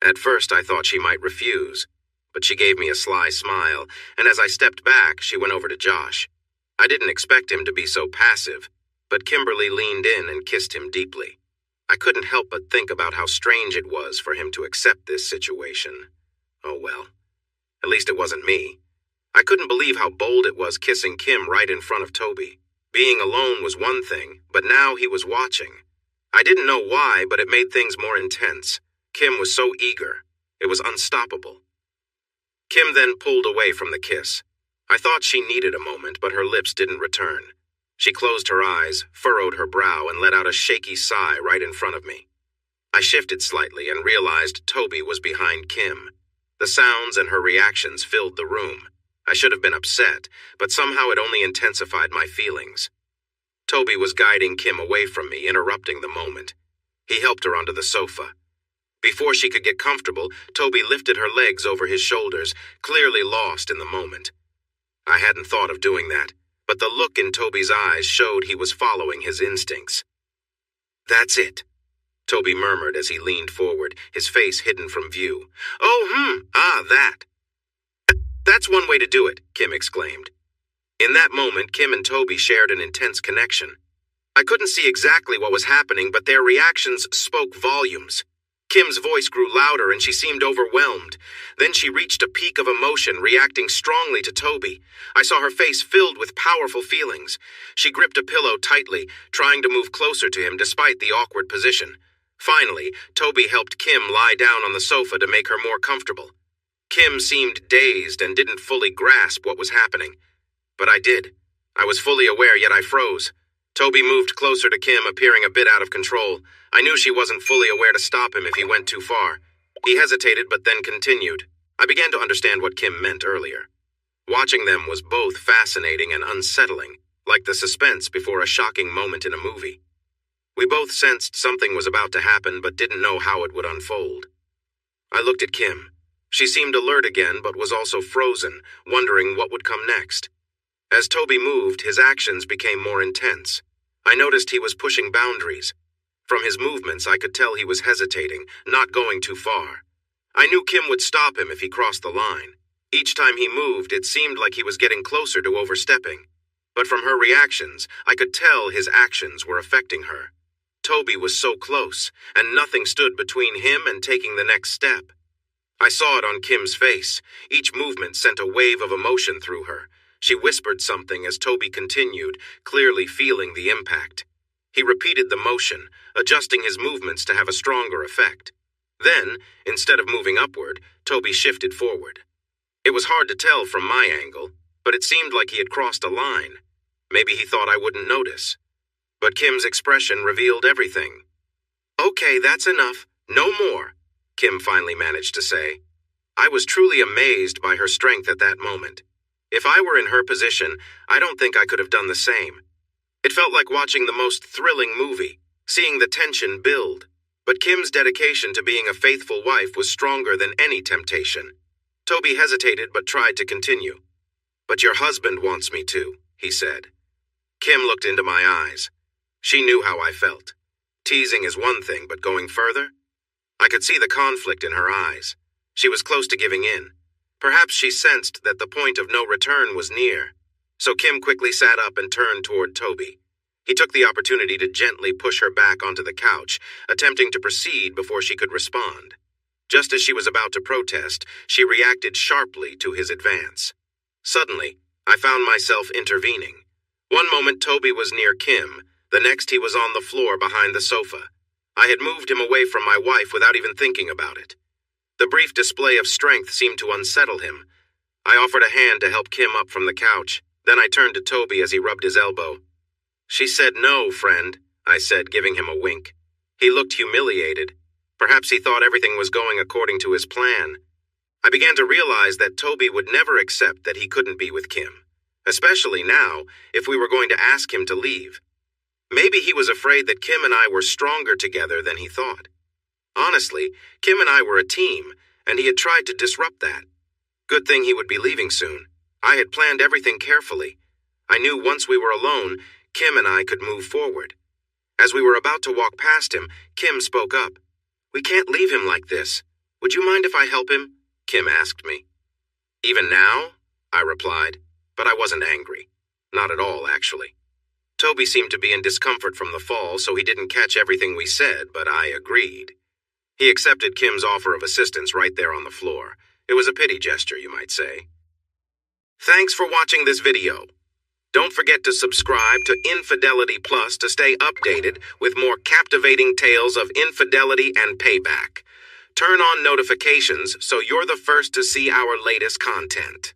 At first I thought she might refuse, but she gave me a sly smile, and as I stepped back, she went over to Josh. I didn't expect him to be so passive, but Kimberly leaned in and kissed him deeply. I couldn't help but think about how strange it was for him to accept this situation. Oh well, at least it wasn't me. I couldn't believe how bold it was kissing Kim right in front of Toby. Being alone was one thing, but now he was watching. I didn't know why, but it made things more intense. Kim was so eager. It was unstoppable. Kim then pulled away from the kiss. I thought she needed a moment, but her lips didn't return. She closed her eyes, furrowed her brow, and let out a shaky sigh right in front of me. I shifted slightly and realized Toby was behind Kim. The sounds and her reactions filled the room. I should have been upset, but somehow it only intensified my feelings. Toby was guiding Kim away from me, interrupting the moment. He helped her onto the sofa. Before she could get comfortable, Toby lifted her legs over his shoulders, clearly lost in the moment. I hadn't thought of doing that, but the look in Toby's eyes showed he was following his instincts. "That's it," Toby murmured as he leaned forward, his face hidden from view. That. "That's one way to do it," Kim exclaimed. In that moment, Kim and Toby shared an intense connection. I couldn't see exactly what was happening, but their reactions spoke volumes. Kim's voice grew louder and she seemed overwhelmed. Then she reached a peak of emotion, reacting strongly to Toby. I saw her face filled with powerful feelings. She gripped a pillow tightly, trying to move closer to him despite the awkward position. Finally, Toby helped Kim lie down on the sofa to make her more comfortable. Kim seemed dazed and didn't fully grasp what was happening. But I did. I was fully aware, yet I froze. Toby moved closer to Kim, appearing a bit out of control. I knew she wasn't fully aware to stop him if he went too far. He hesitated, but then continued. I began to understand what Kim meant earlier. Watching them was both fascinating and unsettling, like the suspense before a shocking moment in a movie. We both sensed something was about to happen, but didn't know how it would unfold. I looked at Kim. She seemed alert again, but was also frozen, wondering what would come next. As Toby moved, his actions became more intense. I noticed he was pushing boundaries. From his movements, I could tell he was hesitating, not going too far. I knew Kim would stop him if he crossed the line. Each time he moved, it seemed like he was getting closer to overstepping. But from her reactions, I could tell his actions were affecting her. Toby was so close, and nothing stood between him and taking the next step. I saw it on Kim's face. Each movement sent a wave of emotion through her. She whispered something as Toby continued, clearly feeling the impact. He repeated the motion, adjusting his movements to have a stronger effect. Then, instead of moving upward, Toby shifted forward. It was hard to tell from my angle, but it seemed like he had crossed a line. Maybe he thought I wouldn't notice. But Kim's expression revealed everything. "Okay, that's enough. No more," Kim finally managed to say. I was truly amazed by her strength at that moment. If I were in her position, I don't think I could have done the same. It felt like watching the most thrilling movie, seeing the tension build. But Kim's dedication to being a faithful wife was stronger than any temptation. Toby hesitated but tried to continue. "But your husband wants me to," he said. Kim looked into my eyes. She knew how I felt. Teasing is one thing, but going further? I could see the conflict in her eyes. She was close to giving in. Perhaps she sensed that the point of no return was near. So Kim quickly sat up and turned toward Toby. He took the opportunity to gently push her back onto the couch, attempting to proceed before she could respond. Just as she was about to protest, she reacted sharply to his advance. Suddenly, I found myself intervening. One moment Toby was near Kim, the next he was on the floor behind the sofa. I had moved him away from my wife without even thinking about it. The brief display of strength seemed to unsettle him. I offered a hand to help Kim up from the couch. Then I turned to Toby as he rubbed his elbow. "She said no, friend," I said, giving him a wink. He looked humiliated. Perhaps he thought everything was going according to his plan. I began to realize that Toby would never accept that he couldn't be with Kim, especially now if we were going to ask him to leave. Maybe he was afraid that Kim and I were stronger together than he thought. Honestly, Kim and I were a team, and he had tried to disrupt that. Good thing he would be leaving soon. I had planned everything carefully. I knew once we were alone, Kim and I could move forward. As we were about to walk past him, Kim spoke up. "We can't leave him like this. Would you mind if I help him?" Kim asked me. "Even now?" I replied, but I wasn't angry. Not at all, actually. Toby seemed to be in discomfort from the fall, so he didn't catch everything we said, but I agreed. He accepted Kim's offer of assistance right there on the floor. It was a pity gesture, you might say. Thanks for watching this video. Don't forget to subscribe to Infidelity Plus to stay updated with more captivating tales of infidelity and payback. Turn on notifications so you're the first to see our latest content.